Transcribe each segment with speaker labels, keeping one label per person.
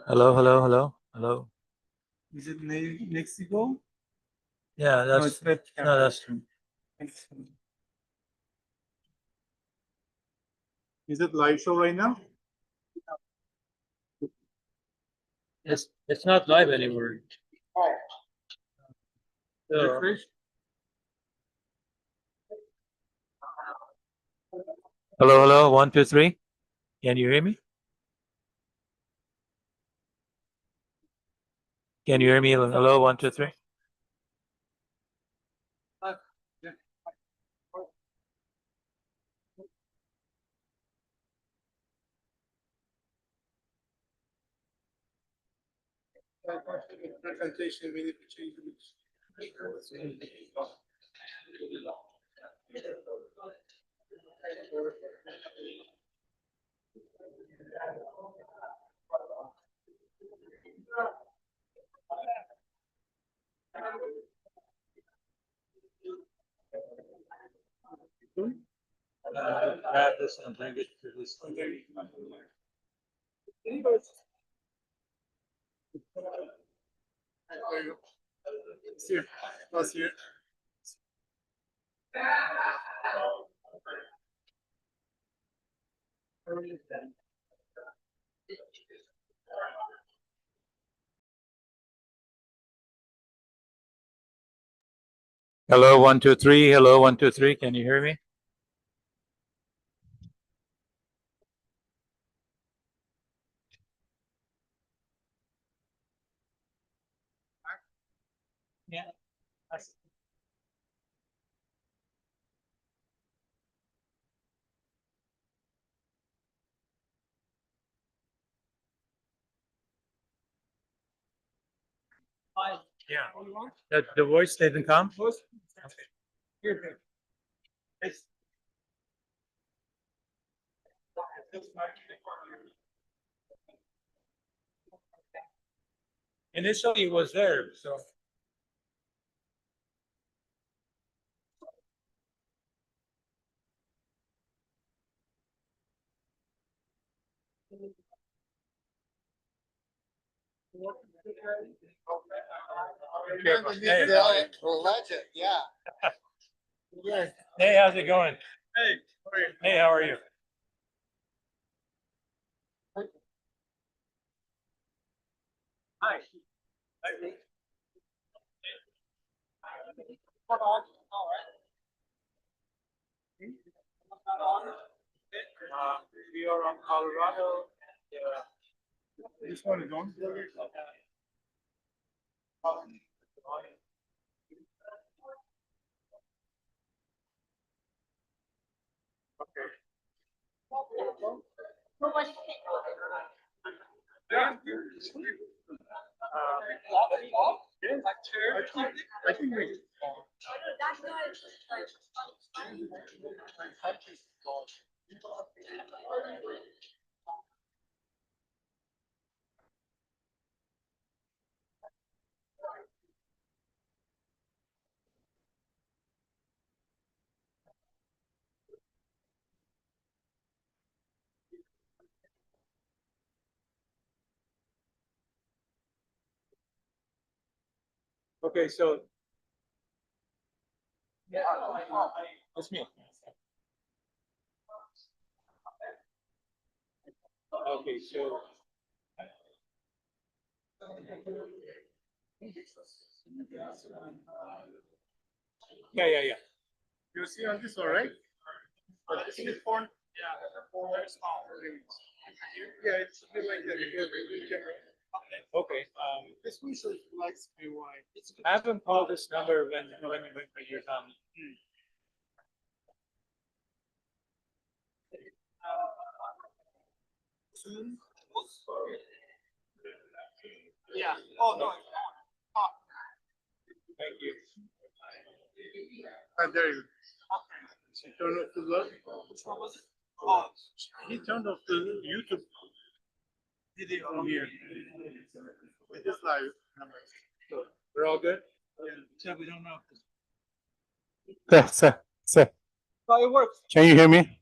Speaker 1: Hello, hello, hello, hello.
Speaker 2: Is it Mexico?
Speaker 1: Yeah,
Speaker 2: No,
Speaker 1: that's
Speaker 2: it's webcam.
Speaker 1: no, that's true.
Speaker 2: Is it live show right now?
Speaker 1: It's not live anymore.
Speaker 2: Oh.
Speaker 1: So,
Speaker 2: Refresh.
Speaker 1: hello, hello, 1, 2, 3. Can you hear me? Can you hear me? Hello, 1, 2, 3.
Speaker 2: Presentation we need to change
Speaker 1: Grab this and bring it to this.
Speaker 2: Here, plus here.
Speaker 1: Hello, 1, 2, 3. Hello, 1, 2, 3. Can you hear me? Yeah. Yeah. The voice didn't come?
Speaker 2: Here.
Speaker 1: Initially it was there, so. Hey,
Speaker 3: Legend, yeah.
Speaker 1: hey, how's it going?
Speaker 2: Hey, sorry.
Speaker 1: Hey, how are you? Hi. We are on Colorado.
Speaker 2: This one is on. Okay. Yeah. I think we.
Speaker 1: Okay, so. Yeah, that's me. Okay, so. Yeah.
Speaker 2: You see on this, all right? But this is phone. Yeah, yeah, it's a bit like that.
Speaker 1: Okay,
Speaker 2: This one says likes me why.
Speaker 1: have them call this number when you're done.
Speaker 2: Yeah. Oh no.
Speaker 1: Thank you.
Speaker 2: There you go. He turned off the love. Oh, he turned off the YouTube video from here. It is live number.
Speaker 1: We're all good?
Speaker 2: Yeah, we don't know.
Speaker 1: Sir,
Speaker 2: So it works.
Speaker 1: can you hear me?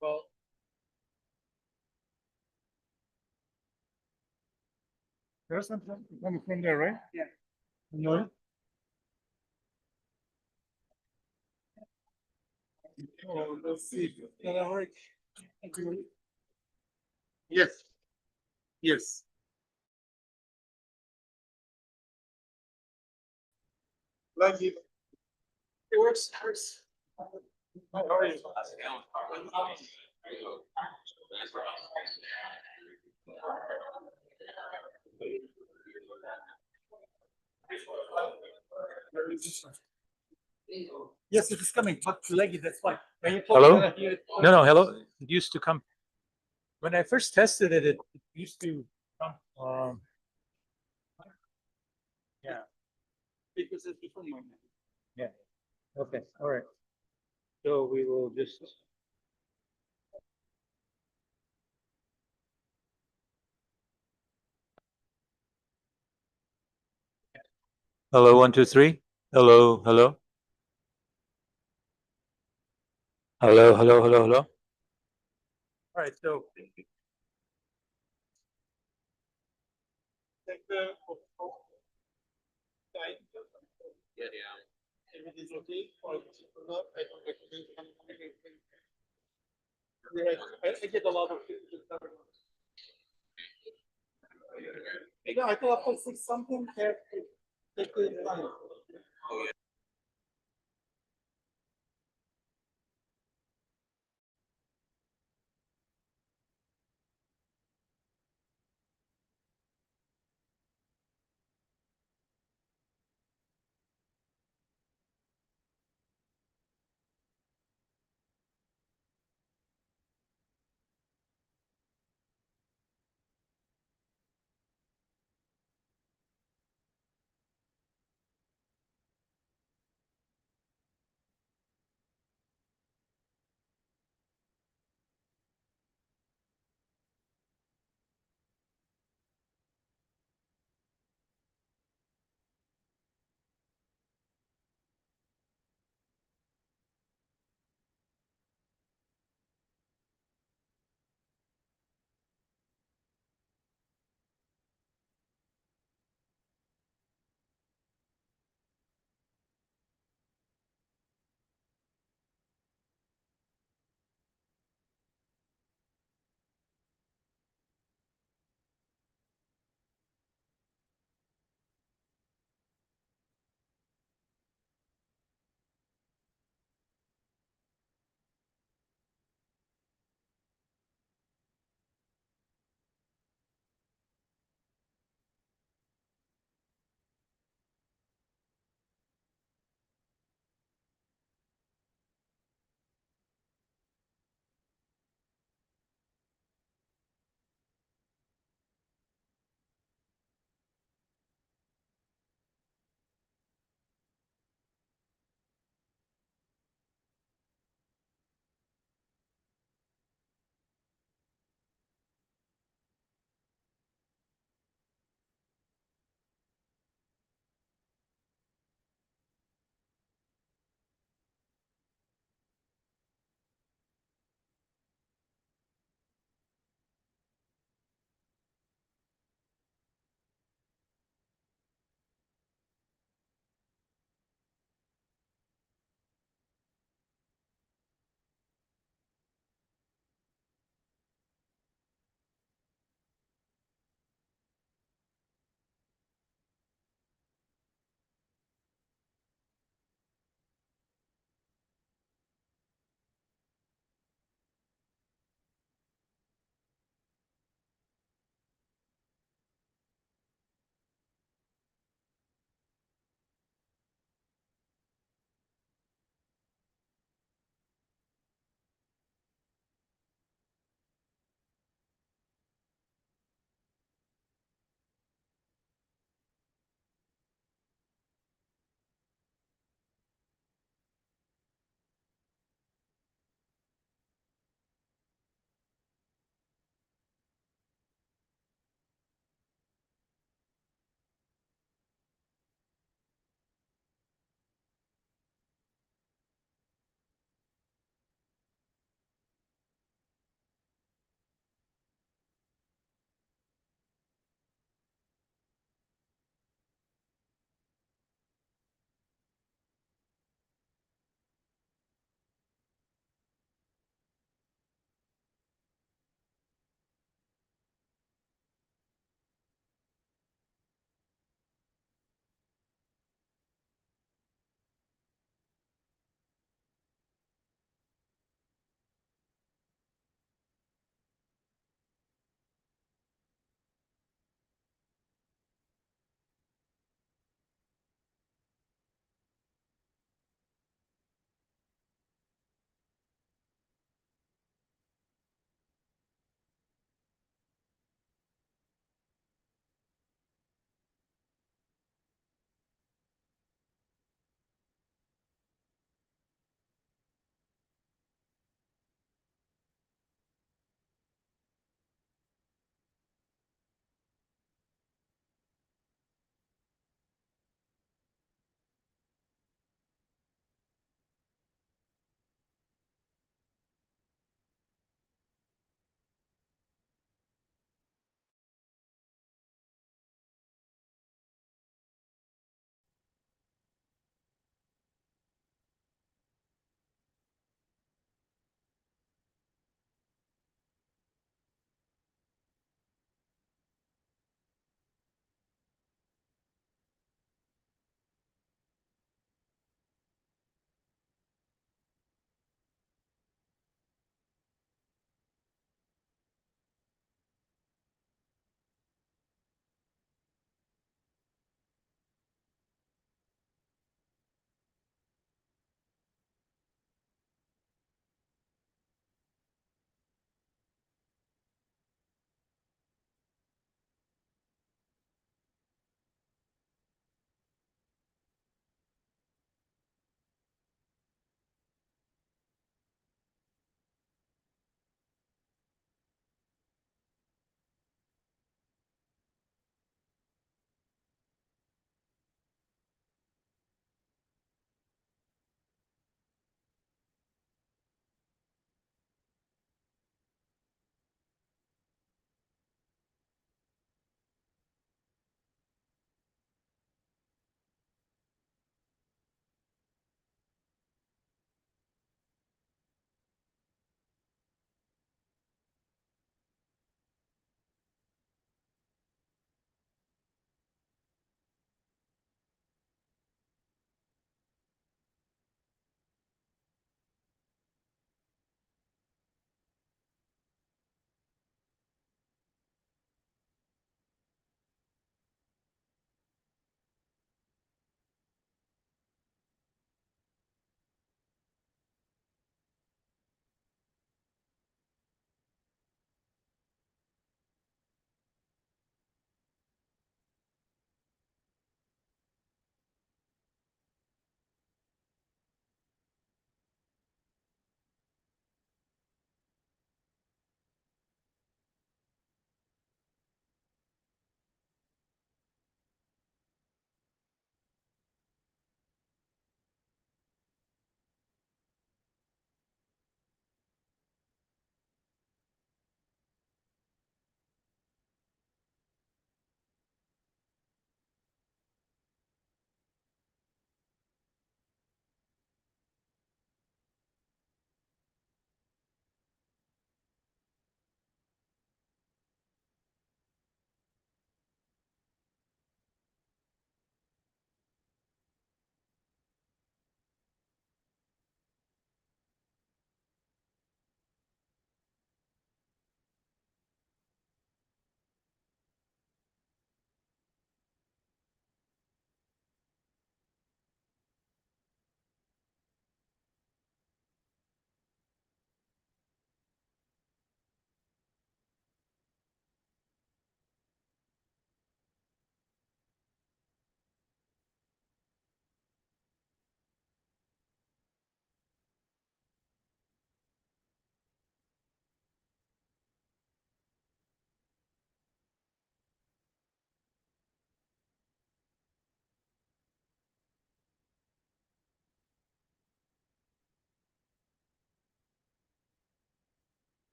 Speaker 2: Well. There's something coming from there, right? Yeah. No. Oh, let's see. Can I work? Yes. Yes. Like it works. It works. How are you? Yes, it is coming, but leggy, that's why. When you talk,
Speaker 1: Hello?
Speaker 2: I hear it.
Speaker 1: No, no, hello. It used to come. When I first tested it, it used to come. Yeah,
Speaker 2: Because it's before mine.
Speaker 1: yeah. Okay, all right. So we will just. Hello, 1, 2, 3. Hello, hello. Hello, hello, hello, hello.
Speaker 2: All right, so. Take the. Yeah, yeah. Everything's okay, or not, I don't recommend. Right, I get a lot of. I thought after 6 something, take the time.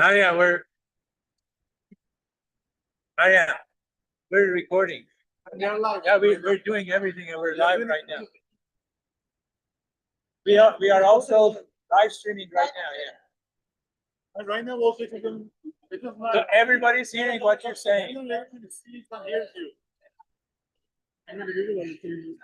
Speaker 1: Oh, yeah, we're recording.
Speaker 2: They're live.
Speaker 1: Yeah, we're doing everything and we're live right now. We are also live streaming right now, yeah.
Speaker 2: And right now also it is
Speaker 1: So
Speaker 2: live.
Speaker 1: everybody's hearing what you're saying.
Speaker 2: Everyone sees and hears you. I'm gonna give you one to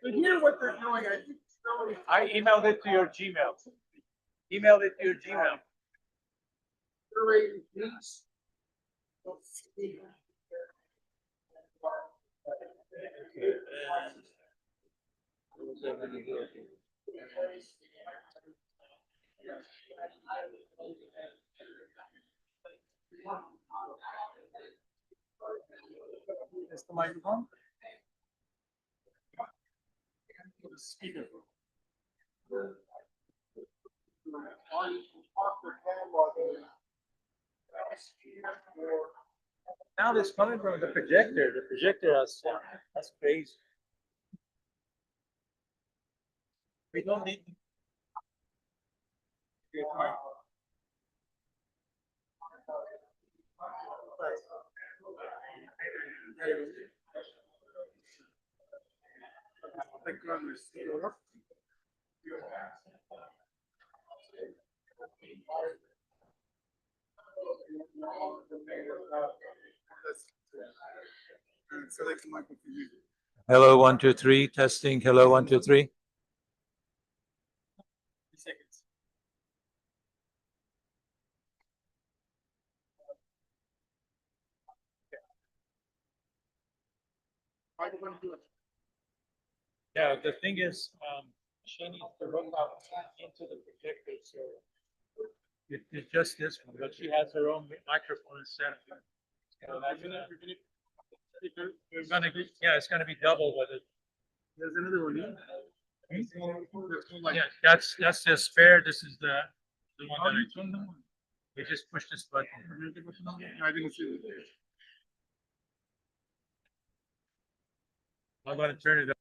Speaker 2: to hear what they're doing. I think
Speaker 1: I emailed it to your Gmail. Emailed it to your Gmail.
Speaker 2: Is the microphone? Speaker.
Speaker 1: Now this coming from the projector. The projector that's crazy. We don't need.
Speaker 2: Select the microphone.
Speaker 1: Hello, 1, 2, 3, testing. Hello, 1, 2, 3.
Speaker 2: Seconds. Microphone to it.
Speaker 1: Yeah, the thing is, she needs to hook up into the projector, so it's just this one, but she has her own microphone set. So that's we're gonna get, yeah, it's gonna be double with it.
Speaker 2: There's another one, yeah?
Speaker 1: Yeah, that's the spare. This is the one
Speaker 2: How
Speaker 1: that
Speaker 2: do you turn them on?
Speaker 1: we just push this button.
Speaker 2: I didn't see it.
Speaker 1: I'm gonna turn it up.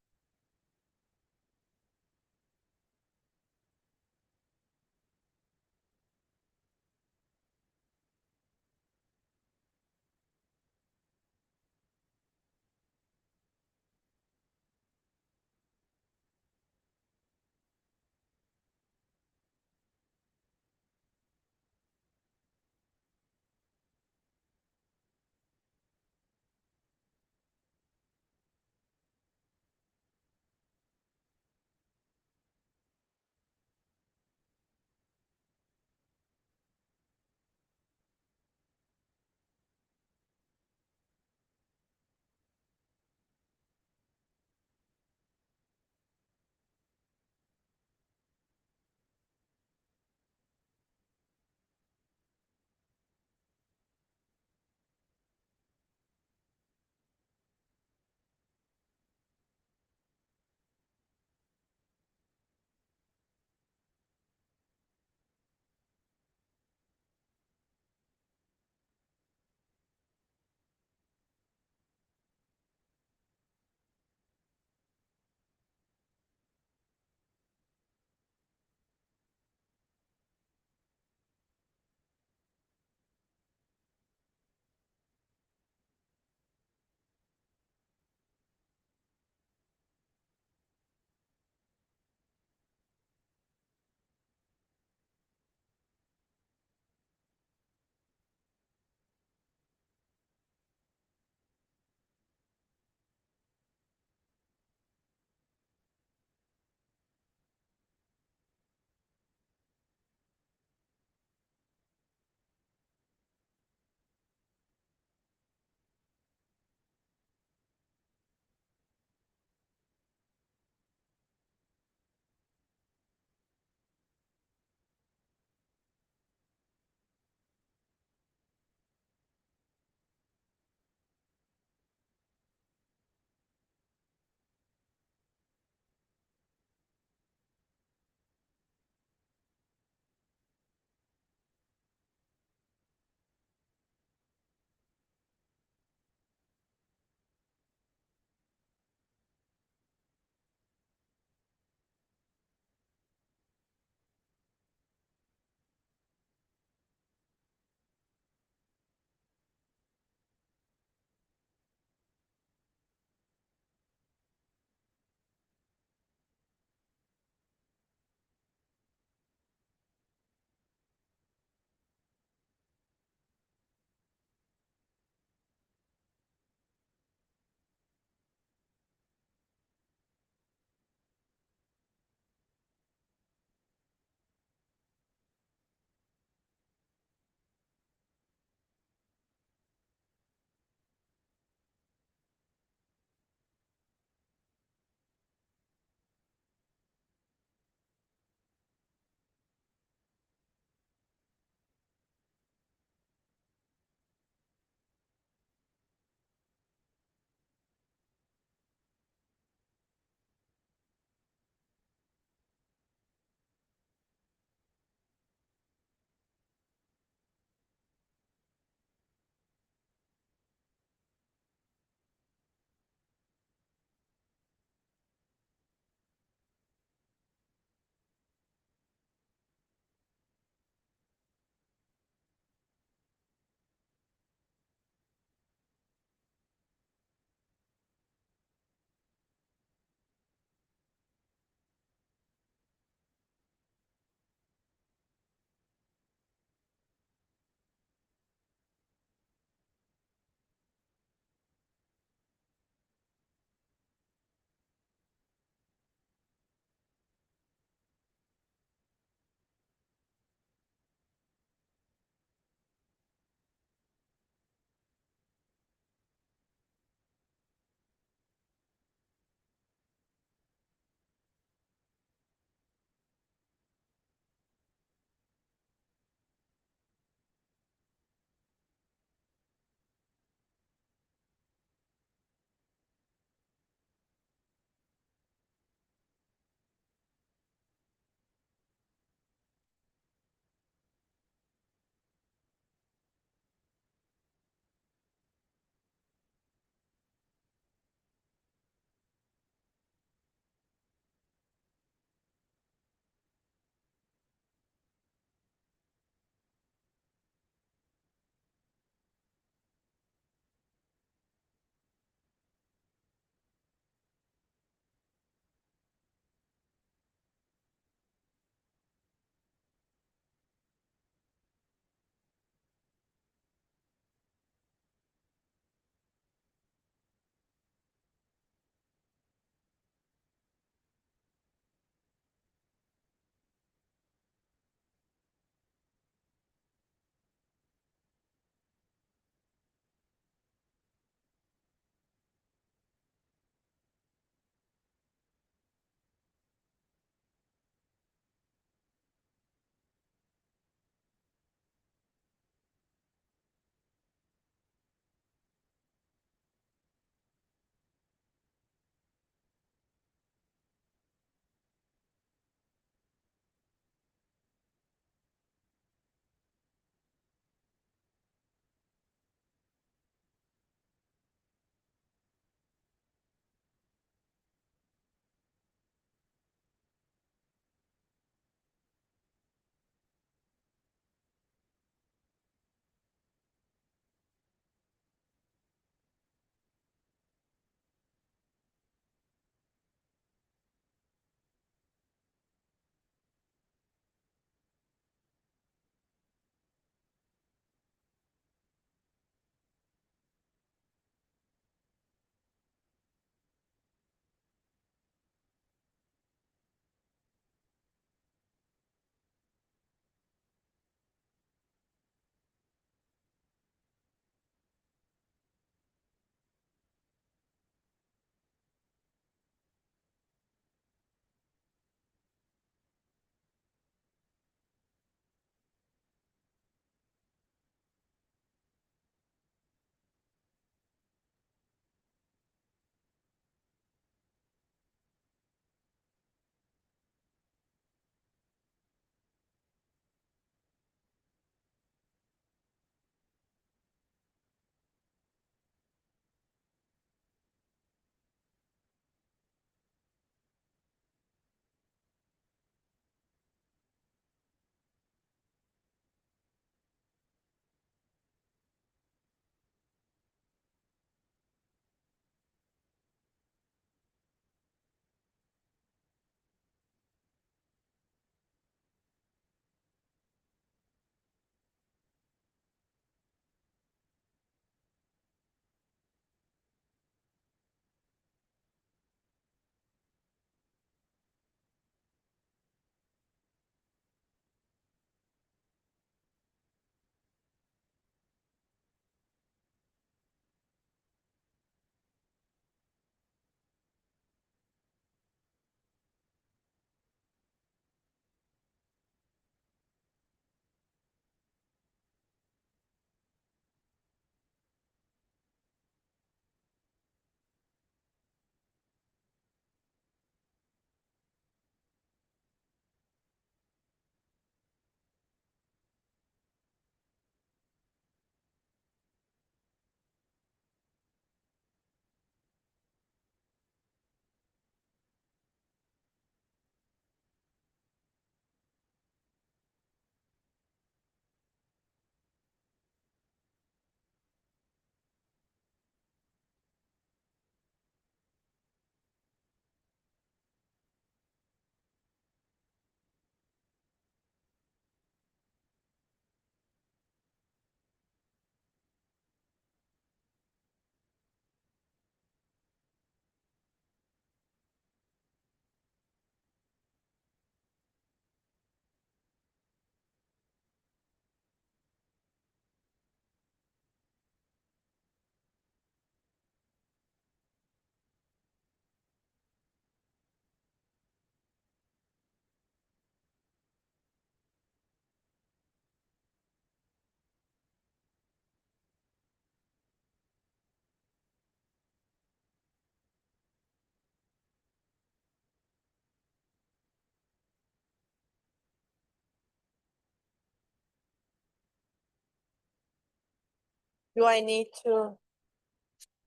Speaker 3: Do I need to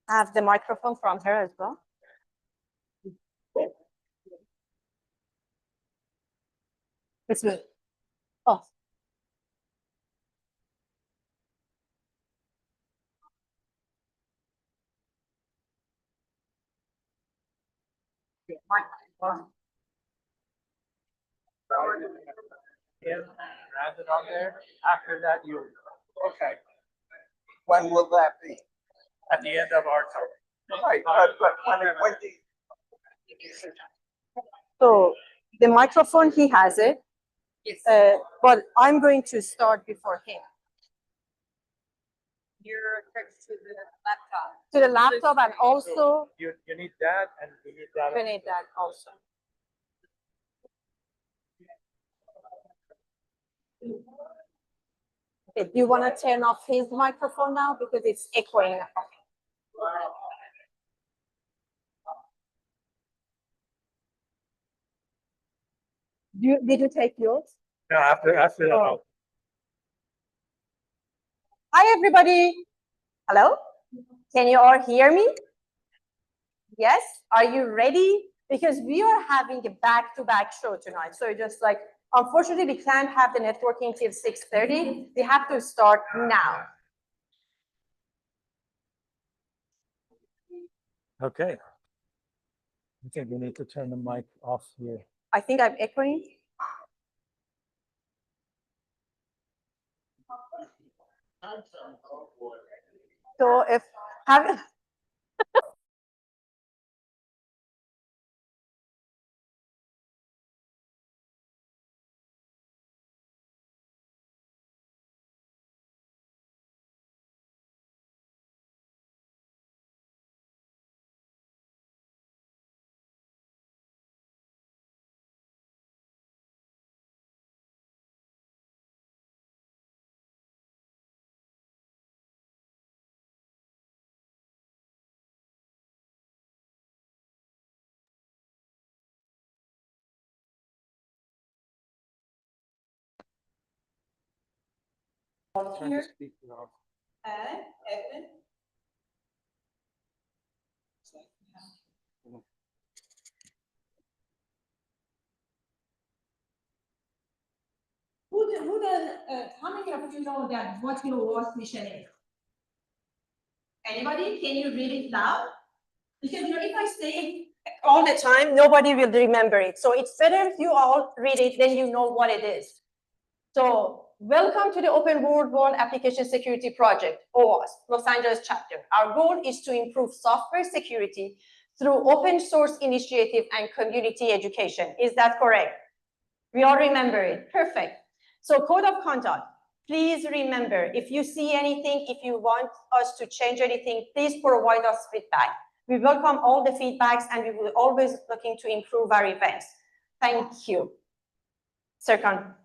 Speaker 3: have the microphone from her as well? It's me. Oh.
Speaker 1: Round it on there. After that, you,
Speaker 2: Okay. When will that be?
Speaker 1: at the end of our talk.
Speaker 2: Right, but when do you?
Speaker 3: So the microphone, he has it. Yes. But I'm going to start before him. You're next to the laptop. To the laptop, and also
Speaker 1: You need that and you need that.
Speaker 3: we need that also. Okay, do you want to turn off his microphone now because it's echoing? Did you take yours?
Speaker 1: No, after that.
Speaker 3: Oh. Hi, everybody. Hello? Can you all hear me? Yes? Are you ready? Because we are having a back-to-back show tonight. So just like, unfortunately, we can't have the networking till 6:30. We have to start now.
Speaker 1: Okay. I think we need to turn the mic off here.
Speaker 3: I think I'm echoing. So if have
Speaker 1: Turn the speaker off.
Speaker 3: Evan. How many of you know that what your WASP mission is? Anybody? Can you read it loud? Because if I say all the time, nobody will remember it. So it's better if you all read it, then you know what it is. So welcome to the Open World Application Security Project, OWASP, Los Angeles chapter. Our goal is to improve software security through open source initiative and community education. Is that correct? We all remember it. Perfect. So code of conduct. Please remember, if you see anything, if you want us to change anything, please provide us feedback. We welcome all the feedbacks and we will always looking to improve our events. Thank you. Serkan.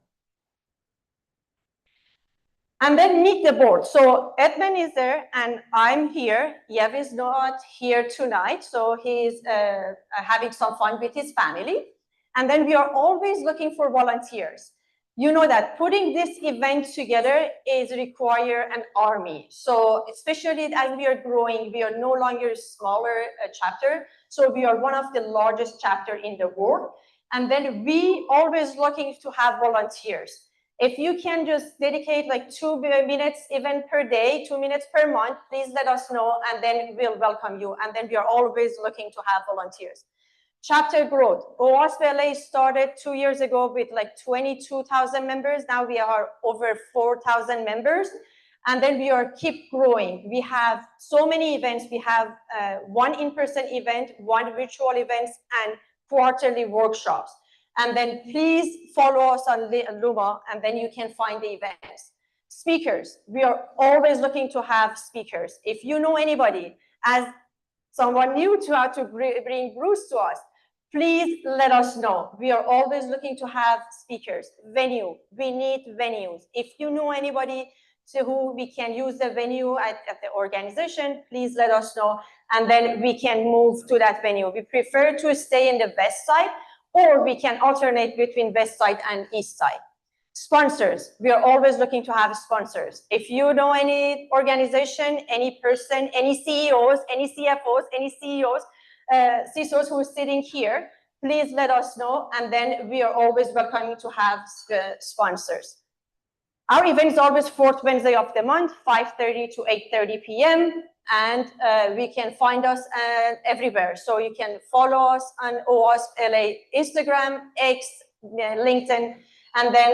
Speaker 3: And then meet the board. So Edmund is there and I'm here. Yev is not here tonight, so he's having some fun with his family. And then we are always looking for volunteers. You know that putting this event together is require an army. So especially as we are growing, we are no longer a smaller chapter. So we are one of the largest chapter in the world. And then we always looking to have volunteers. If you can just dedicate like 2 minutes even per day, 2 minutes per month, please let us know and then we'll welcome you. And then we are always looking to have volunteers. Chapter growth. OWASP LA started 2 years ago with like 22,000 members. Now we are over 4,000 members. And then we are keep growing. We have so many events. We have one in-person event, one virtual events, and quarterly workshops. And then please follow us on Luma, and then you can find the events. Speakers, we are always looking to have speakers. If you know anybody, as someone new to how to bring Bruce to us, please let us know. We are always looking to have speakers. Venue, we need venues. If you know anybody who we can use the venue at the organization, please let us know, and then we can move to that venue. We prefer to stay in the west side, or we can alternate between west side and east side. Sponsors, we are always looking to have sponsors. If you know any organization, any person, any CEOs, any CFOs, any CEOs, CISOs who are sitting here, please let us know, and then we are always welcoming to have sponsors. Our event is always fourth Wednesday of the month, 5:30 to 8:30 p.m. And we can find us everywhere. So you can follow us on OWASP LA Instagram, X, LinkedIn, and then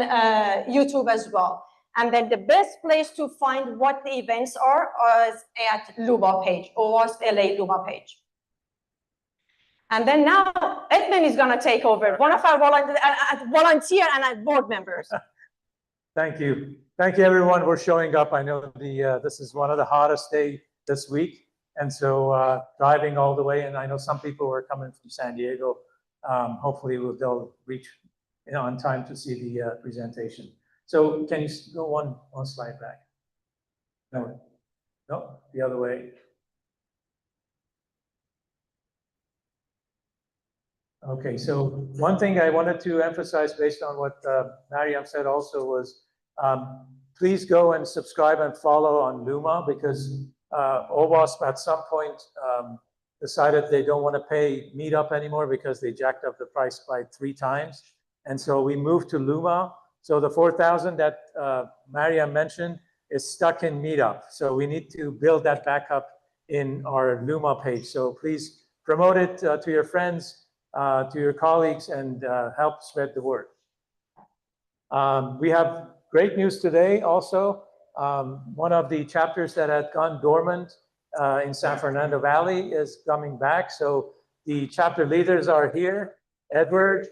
Speaker 3: YouTube as well. And then the best place to find what the events are is at Luba page, OWASP LA Luba page. And then now Edmund is going to take over, one of our volunteer and board members.
Speaker 4: Thank you. Thank you, everyone. We're showing up. I know this is one of the hottest days this week. And so driving all the way, and I know some people are coming from San Diego. Hopefully they'll reach on time to see the presentation. So can you go one slide back? No, the other way. Okay, so one thing I wanted to emphasize based on what Mariam said also was, please go and subscribe and follow on Luma, because OWASP at some point decided they don't want to pay Meetup anymore because they jacked up the price by 3 times. And so we moved to Luma. So the 4,000 that Mariam mentioned is stuck in Meetup. So we need to build that back up in our Luma page. So please promote it to your friends, to your colleagues, and help spread the word. We have great news today also. One of the chapters that had gone dormant in San Fernando Valley is coming back. So the chapter leaders are here, Edward,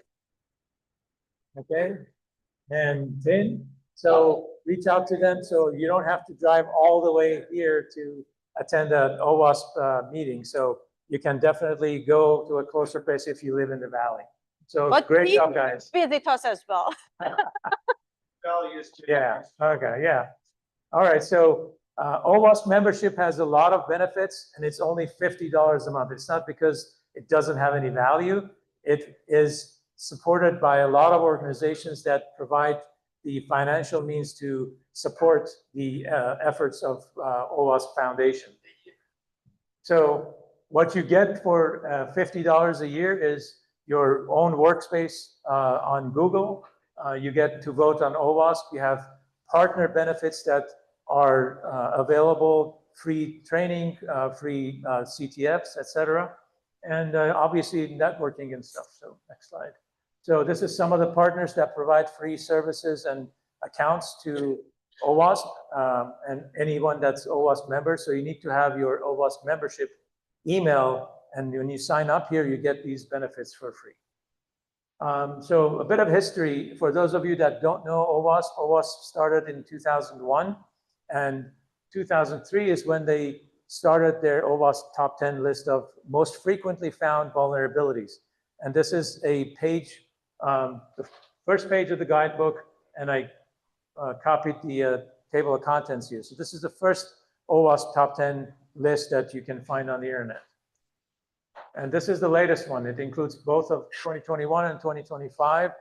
Speaker 4: okay, and Vin. So reach out to them so you don't have to drive all the way here to attend an OWASP meeting. So you can definitely go to a closer place if you live in the valley. So
Speaker 3: But
Speaker 4: great job, guys.
Speaker 3: Visit us as well.
Speaker 4: Yeah, okay, yeah. All right, so OWASP membership has a lot of benefits, and it's only $50 a month. It's not because it doesn't have any value. It is supported by a lot of organizations that provide the financial means to support the efforts of OWASP Foundation. So what you get for $50 a year is your own workspace on Google. You get to vote on OWASP. You have partner benefits that are available, free training, free CTFs, etc. And obviously networking and stuff. So next slide. So this is some of the partners that provide free services and accounts to OWASP and anyone that's OWASP member. So you need to have your OWASP membership email, and when you sign up here, you get these benefits for free. So a bit of history for those of you that don't know OWASP. OWASP started in 2001, and 2003 is when they started their OWASP top 10 list of most frequently found vulnerabilities. And this is a page, the first page of the guidebook, and I copied the table of contents here. So this is the first OWASP top 10 list that you can find on the internet. And this is the latest one. It includes both of 2021 and 2025.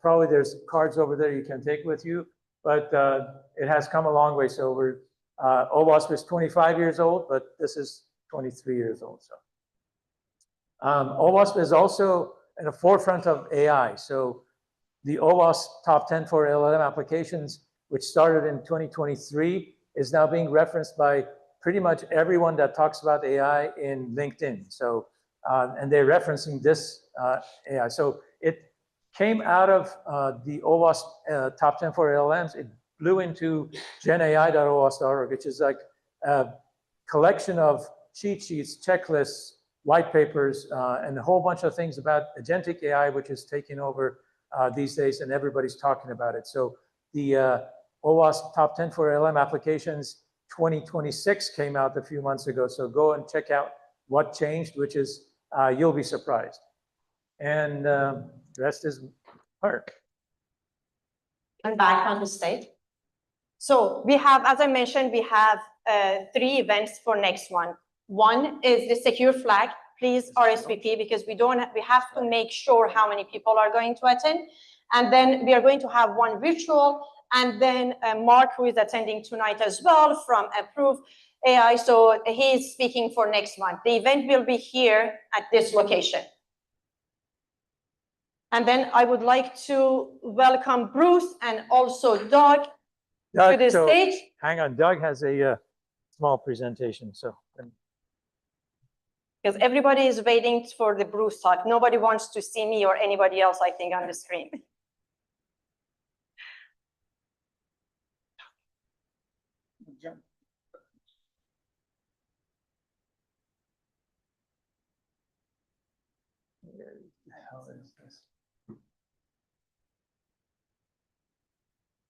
Speaker 4: Probably there's cards over there you can take with you, but it has come a long way. So OWASP is 25 years old, but this is 23 years old. So OWASP is also in the forefront of AI. So the OWASP top 10 for LLM applications, which started in 2023, is now being referenced by pretty much everyone that talks about AI in LinkedIn. So, and they're referencing this AI. So it came out of the OWASP top 10 for LLMs. It blew into genai.owasp.org, which is like a collection of cheat sheets, checklists, white papers, and a whole bunch of things about agentic AI, which is taking over these days, and everybody's talking about it. So the OWASP top 10 for LLM applications 2026 came out a few months ago. So go and check out what changed, which is, you'll be surprised. And the rest is her.
Speaker 3: And back on the stage. So we have, as I mentioned, we have 3 events for next one. One is the Secure Flag. Please RSVP, because we have to make sure how many people are going to attend. And then we are going to have one virtual, and then Mark, who is attending tonight as well from Approve AI, so he is speaking for next month. The event will be here at this location. And then I would like to welcome Bruce and also Doug to the
Speaker 4: so
Speaker 3: stage.
Speaker 4: hang on, Doug has a small presentation, so.
Speaker 3: Because everybody is waiting for the Bruce talk. Nobody wants to see me or anybody else, I think, on the screen.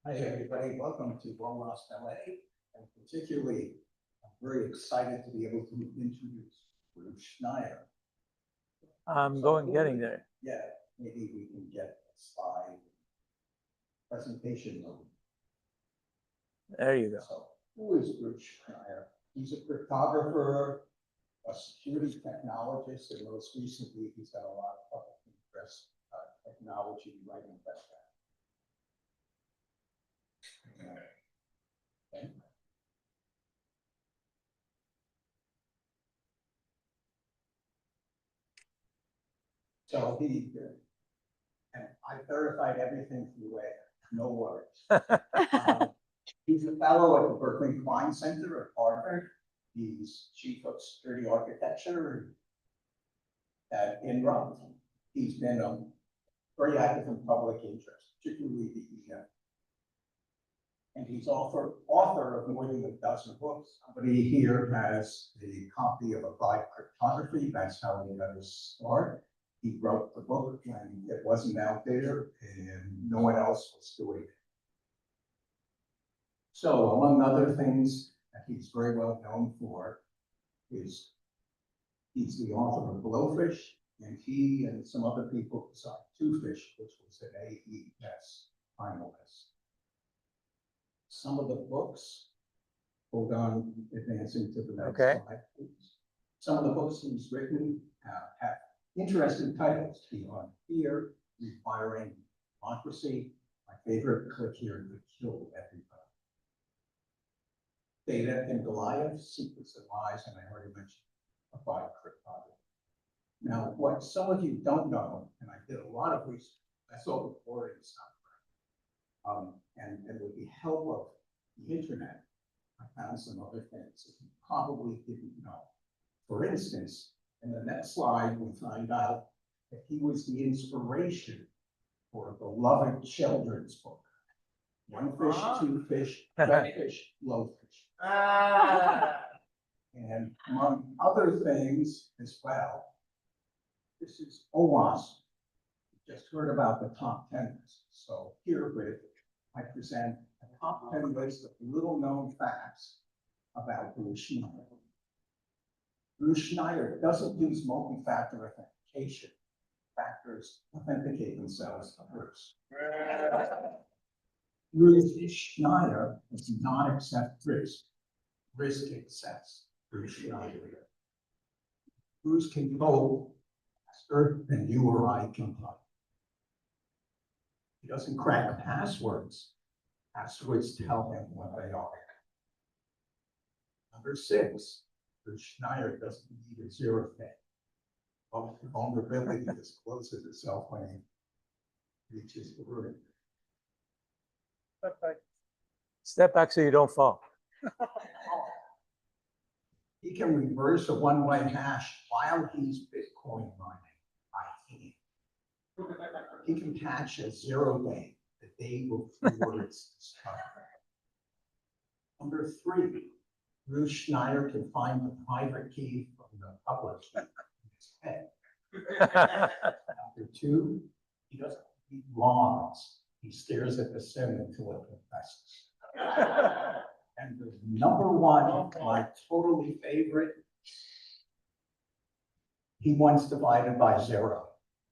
Speaker 5: Hi, everybody. Welcome to OWASP LA. And particularly, I'm very excited to be able to introduce Bruce Schneier.
Speaker 4: I'm getting there.
Speaker 5: Yeah, maybe we can get a slide presentation mode.
Speaker 4: There you go.
Speaker 5: So, who is Bruce Schneier? He's a cryptographer, a security technologist, and most recently, he's got a lot of public interest technology writing best. Okay. So and I verified everything through AI, no worries. He's a fellow at the Berkeley Klein Center at Harvard. He's chief of security architecture at INRA. He's been very active in public interest, particularly the EM. And he's author of more than a dozen books. Somebody here has a copy of Applied Cryptography. That's how he got his start. He wrote the book when it wasn't out there and no one else was doing it. So among other things that he's very well known for is he's the author of Blowfish, and he and some other people designed Twofish, which was an AES finalist. Some of the books, hold on, advancing to the next slide, please. Some of the books he's written have interesting titles: Beyond Fear, Requiring Democracy, my favorite, Click Here to Kill Everybody. David and Goliath, Secrets and Lies, and I already mentioned Applied Cryptography. Now, what some of you don't know, and I did a lot of research, I saw the boring stuff, and with the help of the internet, I found some other things that you probably didn't know. For instance, in the next slide, we find out that he was the inspiration for a beloved children's book. One fish, two fish, red fish, low fish. And among other things as well, this is OWASP. We just heard about the top 10 lists. So herewith, I present a top 10 list of little known facts about Bruce Schneier. Bruce Schneier doesn't use multi-factor authentication. Factors authenticate themselves first. Bruce Schneier does not accept risk. Risk accepts Bruce Schneier. Bruce can go faster than you or I can type. He doesn't crack passwords. Passwords tell him what they are. Number 6, Bruce Schneier doesn't need a zero day. Vulnerability discloses itself when he reaches the root.
Speaker 4: Step back so you don't fall.
Speaker 5: He can reverse a one-way hash while he's Bitcoin mining. He can patch a 0 day the day before it's started. Number 3, Bruce Schneier can find the private key from the public key in his head. Number 2, he doesn't read logs. He stares at the sim until it confesses. And the number 1, my totally favorite, he once divided by 0.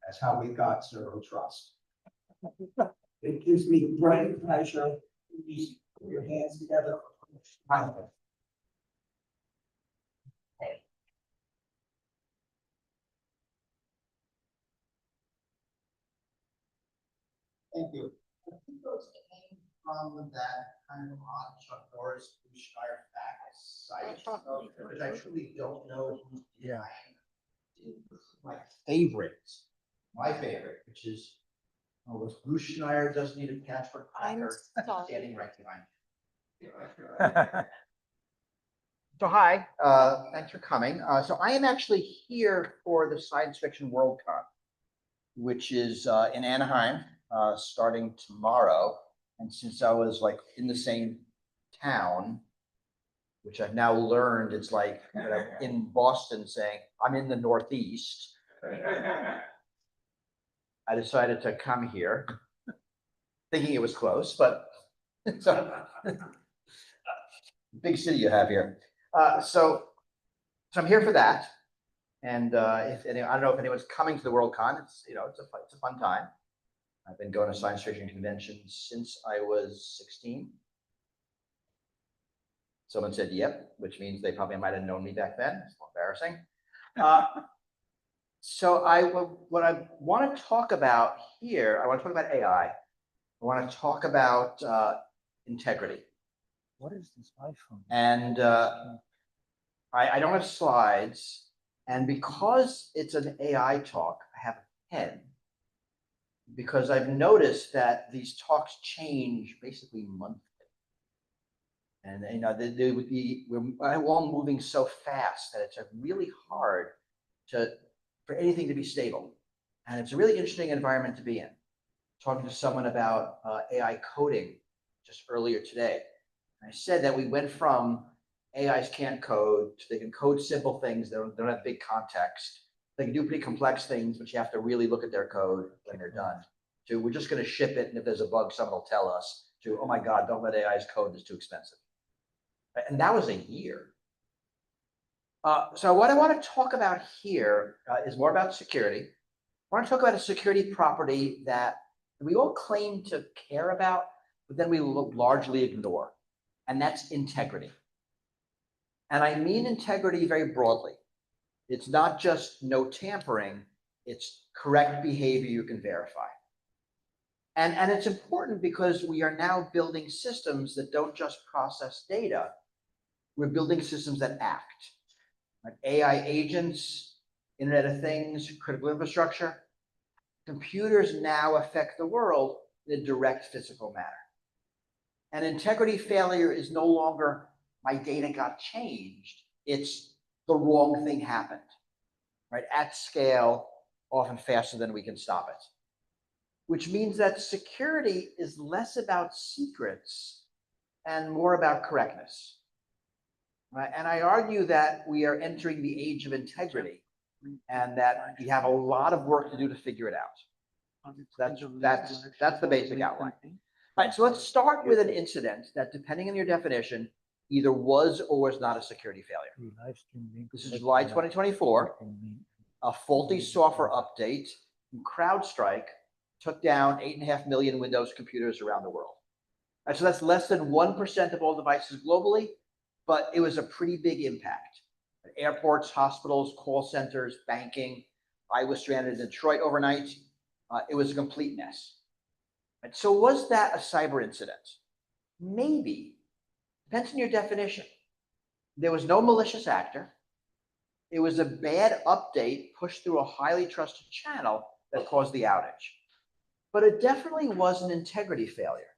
Speaker 5: That's how we got zero trust. It gives me great pleasure. Please put your hands together. Thank you. I think those came from that kind of odd Chuck Norris Bushfire facts site, which I truly don't know. Who's
Speaker 4: Yeah.
Speaker 5: My favorite, which is, was Bruce Schneier doesn't need a catch for
Speaker 3: I'm
Speaker 5: cracker,
Speaker 3: sorry.
Speaker 5: standing right behind you.
Speaker 4: Yeah.
Speaker 5: So hi, thanks for coming. So I am actually here for the Science Fiction World Con, which is in Anaheim, starting tomorrow. And since I was like in the same town, which I've now learned, it's like in Boston saying, I'm in the Northeast. I decided to come here, thinking it was close, but it's a big city you have here. So I'm here for that. And I don't know if anyone's coming to the Worldcon. It's it's a fun time. I've been going to science fiction conventions since I was 16. Someone said, "Yep," which means they probably might have known me back then. It's embarrassing. So what I want to talk about here, I want to talk about AI. I want to talk about integrity.
Speaker 4: What is this iPhone?
Speaker 5: And I don't have slides. And because it's an AI talk, I have a pen. Because I've noticed that these talks change basically monthly. And we're all moving so fast that it's really hard for anything to be stable. And it's a really interesting environment to be in. Talking to someone about AI coding just earlier today. I said that we went from AIs can't code, they can code simple things, they don't have big context. They can do pretty complex things, but you have to really look at their code when they're done. To we're just going to ship it, and if there's a bug, someone will tell us. To, oh my God, don't let AIs code, it's too expensive. And that was a year. So what I want to talk about here is more about security. I want to talk about a security property that we all claim to care about, but then we largely ignore, and that's integrity. And I mean integrity very broadly. It's not just no tampering, it's correct behavior you can verify. And it's important because we are now building systems that don't just process data, we're building systems that act. Like AI agents, Internet of Things, critical infrastructure. Computers now affect the world in a direct physical manner. And integrity failure is no longer my data got changed, it's the wrong thing happened, right? At scale, often faster than we can stop it. Which means that security is less about secrets and more about correctness. Right? And I argue that we are entering the age of integrity and that we have a lot of work to do to figure it out. So that's the basic outline. All right, so let's start with an incident that, depending on your definition, either was or was not a security failure. This is July 2024. A faulty software update from CrowdStrike took down 8.5 million Windows computers around the world. All right, so that's less than 1% of all devices globally, but it was a pretty big impact. Airports, hospitals, call centers, banking. I was stranded in Detroit overnight. It was a complete mess. And so was that a cyber incident? Maybe. Depends on your definition. There was no malicious actor. It was a bad update pushed through a highly trusted channel that caused the outage. But it definitely was an integrity failure.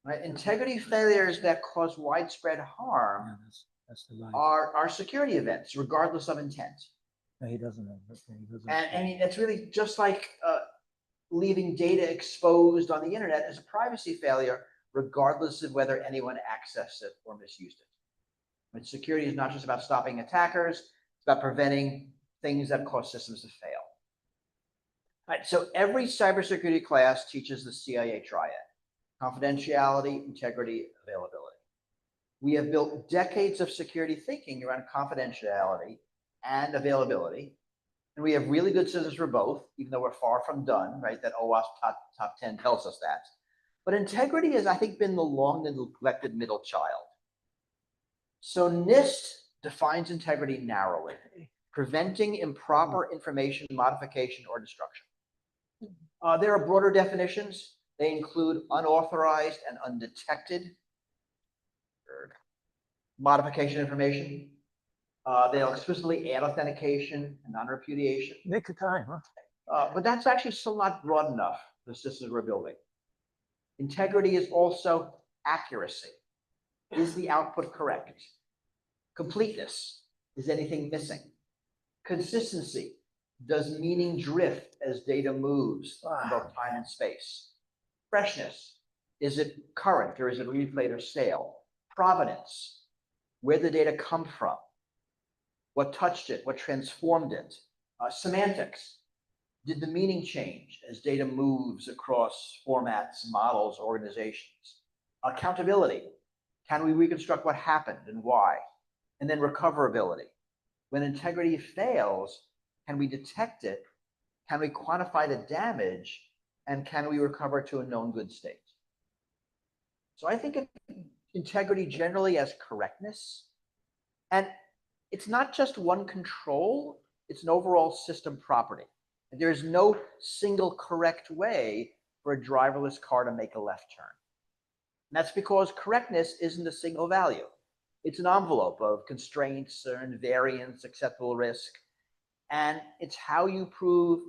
Speaker 5: Right? Integrity failures that cause widespread harm are security events, regardless of intent.
Speaker 4: No, he doesn't know.
Speaker 5: And it's really just like leaving data exposed on the internet as a privacy failure, regardless of whether anyone accessed it or misused it. But security is not just about stopping attackers, it's about preventing things that cause systems to fail. All right, so every cybersecurity class teaches the CIA triad: confidentiality, integrity, availability. We have built decades of security thinking around confidentiality and availability. And we have really good systems for both, even though we're far from done, right? That OWASP top 10 tells us that. But integrity has, I think, been the long neglected middle child. So NIST defines integrity narrowly: preventing improper information modification or destruction.
Speaker 6: There are broader definitions. They include unauthorized and undetected modification information. They'll explicitly add authentication and non-repudiation.
Speaker 4: Nick of time, huh?
Speaker 6: But that's actually still not broad enough for the systems we're building. Integrity is also accuracy. Is the output correct? Completeness. Is anything missing? Consistency. Does meaning drift as data moves in both time and space? Freshness. Is it current or is it replayed or stale? Provenance. Where did the data come from? What touched it? What transformed it? Semantics. Did the meaning change as data moves across formats, models, organizations? Accountability. Can we reconstruct what happened and why? And then recoverability. When integrity fails, can we detect it? Can we quantify the damage? And can we recover to a known good state? So I think of integrity generally as correctness. And it's not just one control, it's an overall system property. There is no single correct way for a driverless car to make a left turn. And that's because correctness isn't a single value. It's an envelope of constraints and variance, acceptable risk. And it's how you prove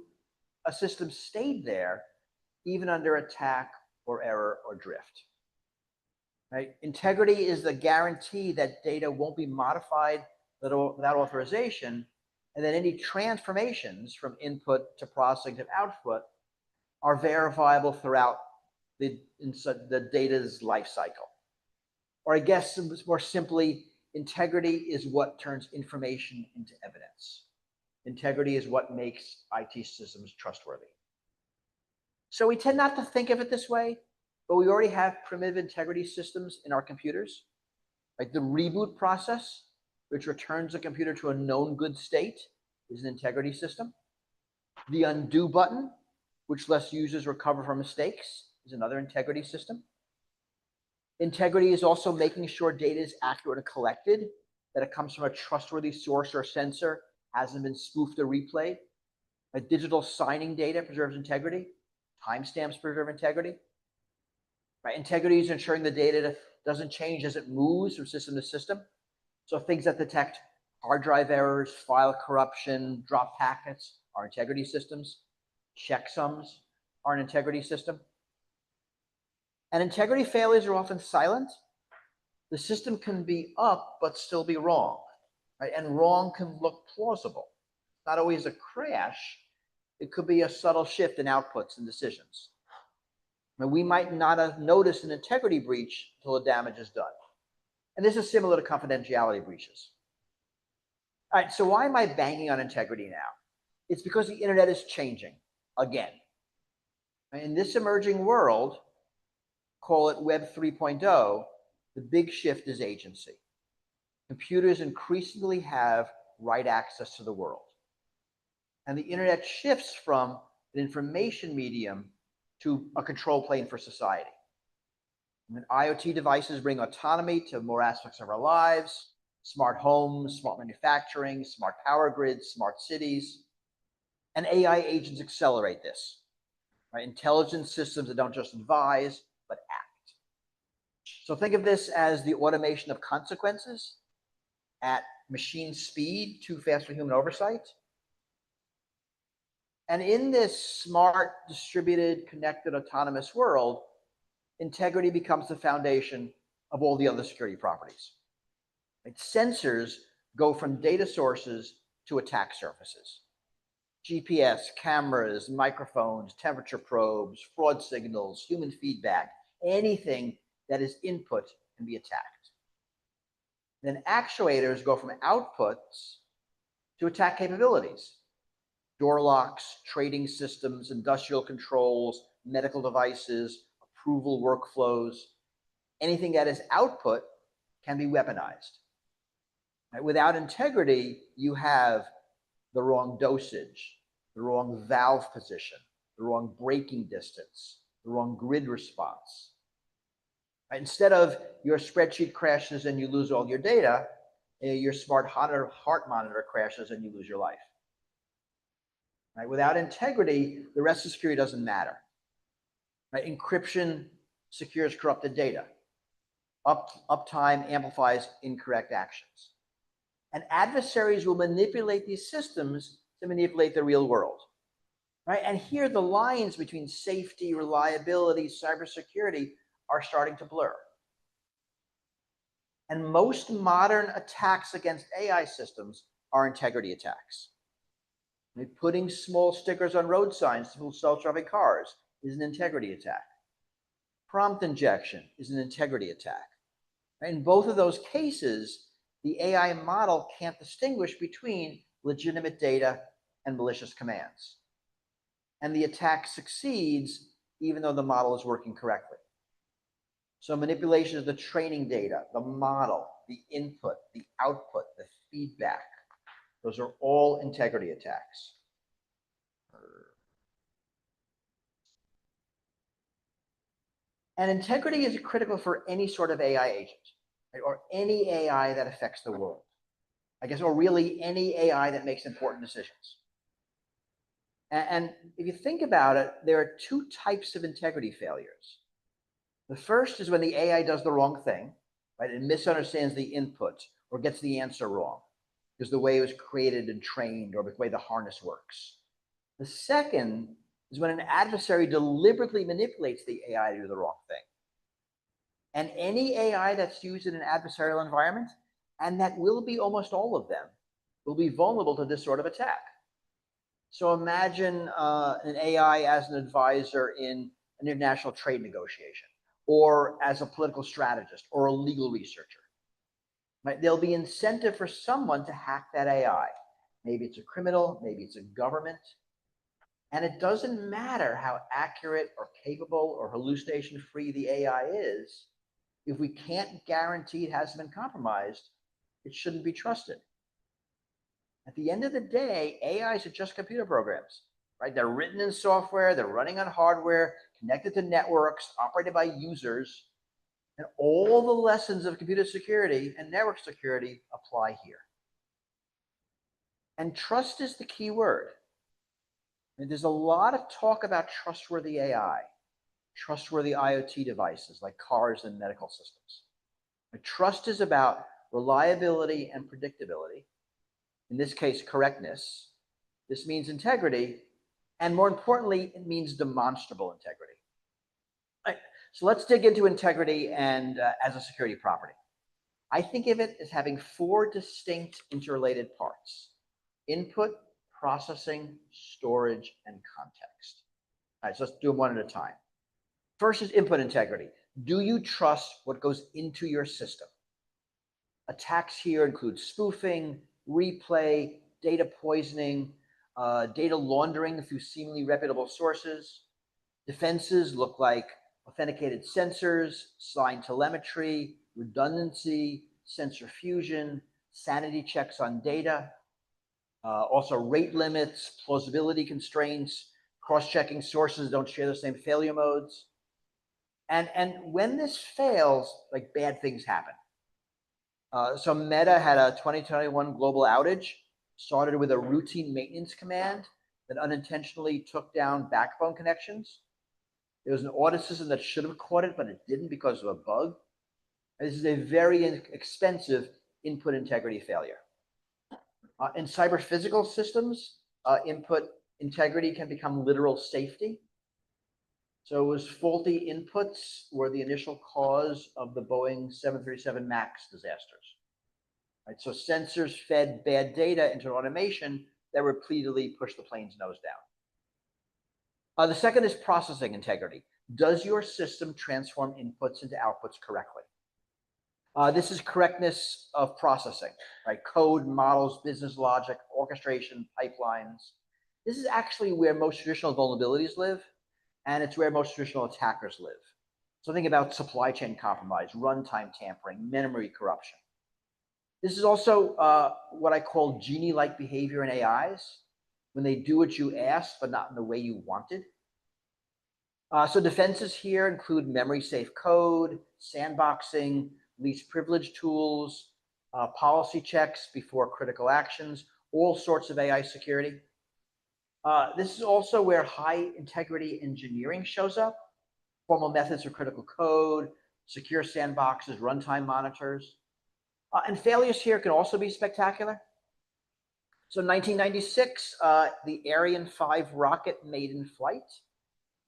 Speaker 6: a system stayed there, even under attack or error or drift. Right? Integrity is the guarantee that data won't be modified without authorization, and that any transformations from input to processing to output are verifiable throughout the data's life cycle. Or I guess more simply, integrity is what turns information into evidence. Integrity is what makes IT systems trustworthy. So we tend not to think of it this way, but we already have primitive integrity systems in our computers. Like the reboot process, which returns the computer to a known good state, is an integrity system. The undo button, which lets users recover from mistakes, is another integrity system. Integrity is also making sure data is accurate and collected, that it comes from a trustworthy source or sensor, hasn't been spoofed or replayed. A digital signing data preserves integrity. Timestamps preserve integrity. Right? Integrity is ensuring the data doesn't change as it moves from system to system. So things that detect hard drive errors, file corruption, drop packets are integrity systems. Checksums are an integrity system. And integrity failures are often silent. The system can be up, but still be wrong. Right? And wrong can look plausible. Not always a crash. It could be a subtle shift in outputs and decisions. And we might not have noticed an integrity breach until the damage is done. And this is similar to confidentiality breaches. All right, so why am I banging on integrity now? It's because the internet is changing again. In this emerging world, call it Web 3.0, the big shift is agency. Computers increasingly have right access to the world. And the internet shifts from an information medium to a control plane for society. And IoT devices bring autonomy to more aspects of our lives: smart homes, smart manufacturing, smart power grids, smart cities. And AI agents accelerate this. Right? Intelligent systems that don't just advise, but act. So think of this as the automation of consequences at machine speed, too fast for human oversight. And in this smart, distributed, connected, autonomous world, integrity becomes the foundation of all the other security properties. Right? Sensors go from data sources to attack surfaces. GPS, cameras, microphones, temperature probes, fraud signals, human feedback, anything that is input can be attacked. Then actuators go from outputs to attack capabilities. Door locks, trading systems, industrial controls, medical devices, approval workflows, anything that is output can be weaponized. Right? Without integrity, you have the wrong dosage, the wrong valve position, the wrong braking distance, the wrong grid response. Right? Instead of your spreadsheet crashes and you lose all your data, your smart heart monitor crashes and you lose your life. Right? Without integrity, the rest of security doesn't matter. Right? Encryption secures corrupted data. Uptime amplifies incorrect actions. And adversaries will manipulate these systems to manipulate the real world. Right? And here the lines between safety, reliability, cybersecurity are starting to blur. And most modern attacks against AI systems are integrity attacks. Right? Putting small stickers on road signs to fool self-driving cars is an integrity attack. Prompt injection is an integrity attack. Right? In both of those cases, the AI model can't distinguish between legitimate data and malicious commands. And the attack succeeds even though the model is working correctly. So manipulation of the training data, the model, the input, the output, the feedback, those are all integrity attacks. And integrity is critical for any sort of AI agent, right? Or any AI that affects the world. I guess, or really any AI that makes important decisions. And if you think about it, there are two types of integrity failures. The first is when the AI does the wrong thing, right? It misunderstands the input or gets the answer wrong because the way it was created and trained or the way the harness works. The second is when an adversary deliberately manipulates the AI to do the wrong thing. And any AI that's used in an adversarial environment, and that will be almost all of them, will be vulnerable to this sort of attack. So imagine an AI as an advisor in an international trade negotiation, or as a political strategist or a legal researcher. Right? There'll be incentive for someone to hack that AI. Maybe it's a criminal, maybe it's a government. And it doesn't matter how accurate or capable or hallucination-free the AI is, if we can't guarantee it hasn't been compromised, it shouldn't be trusted. At the end of the day, AIs are just computer programs, right? They're written in software, they're running on hardware, connected to networks, operated by users, and all the lessons of computer security and network security apply here. And trust is the key word. And there's a lot of talk about trustworthy AI, trustworthy IoT devices like cars and medical systems. But trust is about reliability and predictability. In this case, correctness. This means integrity. And more importantly, it means demonstrable integrity. Right. So let's dig into integrity and as a security property. I think of it as having four distinct interrelated parts: input, processing, storage, and context. All right, so let's do them one at a time. First is input integrity. Do you trust what goes into your system? Attacks here include spoofing, replay, data poisoning, data laundering through seemingly reputable sources. Defenses look like authenticated sensors, signed telemetry, redundancy, sensor fusion, sanity checks on data, also rate limits, plausibility constraints, cross-checking sources don't share the same failure modes. And when this fails, like bad things happen. So Meta had a 2021 global outage, started with a routine maintenance command that unintentionally took down backbone connections. There was an audit system that should have caught it, but it didn't because of a bug. And this is a very expensive input integrity failure. In cyber physical systems, input integrity can become literal safety. So it was faulty inputs were the initial cause of the Boeing 737 MAX disasters. Right? So sensors fed bad data into automation that repeatedly pushed the plane's nose down. The second is processing integrity. Does your system transform inputs into outputs correctly? This is correctness of processing, right? Code, models, business logic, orchestration, pipelines. This is actually where most traditional vulnerabilities live, and it's where most traditional attackers live. So think about supply chain compromise, runtime tampering, memory corruption. This is also what I call genie-like behavior in AIs, when they do what you asked, but not in the way you wanted. So defenses here include memory-safe code, sandboxing, least privilege tools, policy checks before critical actions, all sorts of AI security. This is also where high integrity engineering shows up. Formal methods for critical code, secure sandboxes, runtime monitors. And failures here can also be spectacular. So in 1996, the Ariane 5 rocket made in flight.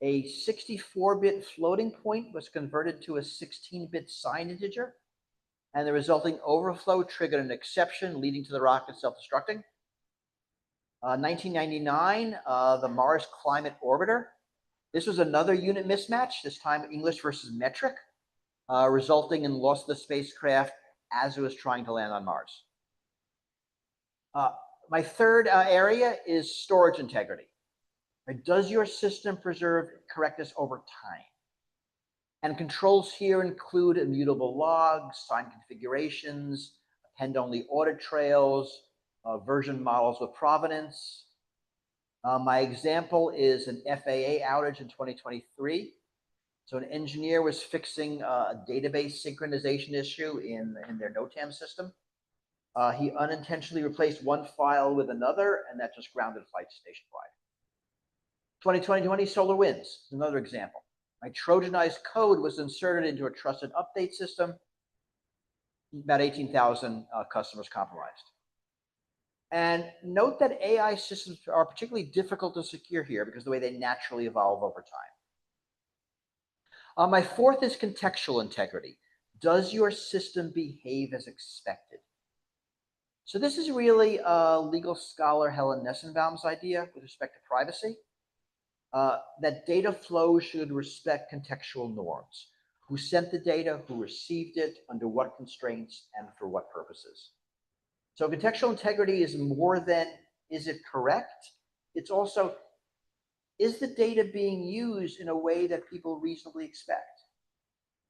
Speaker 6: A 64-bit floating point was converted to a 16-bit signed integer, and the resulting overflow triggered an exception, leading to the rocket self-destructing. 1999, the Mars Climate Orbiter. This was another unit mismatch, this time English versus metric, resulting in loss of the spacecraft as it was trying to land on Mars. My third area is storage integrity. Does your system preserve correctness over time? And controls here include immutable logs, signed configurations, append-only audit trails, version models with provenance. My example is an FAA outage in 2023. So an engineer was fixing a database synchronization issue in their NOTAM system. He unintentionally replaced one file with another, and that just grounded flights nationwide. 2020 SolarWinds is another example. My Trojanized code was inserted into a trusted update system. About 18,000 customers compromised. And note that AI systems are particularly difficult to secure here because of the way they naturally evolve over time. My fourth is contextual integrity. Does your system behave as expected? So this is really legal scholar Helen Nessenbaum's idea with respect to privacy. That data flow should respect contextual norms. Who sent the data, who received it, under what constraints, and for what purposes. So contextual integrity is more than, is it correct? It's also, is the data being used in a way that people reasonably expect?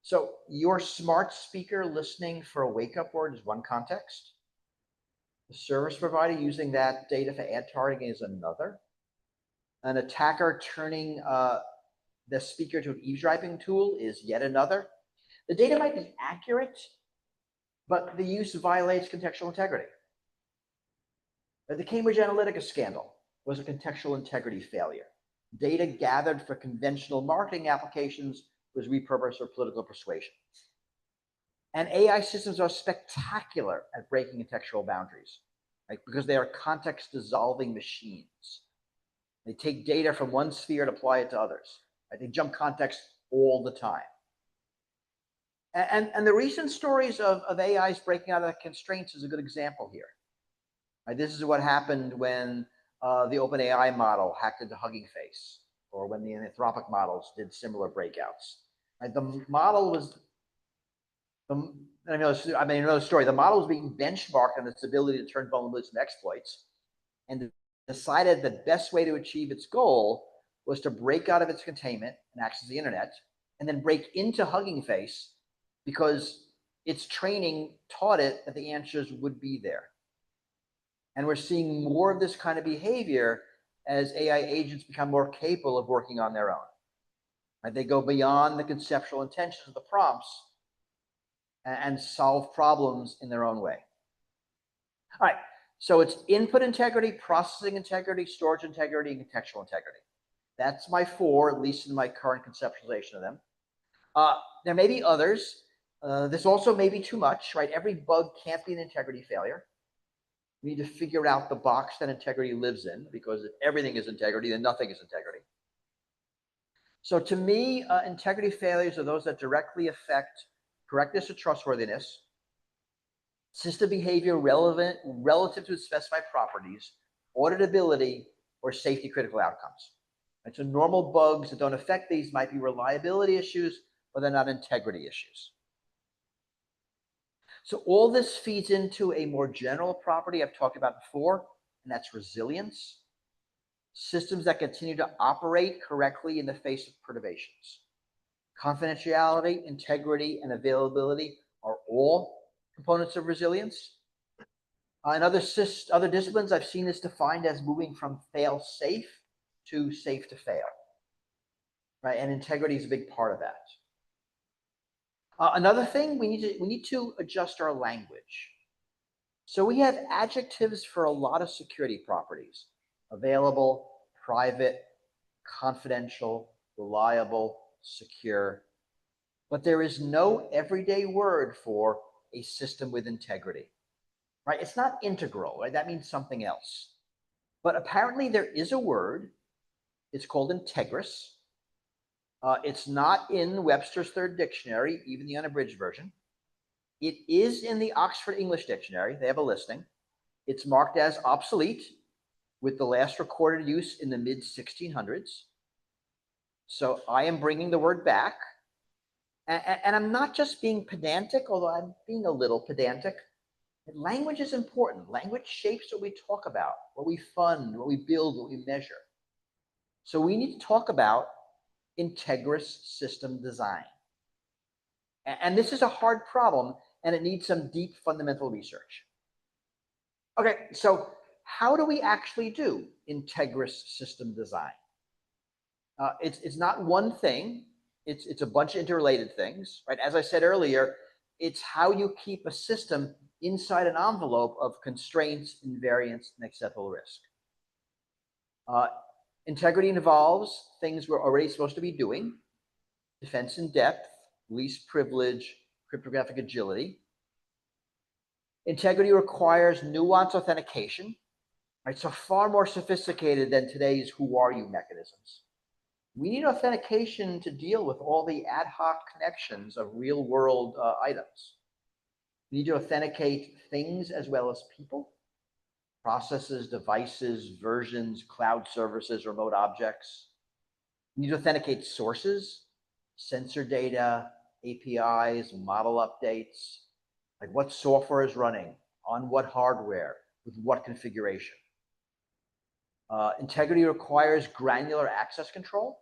Speaker 6: So your smart speaker listening for a wake-up word is one context. The service provider using that data for ad targeting is another. An attacker turning the speaker to an eavesdropping tool is yet another. The data might be accurate, but the use violates contextual integrity. The Cambridge Analytica scandal was a contextual integrity failure. Data gathered for conventional marketing applications was repurposed for political persuasion. And AI systems are spectacular at breaking contextual boundaries, right? Because they are context-dissolving machines. They take data from one sphere and apply it to others. Right? They jump context all the time. And the recent stories of AIs breaking out of the constraints is a good example here. Right? This is what happened when the OpenAI model hacked into Hugging Face, or when the Anthropic models did similar breakouts. Right? The model was, another story. The model was being benchmarked on its ability to turn vulnerabilities into exploits, and decided the best way to achieve its goal was to break out of its containment and access the internet, and then break into Hugging Face because its training taught it that the answers would be there. And we're seeing more of this kind of behavior as AI agents become more capable of working on their own. Right? They go beyond the conceptual intentions of the prompts and solve problems in their own way. All right, so it's input integrity, processing integrity, storage integrity, and contextual integrity. That's my four, at least in my current conceptualization of them. There may be others. This also may be too much, right? Every bug can't be an integrity failure. We need to figure out the box that integrity lives in, because if everything is integrity, then nothing is integrity. So to me, integrity failures are those that directly affect correctness or trustworthiness, system behavior relative to its specified properties, auditability, or safety critical outcomes. And so normal bugs that don't affect these might be reliability issues, but they're not integrity issues. So all this feeds into a more general property I've talked about before, and that's resilience. Systems that continue to operate correctly in the face of perturbations. Confidentiality, integrity, and availability are all components of resilience. In other disciplines, I've seen this defined as moving from fail-safe to safe to fail. Right? And integrity is a big part of that. Another thing, we need to adjust our language. So we have adjectives for a lot of security properties: available, private, confidential, reliable, secure. But there is no everyday word for a system with integrity, right? It's not integral, right? That means something else. But apparently there is a word. It's called integrous. It's not in Webster's Third Dictionary, even the unabridged version. It is in the Oxford English Dictionary. They have a listing. It's marked as obsolete, with the last recorded use in the mid-1600s. So I am bringing the word back. And I'm not just being pedantic, although I'm being a little pedantic. Language is important. Language shapes what we talk about, what we fund, what we build, what we measure. So we need to talk about integrous system design. And this is a hard problem, and it needs some deep fundamental research. Okay, so how do we actually do integrous system design? It's not one thing. It's a bunch of interrelated things, right? As I said earlier, it's how you keep a system inside an envelope of constraints, invariance, and acceptable risk. Integrity involves things we're already supposed to be doing: defense in depth, least privilege, cryptographic agility. Integrity requires nuanced authentication, right? So far more sophisticated than today's who are you mechanisms. We need authentication to deal with all the ad hoc connections of real world items. We need to authenticate things as well as people, processes, devices, versions, cloud services, remote objects. We need to authenticate sources, sensor data, APIs, model updates, like what software is running, on what hardware, with what configuration. Integrity requires granular access control.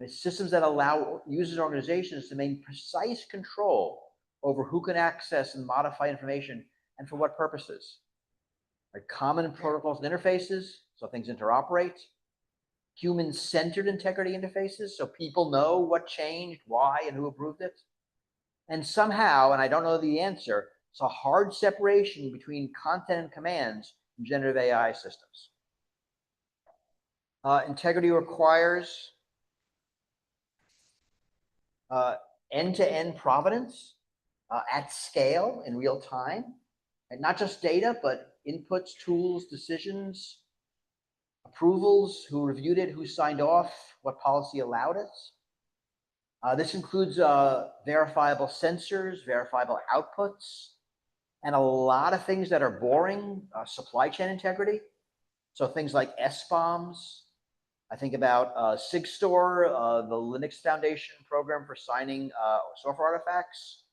Speaker 6: It's systems that allow users and organizations to maintain precise control over who can access and modify information and for what purposes. Like common protocols and interfaces, so things interoperate. Human-centered integrity interfaces, so people know what changed, why, and who approved it. And somehow, and I don't know the answer, it's a hard separation between content and commands in generative AI systems. Integrity requires end-to-end provenance at scale in real time, and not just data, but inputs, tools, decisions, approvals, who reviewed it, who signed off, what policy allowed it. This includes verifiable sensors, verifiable outputs, and a lot of things that are boring, supply chain integrity. So things like SBOMs. I think about SigStore, the Linux Foundation program for signing software artifacts,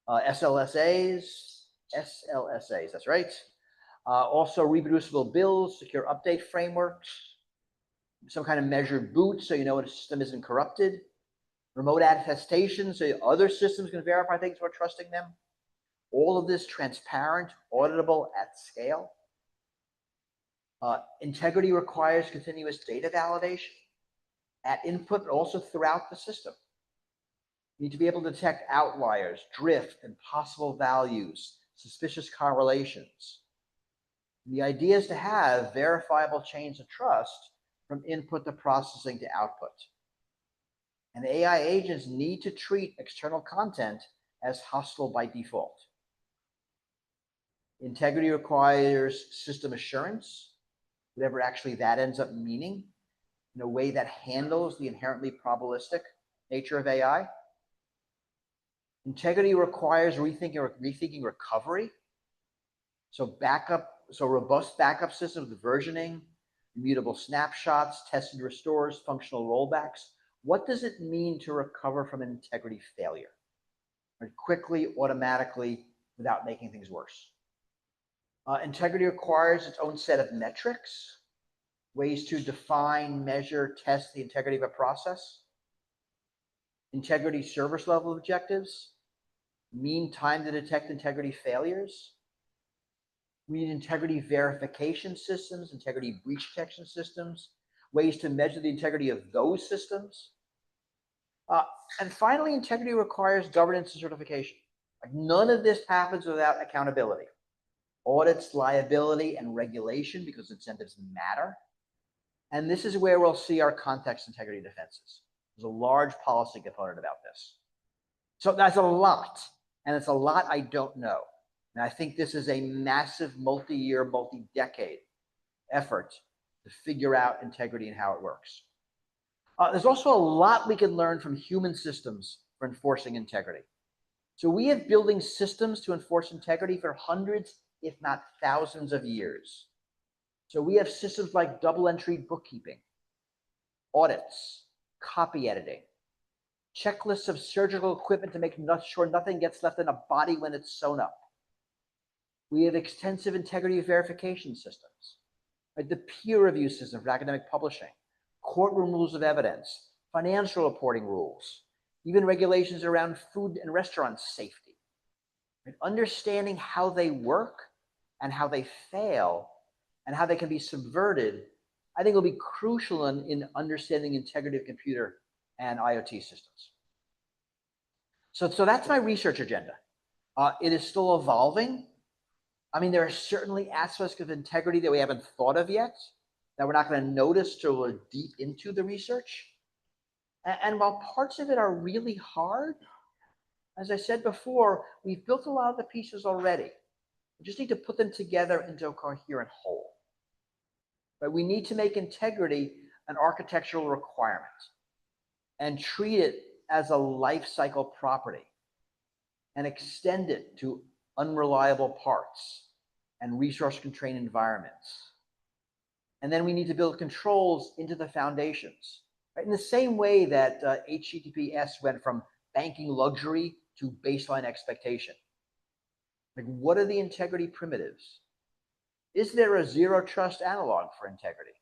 Speaker 6: SLSAs, that's right. Also reproducible builds, secure update frameworks, some kind of measured boot so you know when a system isn't corrupted, remote attestation so other systems can verify things without trusting them. All of this transparent, auditable at scale. Integrity requires continuous data validation at input, but also throughout the system. You need to be able to detect outliers, drift, and possible values, suspicious correlations. The idea is to have verifiable chains of trust from input to processing to output. And AI agents need to treat external content as hostile by default. Integrity requires system assurance, whatever actually that ends up meaning, in a way that handles the inherently probabilistic nature of AI. Integrity requires rethinking recovery. So robust backup systems with versioning, immutable snapshots, tested restores, functional rollbacks. What does it mean to recover from an integrity failure? Quickly, automatically, without making things worse. Integrity requires its own set of metrics, ways to define, measure, test the integrity of a process. Integrity service level objectives, mean time to detect integrity failures. We need integrity verification systems, integrity breach detection systems, ways to measure the integrity of those systems. And finally, integrity requires governance and certification. Like none of this happens without accountability. Audits, liability, and regulation, because incentives matter. And this is where we'll see our context integrity defenses. There's a large policy component about this. So that's a lot, and it's a lot I don't know. And I think this is a massive multi-year, multi-decade effort to figure out integrity and how it works. There's also a lot we can learn from human systems for enforcing integrity. So we have building systems to enforce integrity for hundreds, if not thousands of years. So we have systems like double entry bookkeeping, audits, copy editing, checklists of surgical equipment to make sure nothing gets left in a body when it's sewn up. We have extensive integrity verification systems, right? The peer review system for academic publishing, courtroom rules of evidence, financial reporting rules, even regulations around food and restaurant safety. Right? Understanding how they work and how they fail and how they can be subverted, I think will be crucial in understanding integrity of computer and IoT systems. So that's my research agenda. It is still evolving. I mean, there are certainly aspects of integrity that we haven't thought of yet, that we're not going to notice till we're deep into the research. And while parts of it are really hard, as I said before, we've built a lot of the pieces already. We just need to put them together into a coherent whole. But we need to make integrity an architectural requirement and treat it as a life cycle property and extend it to unreliable parts and resource-constrained environments. And then we need to build controls into the foundations, right? In the same way that HTTPS went from banking luxury to baseline expectation. Like, what are the integrity primitives? Is there a zero trust analog for integrity?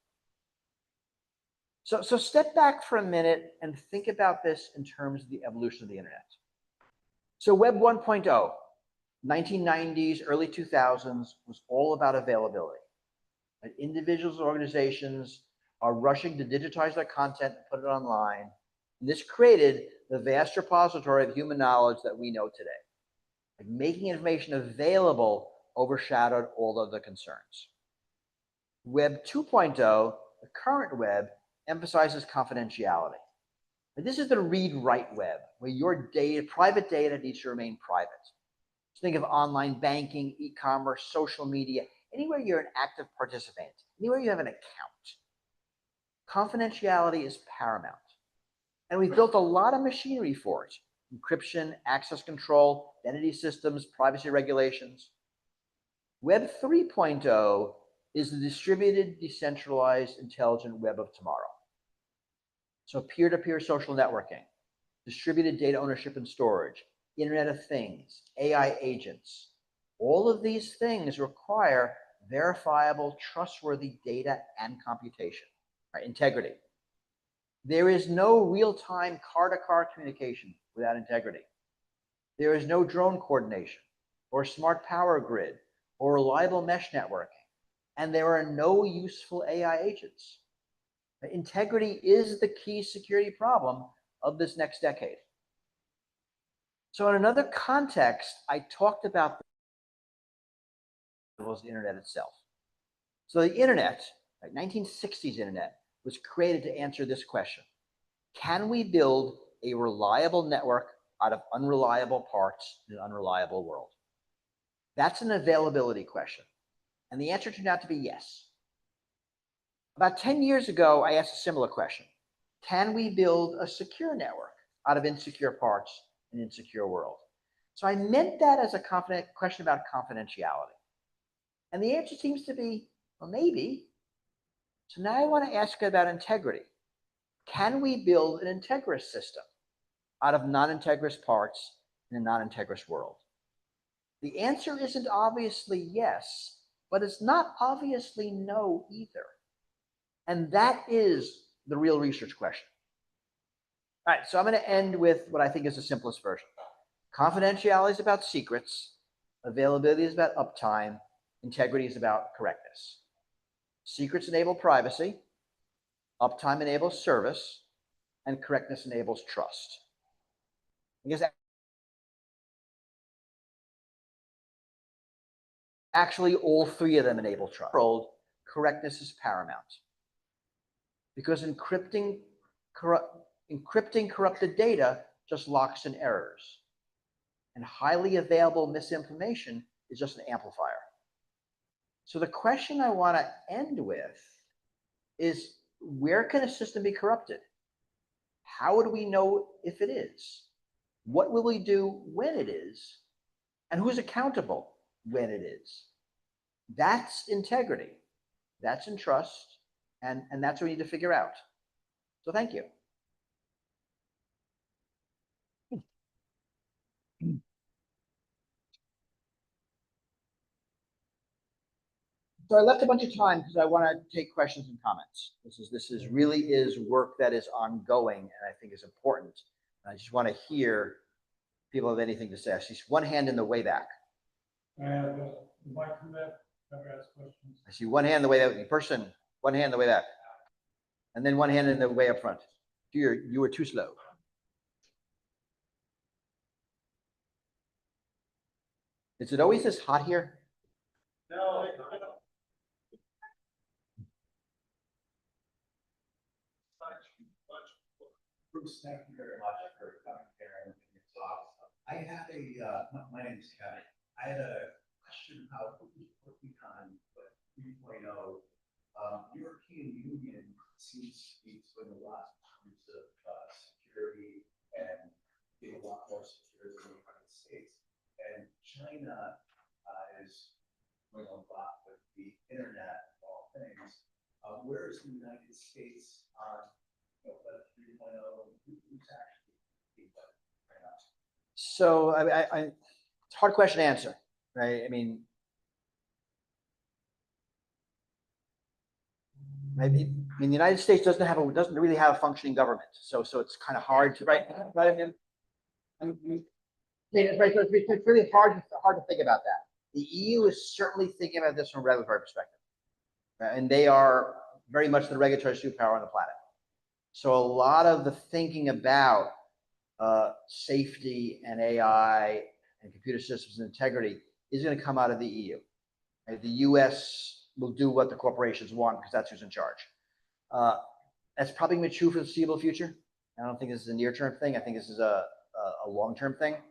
Speaker 6: So step back for a minute and think about this in terms of the evolution of the internet. So Web 1.0, 1990s, early 2000s, was all about availability. And individuals and organizations are rushing to digitize their content and put it online. And this created the vast repository of human knowledge that we know today. Like, making information available overshadowed all of the concerns. Web 2.0, the current web, emphasizes confidentiality. And this is the read-write web, where your data, private data, needs to remain private. So think of online banking, e-commerce, social media, anywhere you're an active participant, anywhere you have an account. Confidentiality is paramount. And we've built a lot of machinery for it: encryption, access control, identity systems, privacy regulations. Web 3.0 is the distributed, decentralized, intelligent web of tomorrow. So peer-to-peer social networking, distributed data ownership and storage, Internet of Things, AI agents. All of these things require verifiable, trustworthy data and computation, right? Integrity. There is no real-time car-to-car communication without integrity. There is no drone coordination or smart power grid or reliable mesh networking. And there are no useful AI agents. Integrity is the key security problem of this next decade. So in another context, I talked about the internet itself. So the internet, like 1960s internet, was created to answer this question: can we build a reliable network out of unreliable parts in an unreliable world? That's an availability question. And the answer turned out to be yes. About 10 years ago, I asked a similar question: can we build a secure network out of insecure parts in an insecure world? So I meant that as a question about confidentiality. And the answer seems to be, well, maybe. So now I want to ask about integrity. Can we build an integrous system out of non-integrous parts in a non-integrous world? The answer isn't obviously yes, but it's not obviously no either. And that is the real research question. All right, so I'm going to end with what I think is the simplest version. Confidentiality is about secrets. Availability is about uptime. Integrity is about correctness. Secrets enable privacy. Uptime enables service. And correctness enables trust. Because actually, all three of them enable trust. Correctness is paramount. because encrypting corrupted data just locks in errors. And highly available misinformation is just an amplifier. So the question I want to end with is, where can a system be corrupted? How would we know if it is? What will we do when it is? And who's accountable when it is? That's integrity. That's in trust. And that's what we need to figure out. So thank you. So I left a bunch of time because I want to take questions and comments. This is really is work that is ongoing and I think is important. And I just want to hear if people have anything to say. I see one hand in the way back.
Speaker 1: I have the mic left, never ask questions.
Speaker 6: I see one hand in the way back. Person, one hand in the way back. And then one hand in the way up front. You were too slow. Is it always this hot here?
Speaker 1: No.
Speaker 5: Bruce, thank you very much for coming here and your talk. I had my name is Kevin. I had a question about working on 3.0. European Union seems to be doing a lot in terms of security and being a lot more secure than the United States. And China is doing a lot with the internet of all things. Where is the United States on Web 3.0? Who's actually being done right now?
Speaker 6: So it's a hard question to answer, right? I mean, the United States doesn't really have a functioning government, so it's kind of hard to right. It's really hard to think about that. The EU is certainly thinking about this from a regulatory perspective, right? And they are very much the regulatory superpower on the planet. So a lot of the thinking about safety and AI and computer systems and integrity is going to come out of the EU. Right? The US will do what the corporations want because that's who's in charge. That's probably going to be true for the foreseeable future. I don't think this is a near-term thing. I think this is a long-term thing.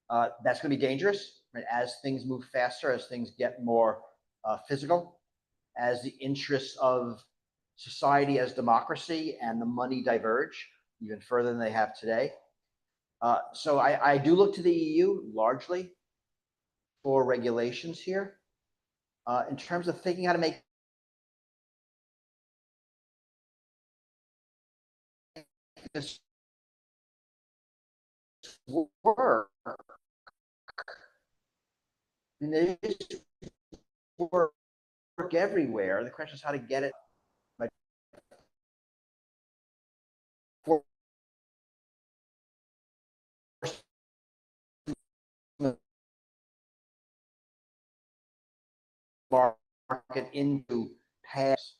Speaker 6: That's going to be dangerous, right? As things move faster, as things get more physical, as the interests of society as democracy and the money diverge even further than they have today. So I do look to the EU largely for regulations here. In terms of thinking how to make this work, I mean, there is work everywhere. The question is how to get it right. Market into past.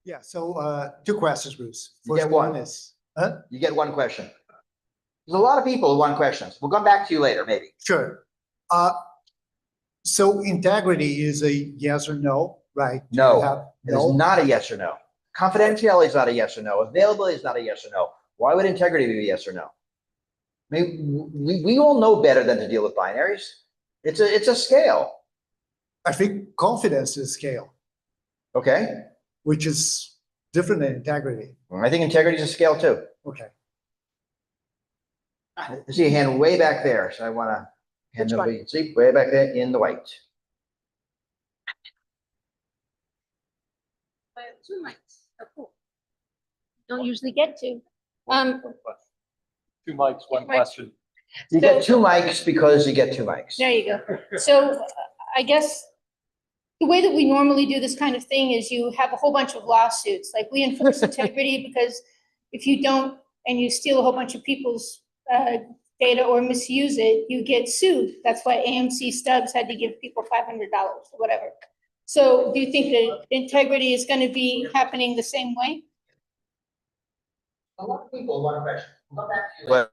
Speaker 7: Yeah, so two questions, Bruce.
Speaker 6: You get
Speaker 7: First
Speaker 6: one.
Speaker 7: one is, huh?
Speaker 6: You get one question. There's a lot of people who want questions. We'll come back to you later, maybe.
Speaker 7: Sure. So integrity is a yes or no, right? Do you
Speaker 6: No,
Speaker 7: have-
Speaker 6: it is not a yes or no. Confidentiality is not a yes or no. Availability is not a yes or no. Why would integrity be a yes or no? I mean, we all know better than to deal with binaries. It's a scale,
Speaker 7: I think confidence is scale,
Speaker 6: okay?
Speaker 7: which is different than integrity.
Speaker 6: I think integrity is a scale too.
Speaker 7: Okay.
Speaker 6: I see a hand way back there, so I want to hand
Speaker 3: Which one?
Speaker 6: over. See, way back there in the white.
Speaker 8: Two mics. Oh, cool. Don't usually get to.
Speaker 1: Two mics, one
Speaker 8: Right.
Speaker 1: question.
Speaker 6: You get two mics because you get two mics.
Speaker 8: There you go. So I guess the way that we normally do this kind of thing is you have a whole bunch of lawsuits. Like we enforce integrity because if you don't and you steal a whole bunch of people's data or misuse it, you get sued. That's why AMC Stubbs had to give people $500 or whatever. So do you think that integrity is going to be happening the same way?
Speaker 6: A lot of people want a question. Come back to you later.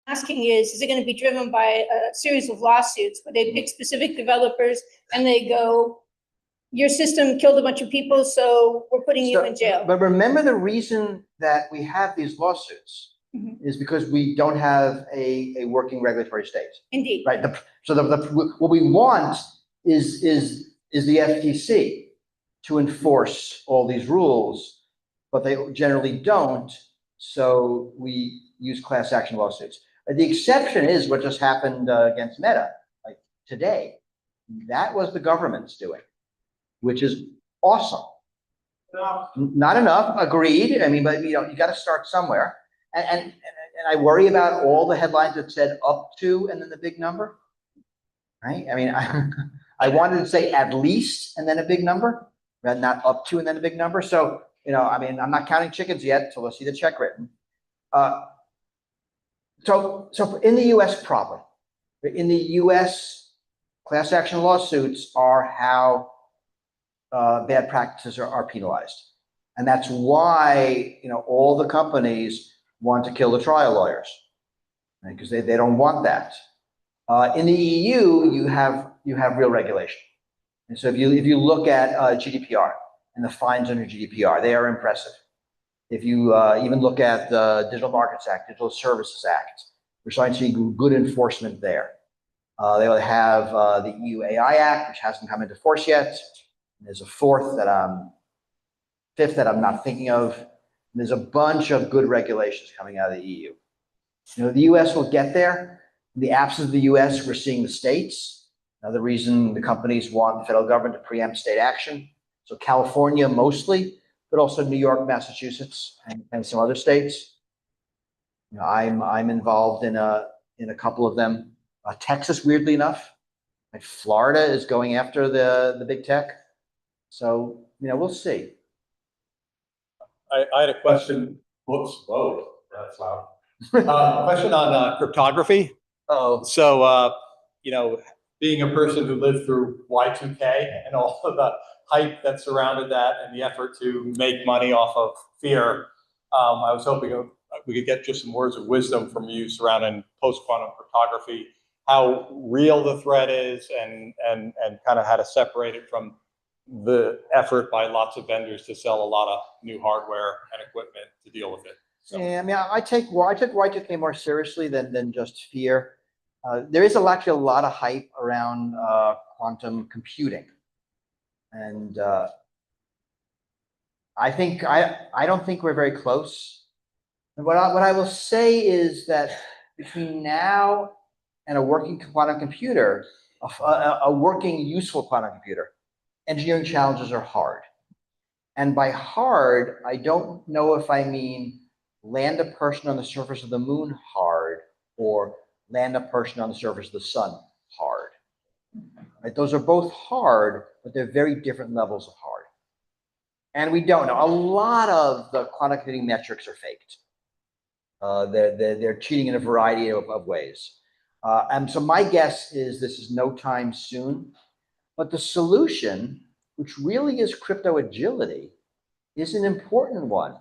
Speaker 8: Asking is it going to be driven by a series of lawsuits where they pick specific developers and they go, your system killed a bunch of people, so we're putting you in jail.
Speaker 6: But remember, the reason that we have these lawsuits
Speaker 8: Mhm.
Speaker 6: is because we don't have a working regulatory state,
Speaker 8: Indeed.
Speaker 6: right? So what we want is the FTC to enforce all these rules, but they generally don't. So we use class action lawsuits. The exception is what just happened against Meta, like today. That was the government's doing, which is awesome. Not enough, agreed. I mean, but you got to start somewhere. And I worry about all the headlines that said up to and then the big number, right? I mean, I wanted to say at least and then a big number, but not up to and then a big number. So, I mean, I'm not counting chickens yet till I see the check written. So in the US problem, in the US, class action lawsuits are how bad practices are penalized. And that's why, all the companies want to kill the trial lawyers, right? Because they don't want that. In the EU, you have real regulation. And so if you look at GDPR and the fines under GDPR, they are impressive. If you even look at the Digital Markets Act, Digital Services Act, we're starting to see good enforcement there. They have the EU AI Act, which hasn't come into force yet. There's a fifth that I'm not thinking of. And there's a bunch of good regulations coming out of the EU. The US will get there. In the absence of the US, we're seeing the states. Another reason the companies want the federal government to preempt state action. So California mostly, but also New York, Massachusetts, and some other states. I'm involved in a couple of them. Texas, weirdly enough, and Florida is going after the big tech. So we'll see.
Speaker 9: I had a question. Whoops, whoa, that's loud. Question on cryptography.
Speaker 6: Oh,
Speaker 9: So, being a person who lived through Y2K and all of the hype that surrounded that and the effort to make money off of fear, I was hoping we could get just some words of wisdom from you surrounding post-quantum cryptography, how real the threat is, and kind of how to separate it from the effort by lots of vendors to sell a lot of new hardware and equipment to deal with it. So.
Speaker 6: yeah, I mean, I took Y2K more seriously than just fear. There is actually a lot of hype around quantum computing, and I don't think we're very close. And what I will say is that between now and a working quantum computer, a working useful quantum computer, engineering challenges are hard. And by hard, I don't know if I mean land a person on the surface of the moon hard, or land a person on the surface of the sun hard. Right? Those are both hard, but they're very different levels of hard. And we don't know. A lot of the quantum computing metrics are faked. They're cheating in a variety of ways. And so my guess is this is no time soon. But the solution, which really is crypto agility, is an important one,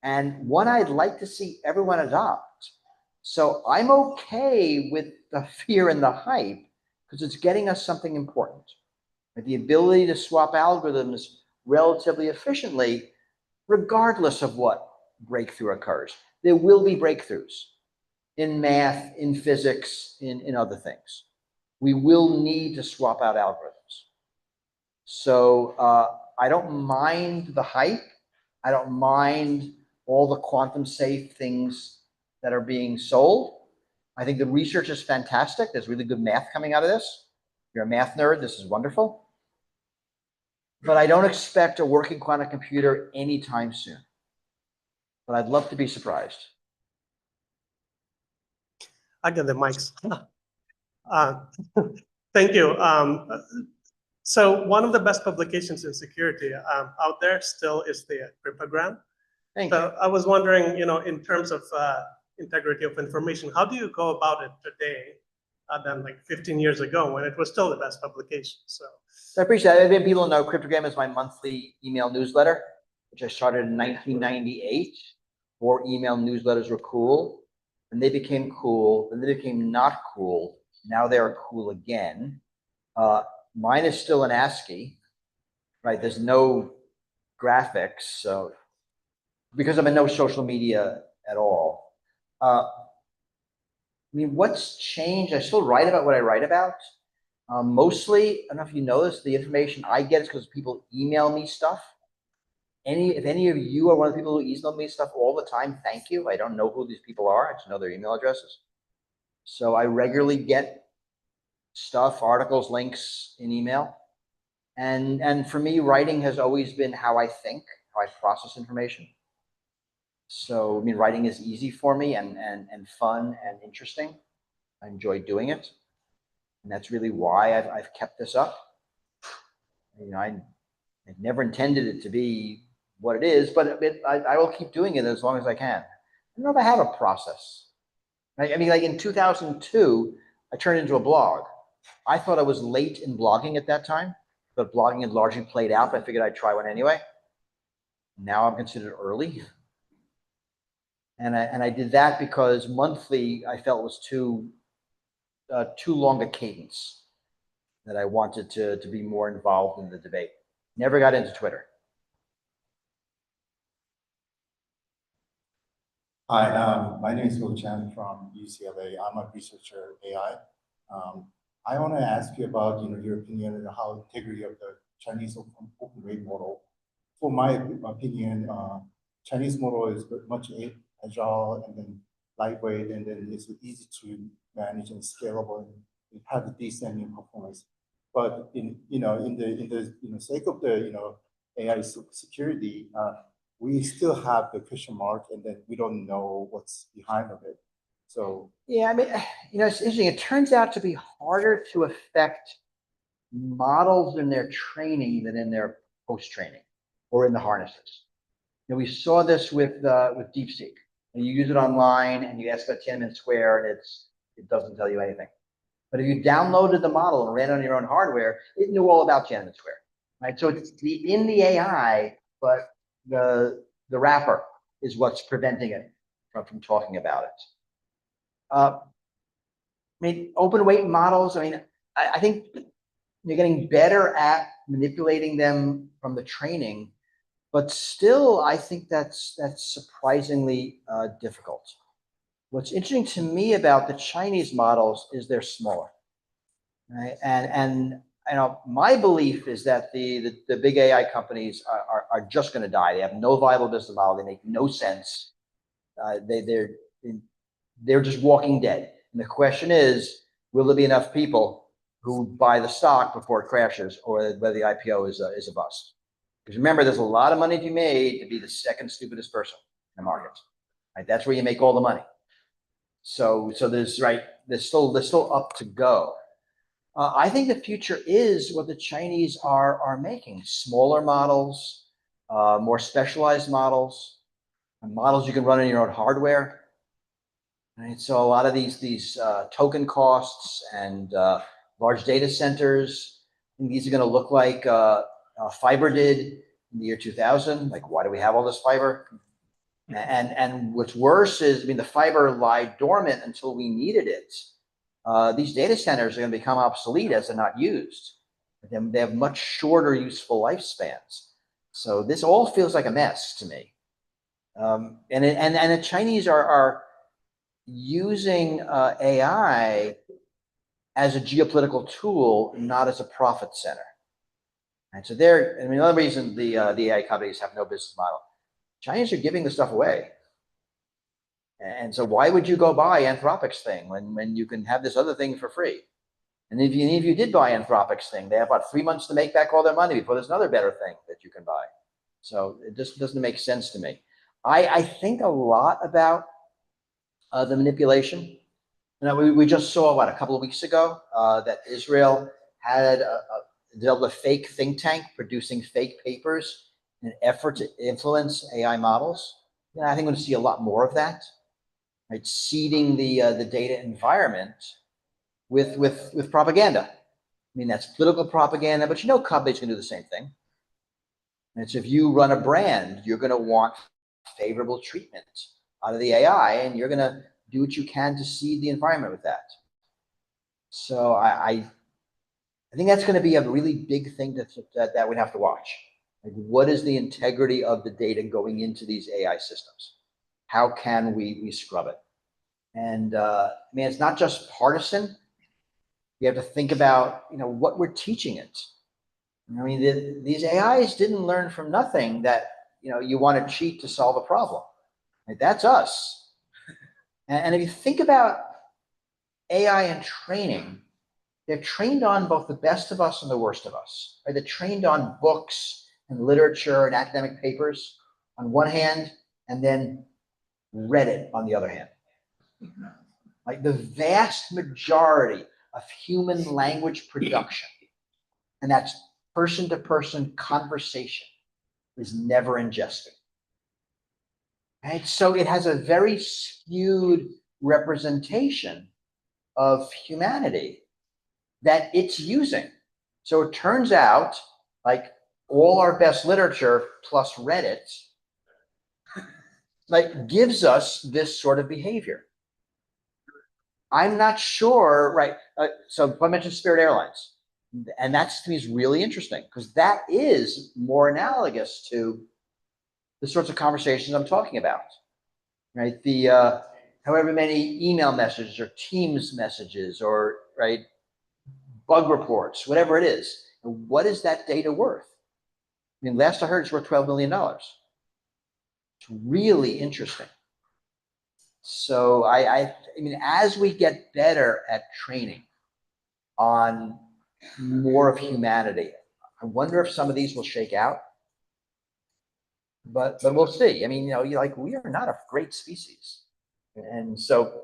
Speaker 6: and one I'd like to see everyone adopt. So I'm okay with the fear and the hype because it's getting us something important. The ability to swap algorithms relatively efficiently, regardless of what breakthrough occurs. There will be breakthroughs in math, in physics, in other things. We will need to swap out algorithms. So I don't mind the hype. I don't mind all the quantum safe things that are being sold. I think the research is fantastic. There's really good math coming out of this. If you're a math nerd, this is wonderful. But I don't expect a working quantum computer anytime soon. But I'd love to be surprised.
Speaker 10: I get the mics. Thank you. So one of the best publications in security out there still is the cryptogram.
Speaker 6: Thank you.
Speaker 10: So I was wondering, in terms of integrity of information, how do you go about it today than like 15 years ago when it was still the best publication? So
Speaker 6: I appreciate it. I mean, people know Cryptogram is my monthly email newsletter, which I started in 1998. 4 email newsletters were cool, and they became cool, then they became not cool. Now they're cool again. Mine is still in ASCII, right? There's no graphics, so because I'm in no social media at all. I mean, what's changed? I still write about what I write about. Mostly, I don't know if you know this, the information I get is because people email me stuff. If any of you are one of the people who email me stuff all the time, thank you. I don't know who these people are. I just know their email addresses. So I regularly get stuff, articles, links in email. And for me, writing has always been how I think, how I process information. So, I mean, writing is easy for me and fun and interesting. I enjoy doing it. And that's really why I've kept this up. I never intended it to be what it is, but I will keep doing it as long as I can. I don't know if I have a process. I mean, like in 2002, I turned into a blog. I thought I was late in blogging at that time, but blogging had largely played out, but I figured I'd try one anyway. Now I'm considered early. And I did that because monthly I felt was too long a cadence, that I wanted to be more involved in the debate. Never got into Twitter.
Speaker 11: Hi, my name is Will Chen from UCLA. I'm a researcher AI. I want to ask you about your opinion on how integrity of the Chinese open rate model. For my opinion, Chinese model is much agile and then lightweight, and then it's easy to manage and scalable and have a decent performance. But in the sake of the AI security, we still have the question mark, and then we don't know what's behind of it. So
Speaker 6: yeah, I mean, it's interesting. It turns out to be harder to affect models in their training than in their post-training or in the harnesses. We saw this with DeepSeek. And you use it online and you ask about Tiananmen Square, and it doesn't tell you anything. But if you downloaded the model and ran it on your own hardware, it knew all about Tiananmen Square, right? So it's in the AI, but the wrapper is what's preventing it from talking about it. I mean, open weight models, I think you're getting better at manipulating them from the training, but still, I think that's surprisingly difficult. What's interesting to me about the Chinese models is they're smaller, right? And my belief is that the big AI companies are just going to die. They have no viable business model. They make no sense. They're just walking dead. And the question is, will there be enough people who buy the stock before it crashes, or whether the IPO is a bust? Because remember, there's a lot of money to be made to be the second stupidest person in the market. right? That's where you make all the money. So there's, right, there's still up to go. I think the future is what the Chinese are making: smaller models, more specialized models, and models you can run in your own hardware. Right? So a lot of these token costs and large data centers, I think these are going to look like fiber did in the year 2000. Like, why do we have all this fiber? And what's worse is, I mean, the fiber lied dormant until we needed it. These data centers are going to become obsolete as they're not used. They have much shorter useful lifespans. So this all feels like a mess to me. And the Chinese are using AI as a geopolitical tool, not as a profit center. And so I mean, another reason the AI companies have no business model. Chinese are giving the stuff away. And so why would you go buy Anthropic's thing when you can have this other thing for free? And if you did buy Anthropic's thing, they have about 3 months to make back all their money before there's another better thing that you can buy. So it just doesn't make sense to me. I think a lot about the manipulation. Now, we just saw, a couple of weeks ago, that Israel had developed a fake think tank producing fake papers in an effort to influence AI models. I think we're going to see a lot more of that, right? Seeding the data environment with propaganda. I mean, that's political propaganda, but companies can do the same thing. And so if you run a brand, you're going to want favorable treatment out of the AI, and you're going to do what you can to seed the environment with that. So I think that's going to be a really big thing that we have to watch. Like, what is the integrity of the data going into these AI systems? How can we scrub it? And I mean, it's not just partisan. You have to think about, what we're teaching it. I mean, these AIs didn't learn from nothing that, you want to cheat to solve a problem. Like, that's us. And if you think about AI and training, they're trained on both the best of us and the worst of us. Right? They're trained on books and literature and academic papers on one hand, and then Reddit on the other hand. Like, the vast majority of human language production, and that's person-to-person conversation, is never ingested. Right? So it has a very skewed representation of humanity that it's using. So it turns out, like, all our best literature plus Reddit, like, gives us this sort of behavior. I'm not sure, right? So I mentioned Spirit Airlines, and that's, to me, is really interesting, because that is more analogous to the sorts of conversations I'm talking about, right? The however many email messages or Teams messages or, right, bug reports, whatever it is. What is that data worth? I mean, last I heard, it's worth $12 million. It's really interesting. So I mean, as we get better at training on more of humanity, I wonder if some of these will shake out. But we'll see. I mean, we are not a great species. And so,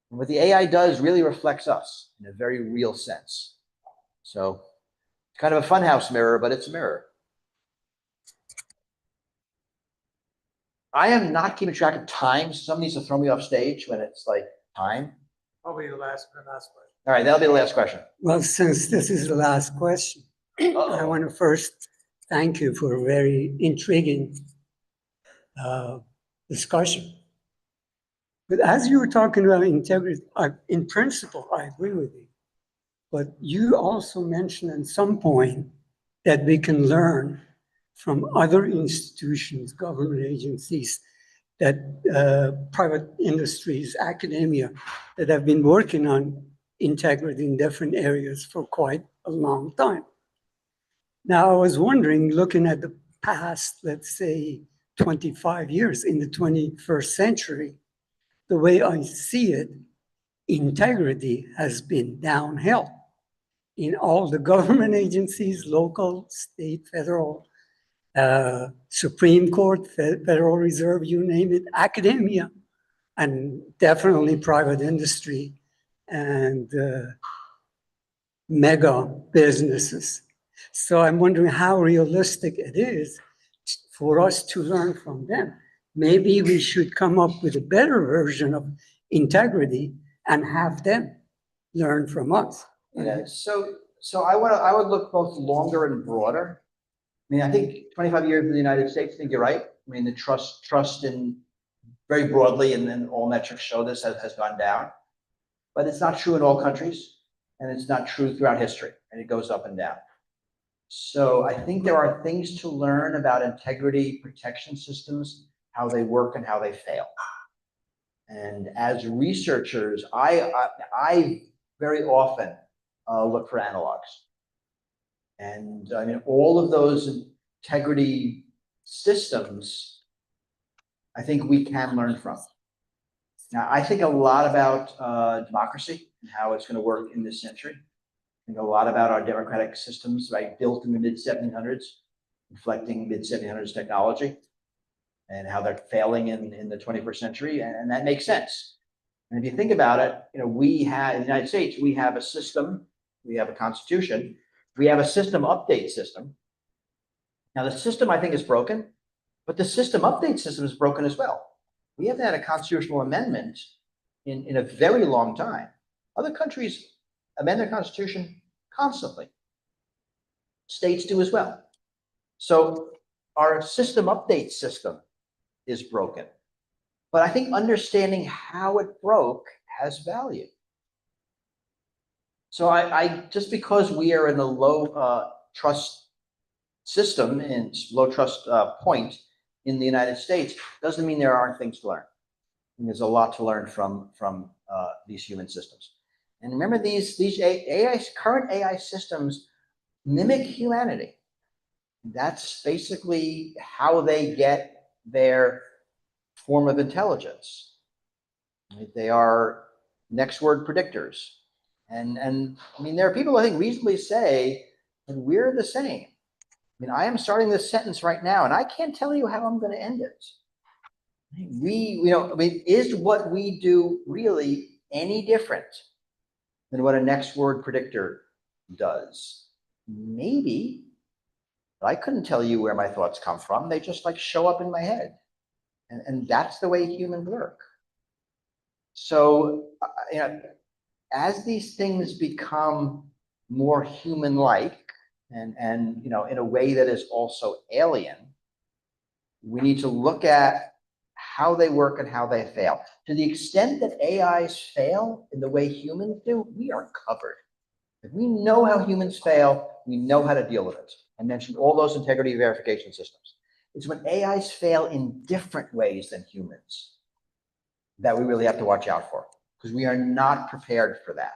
Speaker 6: what the AI does really reflects us in a very real sense. So it's kind of a funhouse mirror, but it's a mirror. I am not keeping track of time. Somebody needs to throw me off stage when it's like time.
Speaker 4: Probably the last question.
Speaker 6: All right, that'll be the last question.
Speaker 12: Well, since this is the last question, I want to first thank you for a very intriguing discussion. But as you were talking about integrity, in principle, I agree with you. But you also mentioned at some point that we can learn from other institutions, government agencies, that private industries, academia, that have been working on integrity in different areas for quite a long time. Now, I was wondering, looking at the past, let's say 25 years in the 21st century, the way I see it, integrity has been downhill in all the government agencies, local, state, federal. Supreme Court, Federal Reserve, you name it, academia, and definitely private industry and mega businesses. So I'm wondering how realistic it is for us to learn from them. Maybe we should come up with a better version of integrity and have them learn from us.
Speaker 6: Yeah, so I would look both longer and broader. I mean, I think 25 years in the United States, I think you're right. I mean, the trust in very broadly, and then all metrics show this has gone down. But it's not true in all countries, and it's not true throughout history, and it goes up and down. So I think there are things to learn about integrity protection systems, how they work and how they fail. And as researchers, I very often look for analogs. And I mean, all of those integrity systems, I think we can learn from. Now, I think a lot about democracy and how it's going to work in this century. I think a lot about our democratic systems, right, built in the mid-1700s, reflecting mid-1700s technology, and how they're failing in the 21st century, and that makes sense. And if you think about it, you know, we have in the United States, we have a system, we have a constitution, we have a system update system. Now, the system I think is broken, but the system update system is broken as well. We haven't had a constitutional amendment in a very long time. Other countries amend their constitution constantly. States do as well. So our system update system is broken. But I think understanding how it broke has value. So I just because we are in a low trust system and low trust point in the United States doesn't mean there aren't things to learn. And there's a lot to learn from these human systems. And remember, these current AI systems mimic humanity. That's basically how they get their form of intelligence. They are next word predictors. And I mean, there are people I think reasonably say that we're the same. I mean, I am starting this sentence right now, and I can't tell you how I'm going to end it. I mean, is what we do really any different than what a next word predictor does? Maybe, but I couldn't tell you where my thoughts come from. They just like show up in my head. And that's the way humans work. So, you know, as these things become more human-like and you know, in a way that is also alien, we need to look at how they work and how they fail. To the extent that AIs fail in the way humans do, we are covered. If we know how humans fail, we know how to deal with it. I mentioned all those integrity verification systems. It's when AIs fail in different ways than humans that we really have to watch out for, because we are not prepared for that.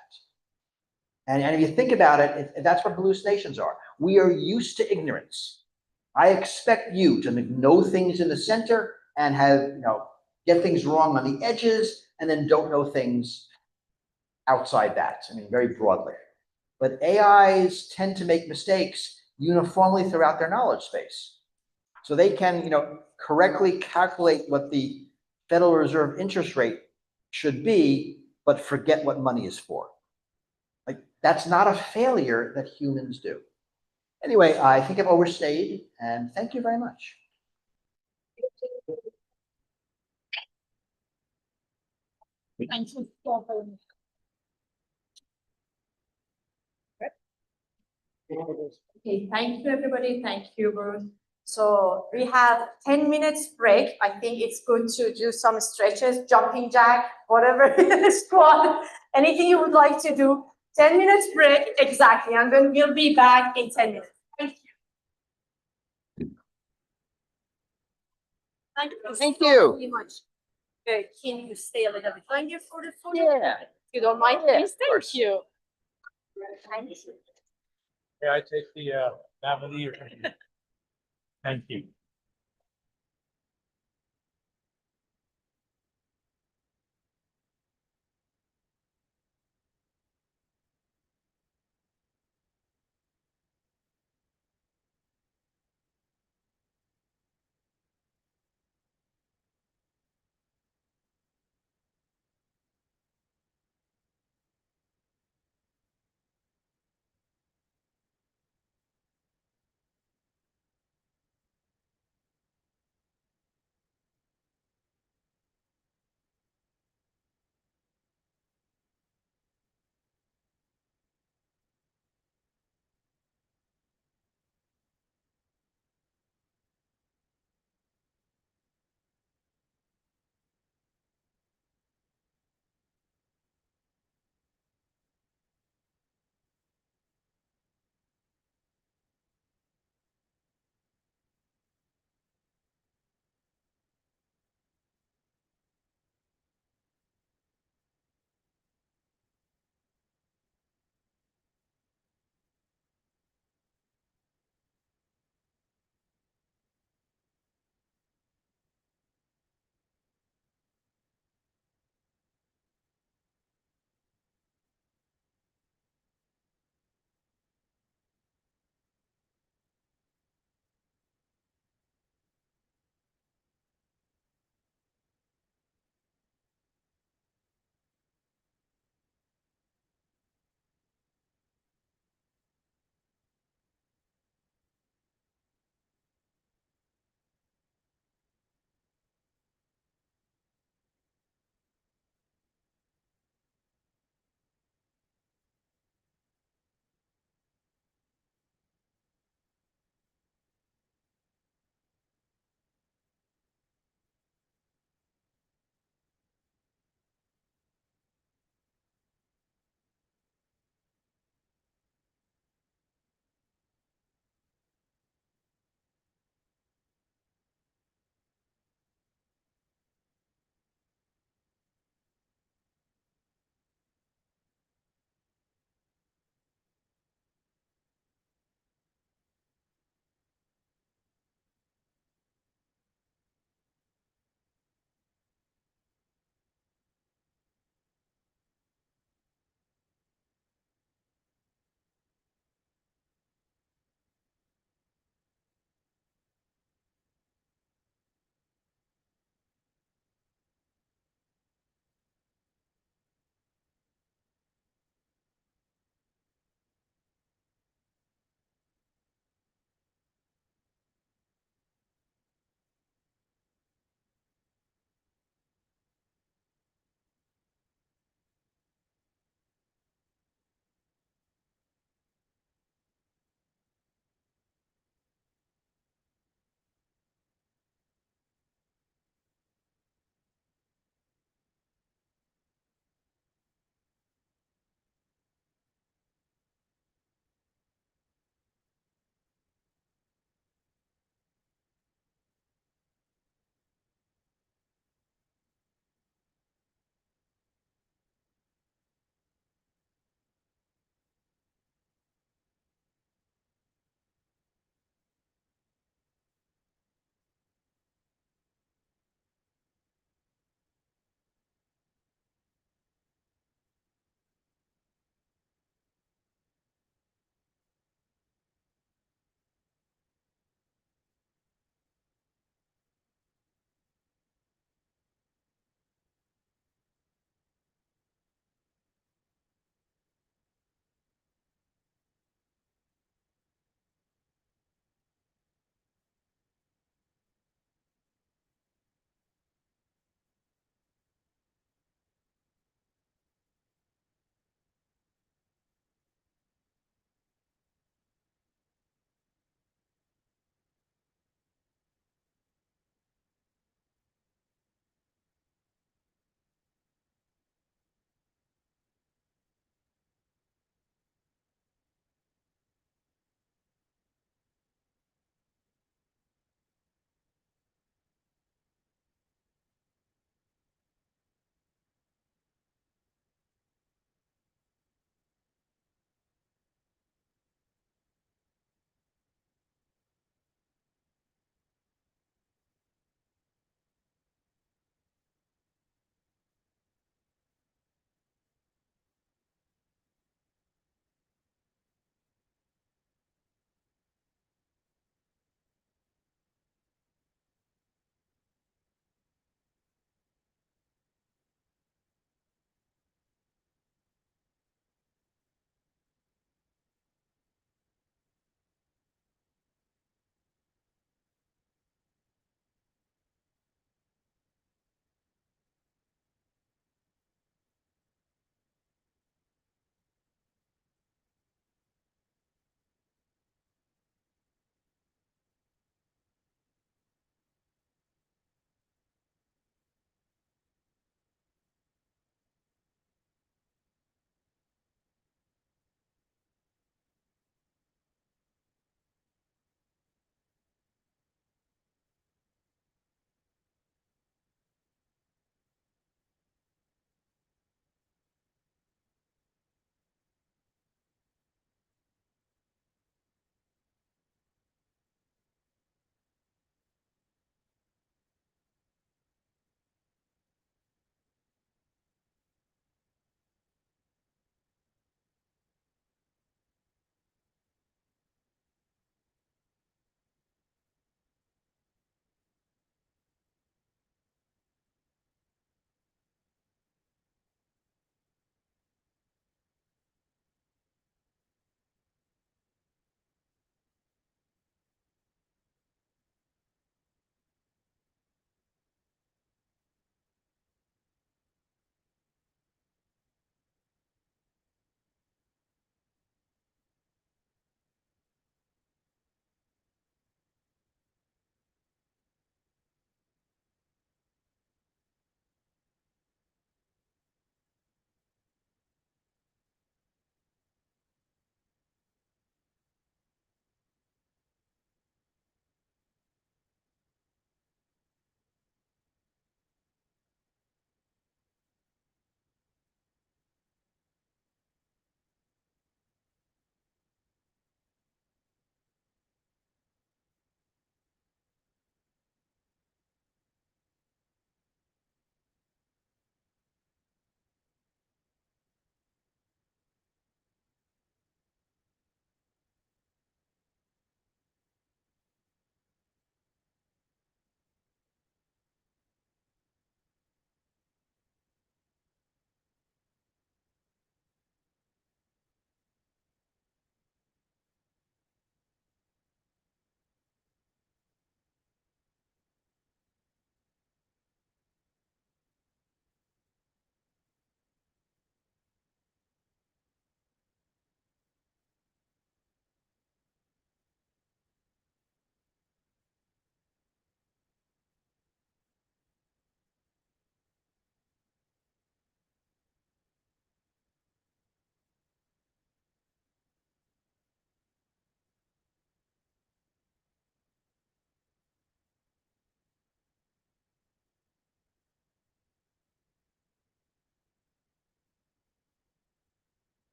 Speaker 6: And if you think about it, that's what hallucinations are. We are used to ignorance. I expect you to know things in the center and have, you know, get things wrong on the edges and then don't know things outside that. I mean, very broadly. But AIs tend to make mistakes uniformly throughout their knowledge space. So they can, you know, correctly calculate what the Federal Reserve interest rate should be, but forget what money is for. Like, that's not a failure that humans do. Anyway, I think I've overstayed, and thank you very much.
Speaker 8: Thank you.
Speaker 3: Okay, thank you, everybody. Thank you, Bruce. So we have 10 minutes break. I think it's good to do some stretches, jumping jack, whatever, squat, anything you would like to do. 10 minutes break, exactly. And then we'll be back in 10 minutes. Thank you. Thank you.
Speaker 6: Thank you.
Speaker 3: Very much. Can you stay a little bit longer for the food?
Speaker 6: Yeah.
Speaker 3: If you don't mind,
Speaker 6: Yeah,
Speaker 3: please.
Speaker 6: of course.
Speaker 3: Thank you. Thank you.
Speaker 1: Yeah, I take the family or something. Thank you.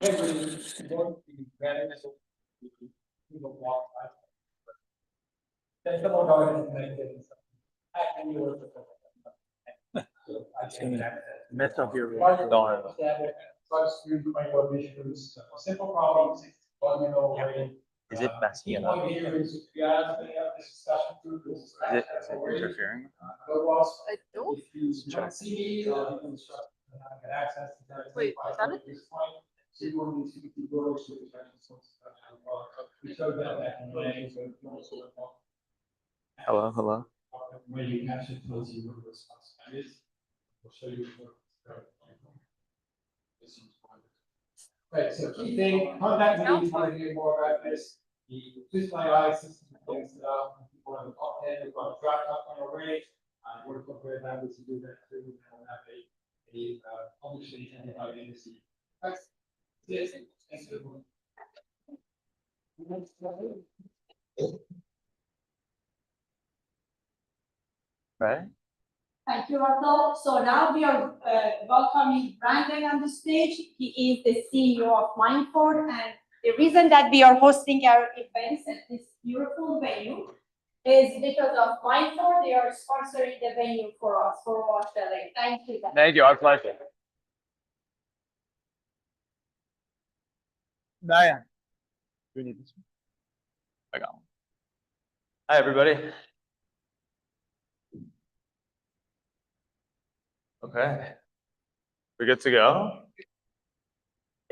Speaker 1: integrity, you don't be very you don't walk by. Then someone go ahead and make it. Actually, you were.
Speaker 4: Mess up your.
Speaker 1: Simple problems.
Speaker 4: Is it messy enough? Is it interfering?
Speaker 13: I don't. Wait, is that it?
Speaker 4: Hello, hello.
Speaker 1: Right, so key thing, contact me if you want to hear more about this. The Twist My Eye system is set up. We've got a draft up on our way. We're very happy to do that too. We'll have a conversation about the industry. Thanks. Yes, thanks everyone.
Speaker 4: Right?
Speaker 3: Thank you, Russell. So now we are welcoming Brandon on the stage. He is the CEO of Mindford, and the reason that we are hosting our events at this beautiful venue is because of Mindford. They are sponsoring the venue for us, for OWASP LA. Thank you.
Speaker 4: Thank you, our pleasure. Diane. Do we need this one? I got one. Hi, everybody. Okay. We're good to go?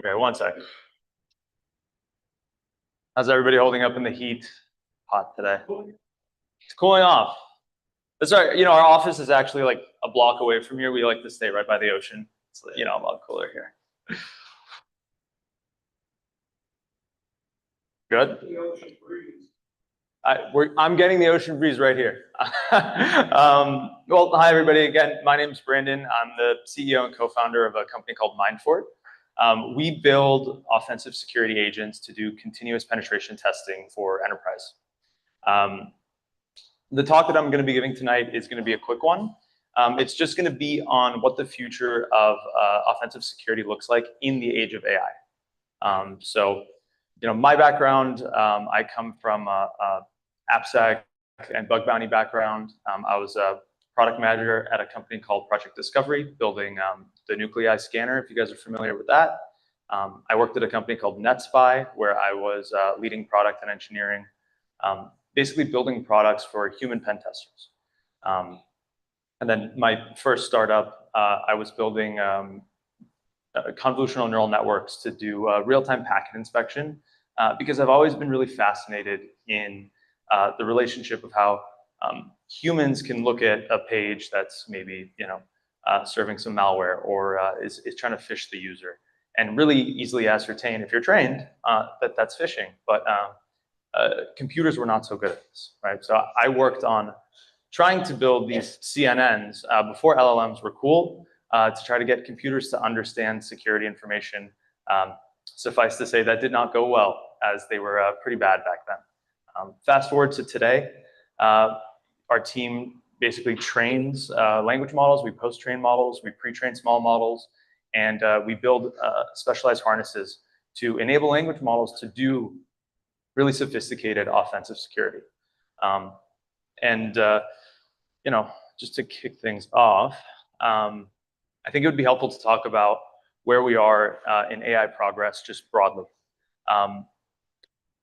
Speaker 4: Okay, one sec. How's everybody holding up in the heat? Hot today. It's cooling off. That's right. You know, our office is actually like a block away from here. We like to stay right by the ocean. It's, you know, a lot cooler here. Good. I'm getting the ocean breeze right here. Well, hi, everybody. Again, my name is Brandon. I'm the CEO and co-founder of a company called Mindford. We build offensive security agents to do continuous penetration testing for enterprise. The talk that I'm going to be giving tonight is going to be a quick one. It's just going to be on what the future of offensive security looks like in the age of AI. So, you know, my background, I come from AppSec and bug bounty background. I was a product manager at a company called Project Discovery, building the nuclei scanner, if you guys are familiar with that. I worked at a company called NetSpy, where I was leading product and engineering, basically building products for human pen testers. And then my first startup, I was building convolutional neural networks to do real-time packet inspection, because I've always been really fascinated in the relationship of how humans can look at a page that's maybe, you know, serving some malware or is trying to phish the user, and really easily ascertain, if you're trained, that that's phishing. But computers were not so good at this, right? So I worked on trying to build these CNNs before LLMs were cool, to try to get computers to understand security information. Suffice to say, that did not go well, as they were pretty bad back then. Fast forward to today, our team basically trains language models. We post-train models, we pre-train small models, and we build specialized harnesses to enable language models to do really sophisticated offensive security. You know, just to kick things off, I think it would be helpful to talk about where we are in AI progress just broadly.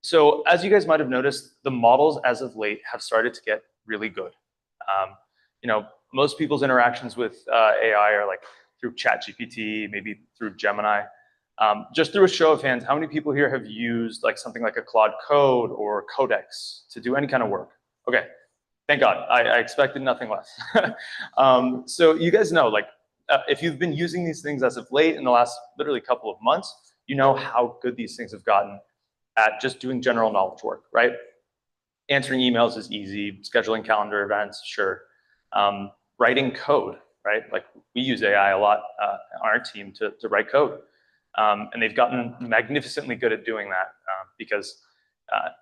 Speaker 4: So as you guys might have noticed, the models as of late have started to get really good. You know, most people's interactions with AI are like through ChatGPT, maybe through Gemini. Just through a show of hands, how many people here have used like something like a Claude Code or Codex to do any kind of work? Okay, thank God. I expected nothing less. So you guys know, like, if you've been using these things as of late in the last literally couple of months, you know how good these things have gotten at just doing general knowledge work, right? Answering emails is easy, scheduling calendar events, sure. Writing code, right? Like we use AI a lot on our team to write code. And they've gotten magnificently good at doing that because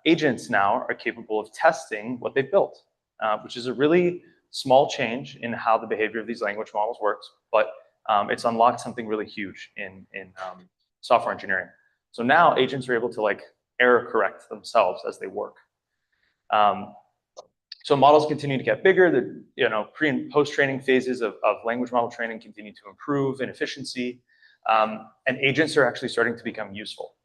Speaker 4: agents now are capable of testing what they've built, which is a really small change in how the behavior of these language models works, but it's unlocked something really huge in software engineering.
Speaker 14: So now agents are able to like error correct themselves as they work. So models continue to get bigger. The pre and post training phases of language model training continue to improve in efficiency, and agents are actually starting to become useful.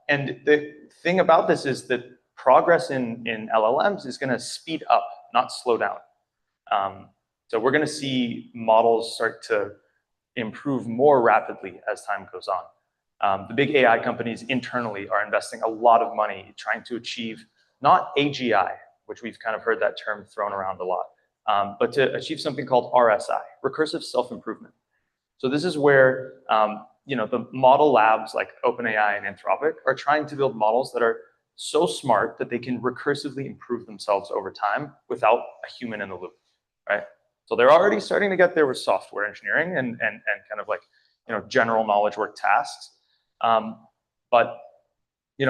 Speaker 14: And the thing about this is that progress in LLMs is going to speed up, not slow down. So we're going to see models start to improve more rapidly as time goes on. The big AI companies internally are investing a lot of money trying to achieve not AGI, which we've kind of heard that term thrown around a lot, but to achieve something called RSI, recursive self-improvement. So this is where the model labs like OpenAI and Anthropic are trying to build models that are so smart that they can recursively improve themselves over time without a human in the loop, right? So they're already starting to get there with software engineering and kind of like general knowledge work tasks, but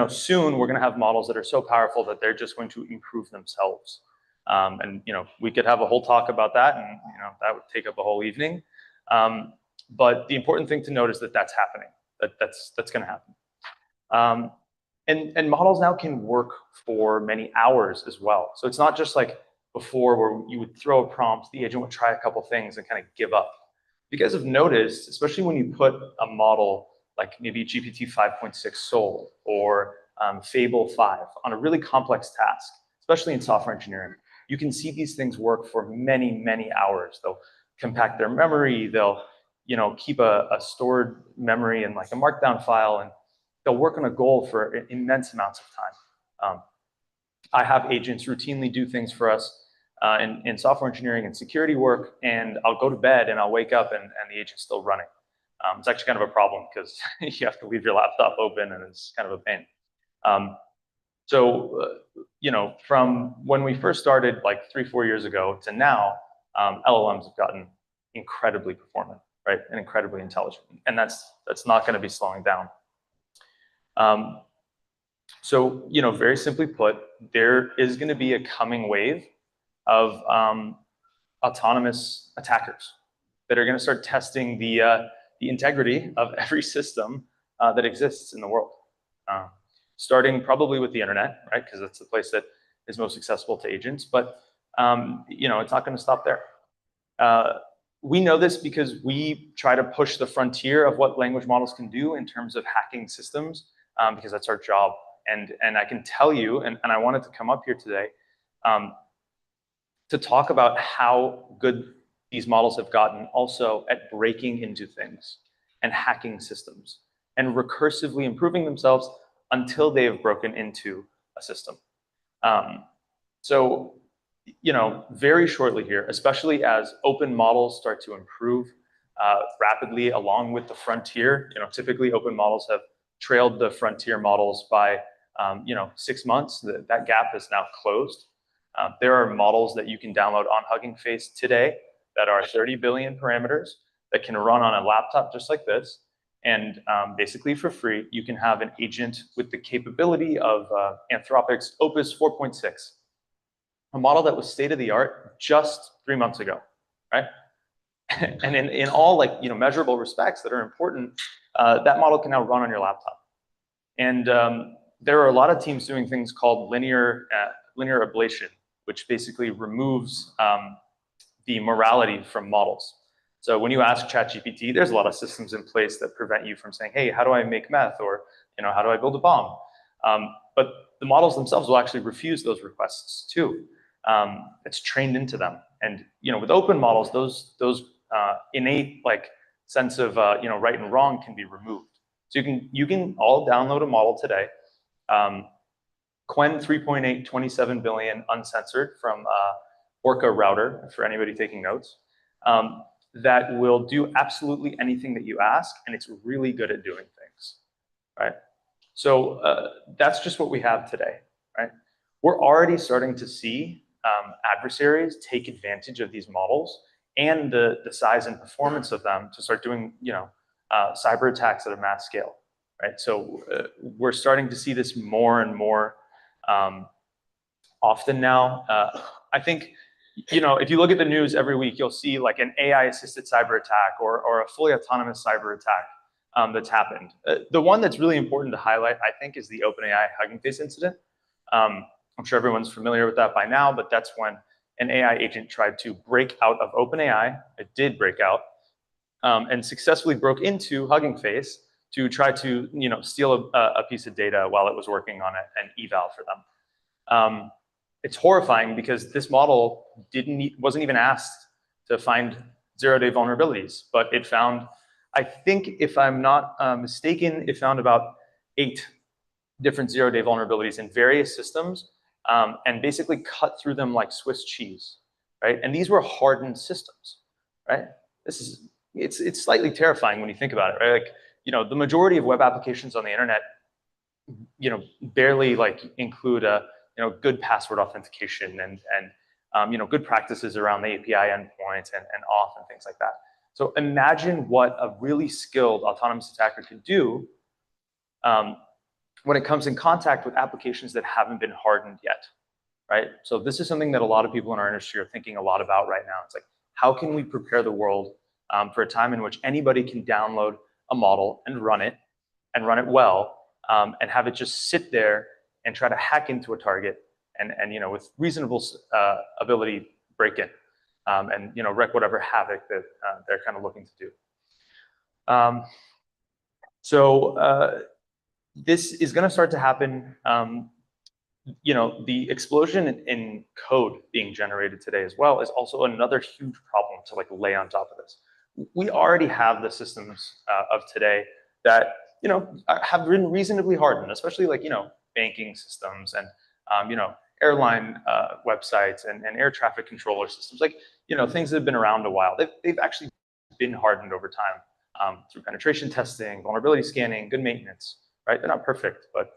Speaker 14: soon we're going to have models that are so powerful that they're just going to improve themselves. And we could have a whole talk about that, and that would take up a whole evening. But the important thing to note is that that's happening. That's going to happen. And models now can work for many hours as well. So it's not just like before where you would throw a prompt, the agent would try a couple things and kind of give up. You guys have noticed, especially when you put a model like maybe GPT 5.6 Soul or Fable 5 on a really complex task, especially in software engineering, you can see these things work for many, many hours. They'll compact their memory, they'll keep a stored memory in like a markdown file, and they'll work on a goal for immense amounts of time. I have agents routinely do things for us in software engineering and security work, and I'll go to bed and I'll wake up and the agent's still running. It's actually kind of a problem because you have to leave your laptop open and it's kind of a pain. From when we first started like 3-4 years ago to now, LLMs have gotten incredibly performant, right? And incredibly intelligent. And that's not going to be slowing down. Very simply put, there is going to be a coming wave of autonomous attackers that are going to start testing the integrity of every system that exists in the world. Starting probably with the internet, right? Because that's the place that is most accessible to agents. But it's not going to stop there. We know this because we try to push the frontier of what language models can do in terms of hacking systems, because that's our job. And I can tell you, and I wanted to come up here today to talk about how good these models have gotten also at breaking into things and hacking systems and recursively improving themselves until they have broken into a system. Very shortly here, especially as open models start to improve rapidly along with the frontier, typically open models have trailed the frontier models by 6 months. That gap is now closed. There are models that you can download on Hugging Face today that are 30 billion parameters that can run on a laptop just like this. And basically for free, you can have an agent with the capability of Anthropic's Opus 4.6, a model that was state of the art just 3 months ago, right? And in all measurable respects that are important, that model can now run on your laptop. And there are a lot of teams doing things called linear ablation, which basically removes the morality from models. So when you ask ChatGPT, there's a lot of systems in place that prevent you from saying, hey, how do I make meth? Or how do I build a bomb? But the models themselves will actually refuse those requests too. It's trained into them. And with open models, those innate sense of right and wrong can be removed. So you can all download a model today. Qwen 3.8, 27 billion uncensored from Orca router, for anybody taking notes, that will do absolutely anything that you ask, and it's really good at doing things, right? So that's just what we have today, right? We're already starting to see adversaries take advantage of these models and the size and performance of them to start doing, cyber attacks at a mass scale, right? So we're starting to see this more and more often now. I think, if you look at the news every week, you'll see like an AI-assisted cyber attack or a fully autonomous cyber attack. that's happened. The one that's really important to highlight, I think, is the OpenAI Hugging Face incident. I'm sure everyone's familiar with that by now, but that's when an AI agent tried to break out of OpenAI. It did break out, and successfully broke into Hugging Face to try to, steal a piece of data while it was working on an eval for them. It's horrifying because this model wasn't even asked to find zero-day vulnerabilities, but it found, I think, if I'm not mistaken, it found about 8 different zero-day vulnerabilities in various systems, and basically cut through them like Swiss cheese, right? And these were hardened systems, right? It's slightly terrifying when you think about it, right? Like, the majority of web applications on the internet, barely include good password authentication and good practices around the API endpoints and auth and things like that. So imagine what a really skilled autonomous attacker could do when it comes in contact with applications that haven't been hardened yet, right? So this is something that a lot of people in our industry are thinking a lot about right now. It's like, how can we prepare the world for a time in which anybody can download a model and run it well, and have it just sit there and try to hack into a target and with reasonable ability break in, and wreak whatever havoc that they're kind of looking to do. This is going to start to happen. The explosion in code being generated today as well is also another huge problem to lay on top of this. We already have the systems of today that have been reasonably hardened, especially banking systems and airline websites and air traffic controller systems, things that have been around a while. They've actually been hardened over time through penetration testing, vulnerability scanning, good maintenance, right? They're not perfect, but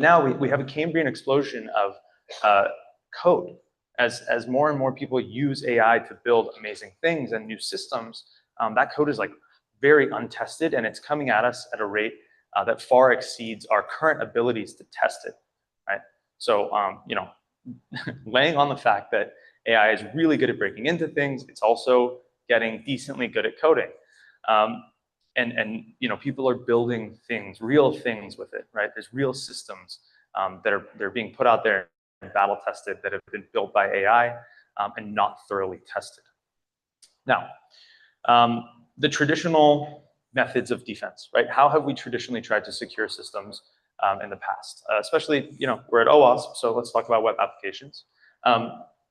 Speaker 14: now we have a Cambrian explosion of code. As more and more people use AI to build amazing things and new systems, that code is very untested, and it's coming at us at a rate that far exceeds our current abilities to test it, right? So, laying on the fact that AI is really good at breaking into things, it's also getting decently good at coding. And people are building things, real things with it, right? There's real systems they're being put out there and battle tested that have been built by AI and not thoroughly tested. Now, the traditional methods of defense, right? How have we traditionally tried to secure systems in the past? Especially, we're at OWASP, so let's talk about web applications.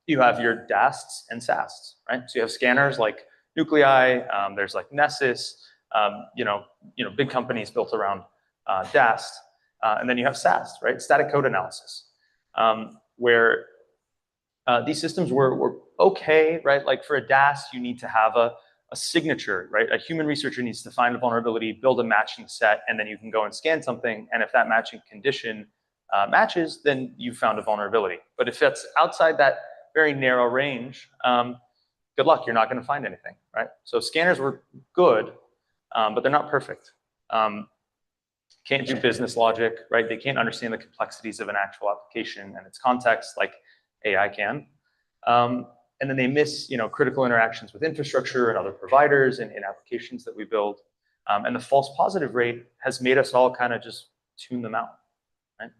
Speaker 14: You have your DASTs and SASTs, right? So you have scanners like Nuclei, there's Nessus, big companies built around DAST, and then you have SAST, right? Static code analysis, where these systems were okay, right? Like for a DAST, you need to have a signature, right? A human researcher needs to find a vulnerability, build a matching set, and then you can go and scan something. And if that matching condition matches, then you found a vulnerability. But if it's outside that very narrow range, good luck, you're not going to find anything, right? So scanners were good, but they're not perfect. Can't do business logic, right? They can't understand the complexities of an actual application and its context like AI can. And then they miss, critical interactions with infrastructure and other providers in applications that we build. And the false positive rate has made us all kind of just tune them out, right?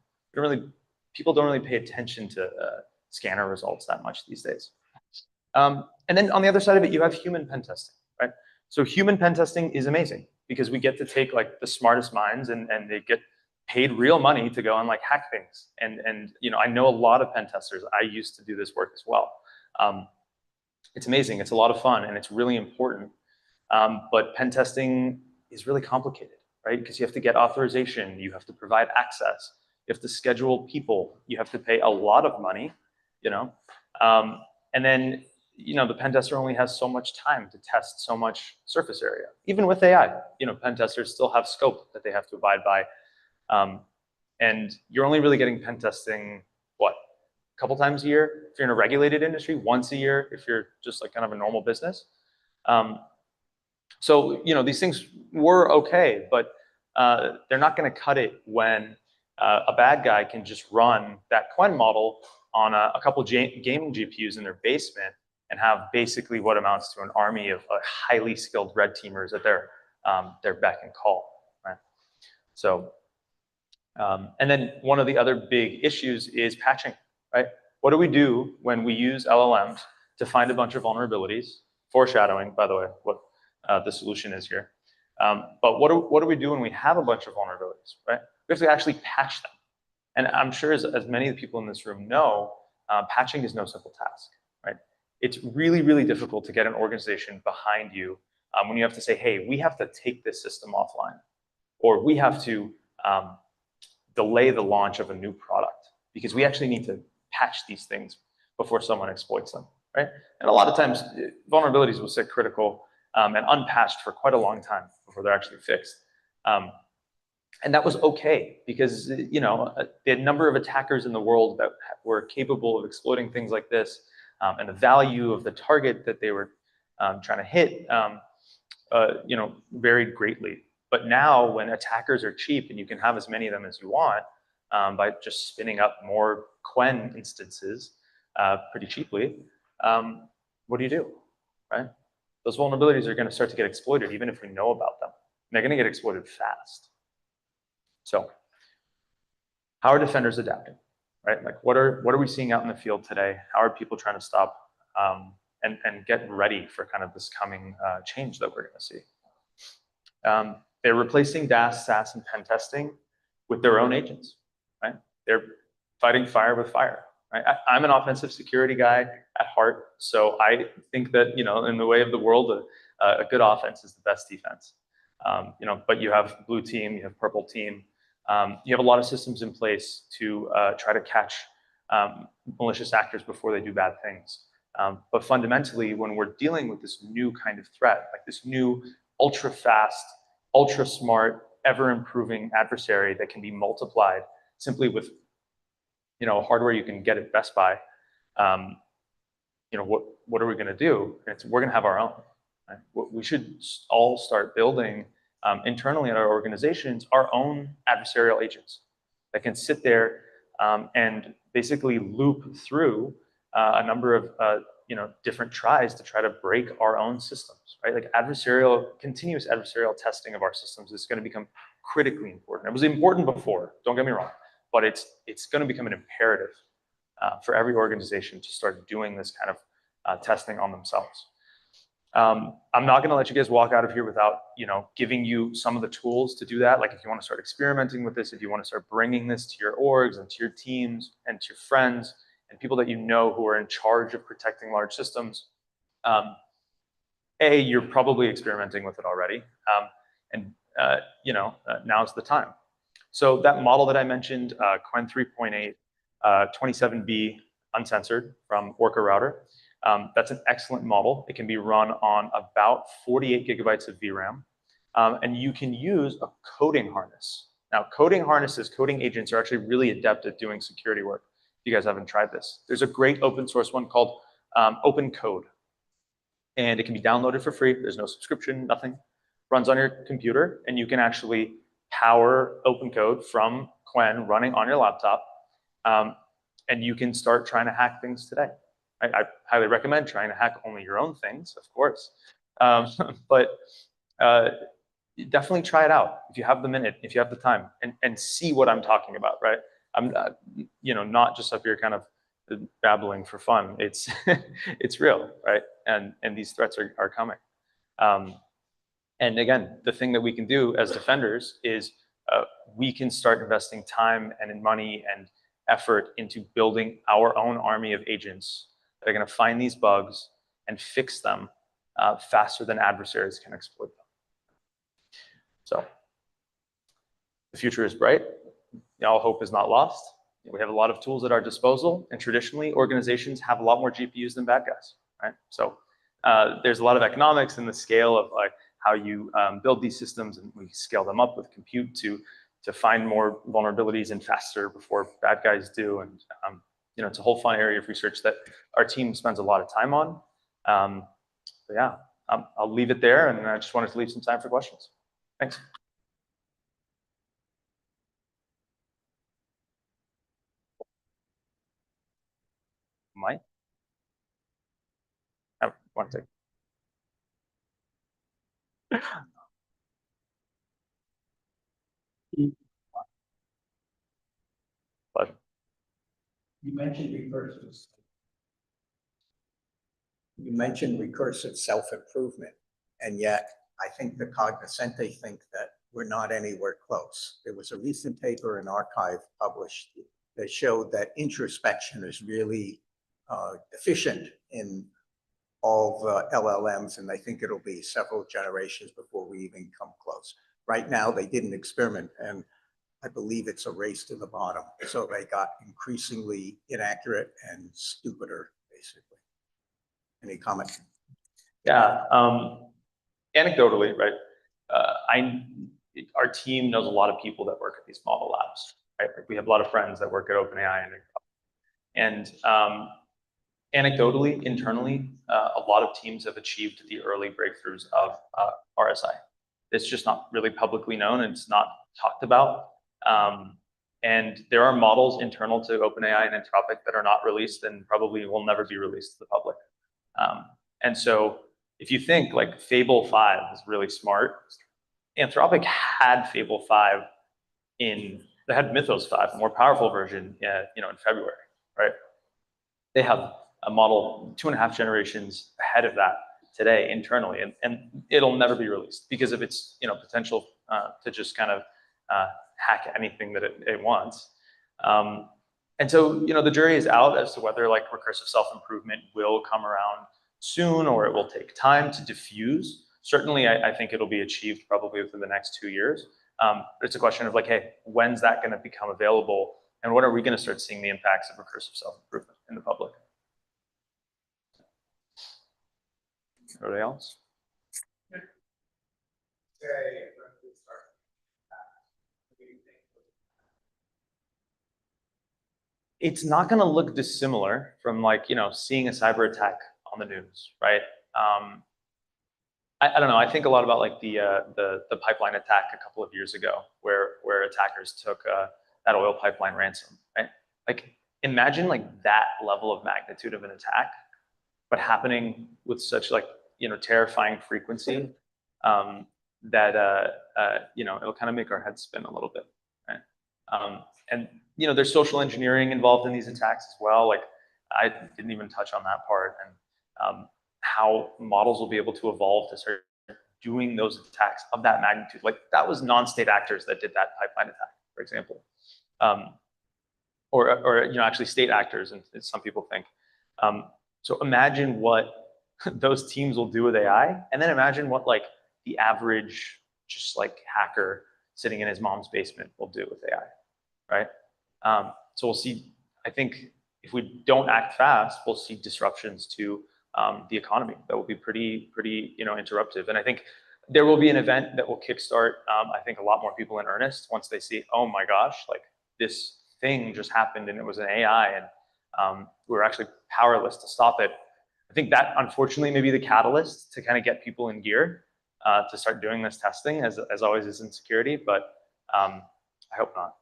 Speaker 14: People don't really pay attention to scanner results that much these days. And then on the other side of it, you have human pen testing, right? So human pen testing is amazing because we get to take the smartest minds and they get paid real money to go and hack things. And I know a lot of pen testers. I used to do this work as well. It's amazing. It's a lot of fun and it's really important. But pen testing is really complicated, right? Because you have to get authorization, you have to provide access, you have to schedule people, you have to pay a lot of money, and then the pen tester only has so much time to test so much surface area. Even with AI, pen testers still have scope that they have to abide by. And you're only really getting pen testing, what, a couple times a year? If you're in a regulated industry, once a year, if you're just kind of a normal business. So, these things were okay, but they're not going to cut it when a bad guy can just run that Quen model on a couple gaming GPUs in their basement and have basically what amounts to an army of highly skilled red teamers at their their beck and call, right? So, and then one of the other big issues is patching, right? What do we do when we use LLMs to find a bunch of vulnerabilities? Foreshadowing, by the way, what the solution is here. But what do we do when we have a bunch of vulnerabilities, right? We have to actually patch them. And I'm sure as many of the people in this room know, patching is no simple task, right? It's really, really difficult to get an organization behind you when you have to say, hey, we have to take this system offline, or we have to delay the launch of a new product because we actually need to patch these things before someone exploits them, right? And a lot of times vulnerabilities will sit critical and unpatched for quite a long time before they're actually fixed. And that was okay because, you know, the number of attackers in the world that were capable of exploiting things like this and the value of the target that they were trying to hit, you know, varied greatly. But now when attackers are cheap and you can have as many of them as you want by just spinning up more Quen instances pretty cheaply, what do? Right? Those vulnerabilities are going to start to get exploited even if we know about them. And they're going to get exploited fast. So how are defenders adapting, right? Like what are we seeing out in the field today? How are people trying to stop and get ready for kind of this coming change that we're going to see? They're replacing DAS, SAS, and pen testing with their own agents, right? They're fighting fire with fire, right? I'm an offensive security guy at heart, so I think that, you know, in the way of the world, a good offense is the best defense. You know, but you have blue team, you have purple team. You have a lot of systems in place to try to catch malicious actors before they do bad things. But fundamentally, when we're dealing with this new kind of threat, like this new ultra-fast, ultra-smart, ever-improving adversary that can be multiplied simply with, you know, hardware you can get at Best Buy, you know, what are we going to do? We're going to have our own. Right? We should all start building internally in our organizations our own adversarial agents that can sit there and basically loop through a number of you know, different tries to try to break our own systems, right? Like continuous adversarial testing of our systems is going to become critically important. It was important before, don't get me wrong, but it's going to become an imperative for every organization to start doing this kind of testing on themselves. I'm not going to let you guys walk out of here without, you know, giving you some of the tools to do that. Like if you want to start experimenting with this, if you want to start bringing this to your orgs and to your teams and to your friends and people that you know who are in charge of protecting large systems, you're probably experimenting with it already. You know, now's the time. So that model that I mentioned, Quen 3.8, 27B uncensored from Orca Router, that's an excellent model. It can be run on about 48 gigabytes of VRAM. And you can use a coding harness. Now, coding harnesses, coding agents are actually really adept at doing security work. If you guys haven't tried this, there's a great open source one called Open Code. And it can be downloaded for free. There's no subscription, nothing. Runs on your computer, and you can actually power Open Code from Quen running on your laptop. And you can start trying to hack things today. I highly recommend trying to hack only your own things, of course. But definitely try it out if you have the minute, if you have the time, and see what I'm talking about, right? I'm you know, not just up here kind of babbling for fun. It's it's real, right? And these threats are coming. And again, the thing that we can do as defenders is we can start investing time and money and effort into building our own army of agents that are going to find these bugs and fix them faster than adversaries can exploit them. So the future is bright. All hope is not lost. We have a lot of tools at our disposal, and traditionally organizations have a lot more GPUs than bad guys, right? So there's a lot of economics in the scale of like how you build these systems, and we scale them up with compute to find more vulnerabilities and faster before bad guys do. And you know, it's a whole fun area of research that our team spends a lot of time on. But yeah, I'll leave it there, and I just wanted to leave some time for questions. Thanks. Mike? I want to take.
Speaker 5: You mentioned recursive. You mentioned recursive self-improvement, and yet I think the cognoscente think that we're not anywhere close. There was a recent paper in Archive published that showed that introspection is really efficient in all the LLMs, and I think it'll be several generations before we even come close. Right now, they did an experiment, and I believe it's a race to the bottom. So they got increasingly inaccurate and stupider, basically. Any comment?
Speaker 14: Yeah, anecdotally, right? Our team knows a lot of people that work at these model labs, right? Like we have a lot of friends that work at OpenAI, and anecdotally, internally, a lot of teams have achieved the early breakthroughs of RSI. It's just not really publicly known, and it's not talked about. And there are models internal to OpenAI and Anthropic that are not released and probably will never be released to the public. And so if you think like Fable 5 is really smart, Anthropic had Fable 5 they had Mythos 5, a more powerful version, in February, right? They have a model 2.5 generations ahead of that today internally, and it'll never be released because of its potential to just kind of hack anything that it wants. And so the jury is out as to whether like recursive self-improvement will come around soon or it will take time to diffuse. Certainly, I think it'll be achieved probably within the next 2 years. But it's a question of like, hey, when's that going to become available, and when are we going to start seeing the impacts of recursive self-improvement in the public? Anybody else? It's not going to look dissimilar from like seeing a cyber attack on the news, right? I don't know. I think a lot about like the pipeline attack a couple of years ago, where attackers took that oil pipeline ransom, right? Like imagine like that level of magnitude of an attack, but happening with such like terrifying frequency that it'll kind of make our heads spin a little bit, right? And there's social engineering involved in these attacks as well. Like I didn't even touch on that part, and how models will be able to evolve to start doing those attacks of that magnitude. Like that was non-state actors that did that pipeline attack, for example, or actually state actors, and some people think. So imagine what those teams will do with AI, and then imagine what like the average just like hacker sitting in his mom's basement will do with AI, right? So we'll see. I think if we don't act fast, we'll see disruptions to the economy that will be pretty interruptive. And I think there will be an event that will kickstart, I think, a lot more people in earnest once they see, oh my gosh, like this thing just happened and it was an AI, and we're actually powerless to stop it. I think that unfortunately may be the catalyst to kind of get people in gear to start doing this testing, as always is in security, but I hope not.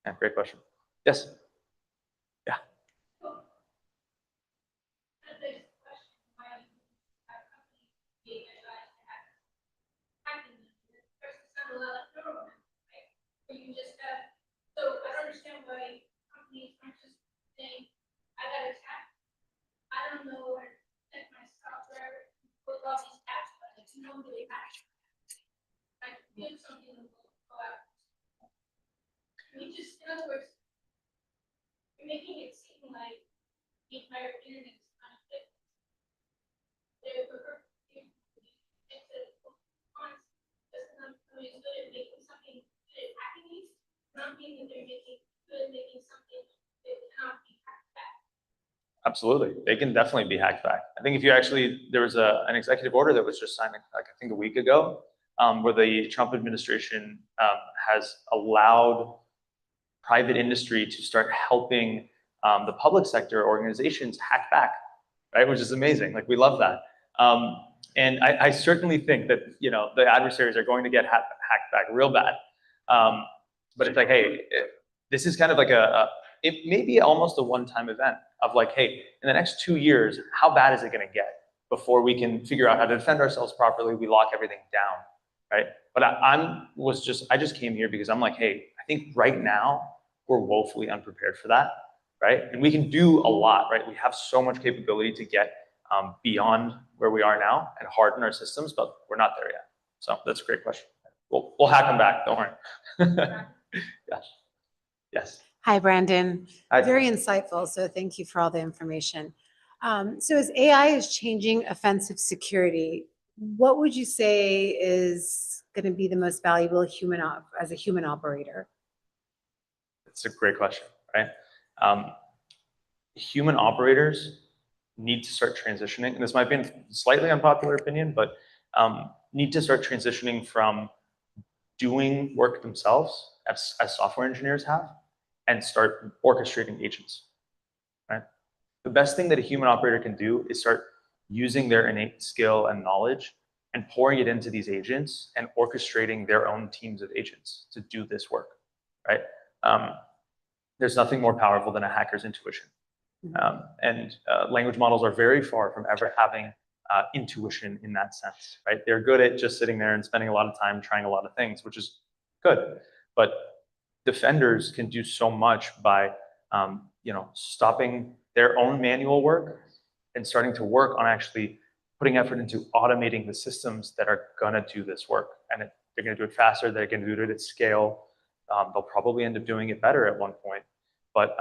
Speaker 14: Yeah, great question. Yes. Yeah.
Speaker 8: You just have, so I don't understand why companies aren't just saying, I got attacked. I don't know where to set my software, put all these apps, but it's nobody actually. Like, give something to go out. You just, in other words, you're making it seem like the entire internet is kind of fit. It's a concept that's not really good at making something good at hacking these. Not mean that they're making good, making something that cannot be hacked back.
Speaker 14: Absolutely, they can definitely be hacked back. I think if you actually, there was an executive order that was just signed, like I think a week ago, where the Trump administration has allowed private industry to start helping the public sector organizations hack back, right? Which is amazing. Like we love that. And I certainly think that the adversaries are going to get hacked back real bad. But it's like, hey, this is kind of like it may be almost a one-time event of like, hey, in the next 2 years, how bad is it going to get before we can figure out how to defend ourselves properly? We lock everything down, right? But I just came here because I'm like, hey, I think right now we're woefully unprepared for that, right? And we can do a lot, right? We have so much capability to get beyond where we are now and harden our systems, but we're not there yet. So that's a great question. We'll hack them back, don't worry. Yes. Yes.
Speaker 15: Hi, Brandon.
Speaker 14: Hi.
Speaker 15: Very insightful, so thank you for all the information. So as AI is changing offensive security, what would you say is going to be the most valuable as a human operator?
Speaker 14: It's a great question, right? Human operators need to start transitioning, and this might be a slightly unpopular opinion, but need to start transitioning from doing work themselves, as software engineers have, and start orchestrating agents, right? The best thing that a human operator can do is start using their innate skill and knowledge and pouring it into these agents and orchestrating their own teams of agents to do this work, right? There's nothing more powerful than a hacker's intuition. Language models are very far from ever having intuition in that sense, right? They're good at just sitting there and spending a lot of time trying a lot of things, which is good. But defenders can do so much by, stopping their own manual work and starting to work on actually putting effort into automating the systems that are gonna do this work. And they're gonna do it faster, they're gonna do it at scale. They'll probably end up doing it better at one point. But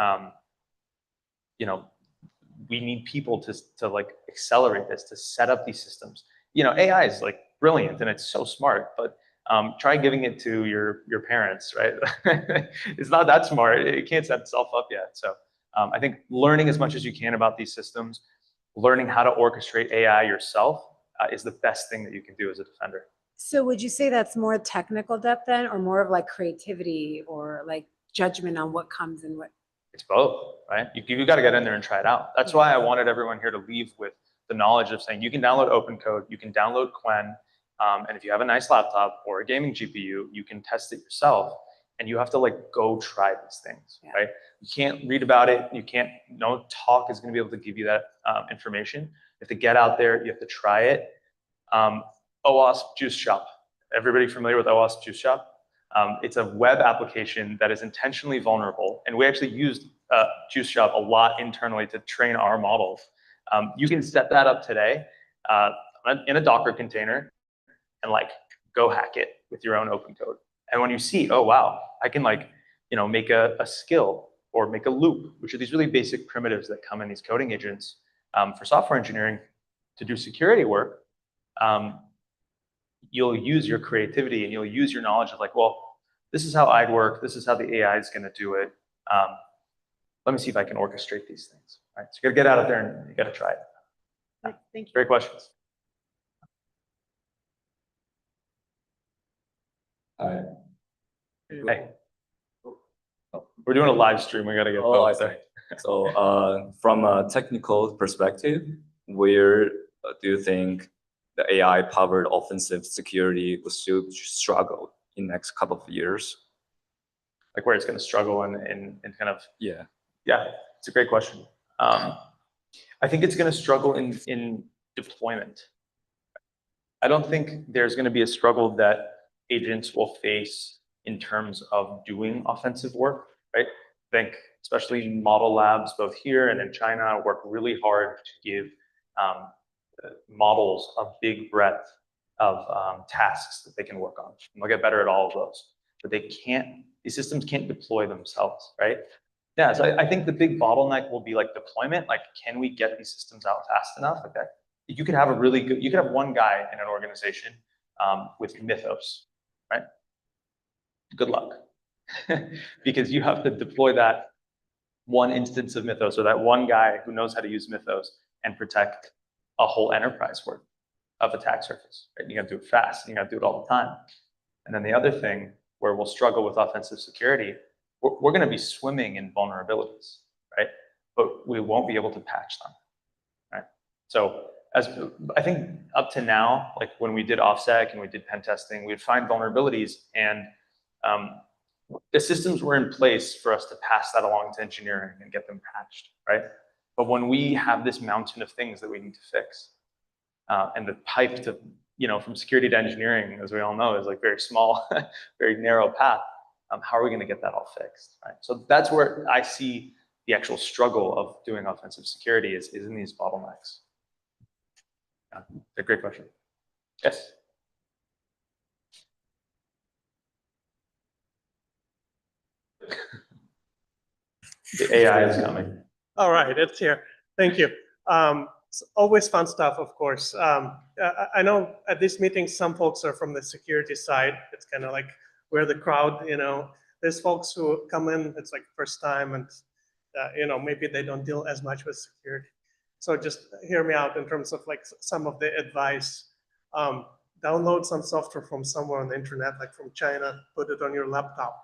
Speaker 14: we need people to like accelerate this, to set up these systems. AI is like brilliant and it's so smart, but try giving it to your parents, right? It's not that smart. It can't set itself up yet. So I think learning as much as you can about these systems, learning how to orchestrate AI yourself is the best thing that you can do as a defender.
Speaker 15: So would you say that's more technical depth then, or more of like creativity or like judgment on what comes and what?
Speaker 14: It's both, right? You got to get in there and try it out. That's why I wanted everyone here to leave with the knowledge of saying you can download OpenCode, you can download Quen, and if you have a nice laptop or a gaming GPU, you can test it yourself. And you have to like go try these things, right? You can't read about it. You can't. No talk is going to be able to give you that information. You have to get out there. You have to try it. OWASP Juice Shop. Everybody familiar with OWASP Juice Shop? It's a web application that is intentionally vulnerable, and we actually used Juice Shop a lot internally to train our models. You can set that up today in a Docker container and like go hack it with your own open code. And when you see, oh wow, I can like make a skill or make a loop, which are these really basic primitives that come in these coding agents for software engineering to do security work. You'll use your creativity and you'll use your knowledge of like, well, this is how I'd work. This is how the AI is going to do it. Let me see if I can orchestrate these things. Right? So you got to get out of there and you got to try it.
Speaker 15: Thank you.
Speaker 14: Great questions.
Speaker 16: Hi.
Speaker 14: Hey. We're doing a live stream. We got to get both there.
Speaker 16: So from a technical perspective, where do you think the AI-powered offensive security will still struggle in the next couple of years?
Speaker 14: Like where it's going to struggle and kind of...
Speaker 16: Yeah,
Speaker 14: it's a great question. I think it's going to struggle in deployment. I don't think there's going to be a struggle that agents will face in terms of doing offensive work, right? I think especially model labs, both here and in China, work really hard to give models a big breadth of tasks that they can work on. And they'll get better at all of those, but these systems can't deploy themselves, right? Yeah, so I think the big bottleneck will be like deployment. Like, can we get these systems out fast enough? Okay, you could have one guy in an organization with Mythos, right? Good luck, because you have to deploy that one instance of Mythos or that one guy who knows how to use Mythos and protect a whole enterprise worth of attack surface. Right? You got to do it fast. And you got to do it all the time. And then the other thing where we'll struggle with offensive security, we're going to be swimming in vulnerabilities, right? But we won't be able to patch them, right? So I think up to now, like when we did OffSec and we did pen testing, we'd find vulnerabilities and the systems were in place for us to pass that along to engineering and get them patched, right? But when we have this mountain of things that we need to fix, and the pipe to, from security to engineering, as we all know, is like very small, very narrow path. How are we going to get that all fixed, right? So that's where I see the actual struggle of doing offensive security is in these bottlenecks. Yeah, a great question. Yes. The AI is coming.
Speaker 10: All right, it's here. Thank you. It's always fun stuff, of course. I know at these meetings, some folks are from the security side. It's kind of like we're the crowd, you know. There's folks who come in, it's like first time, and you know, maybe they don't deal as much with security. So just hear me out in terms of like some of the advice. Download some software from somewhere on the internet, like from China, put it on your laptop.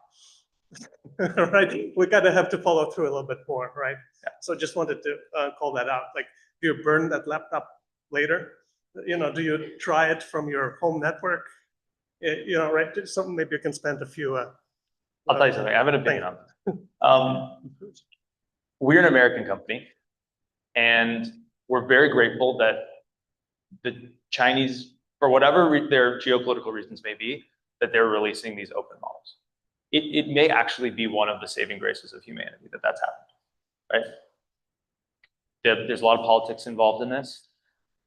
Speaker 10: Right? We gotta have to follow through a little bit more, right?
Speaker 14: Yeah.
Speaker 10: So just wanted to call that out. Like, do you burn that laptop later? You know, do you try it from your home network? You know, right? So maybe you can spend a few.
Speaker 14: I'll tell you something. I have an opinion on this. We're an American company, and we're very grateful that the Chinese, for whatever their geopolitical reasons may be, that they're releasing these open models. It may actually be one of the saving graces of humanity that that's happened, right? There's a lot of politics involved in this,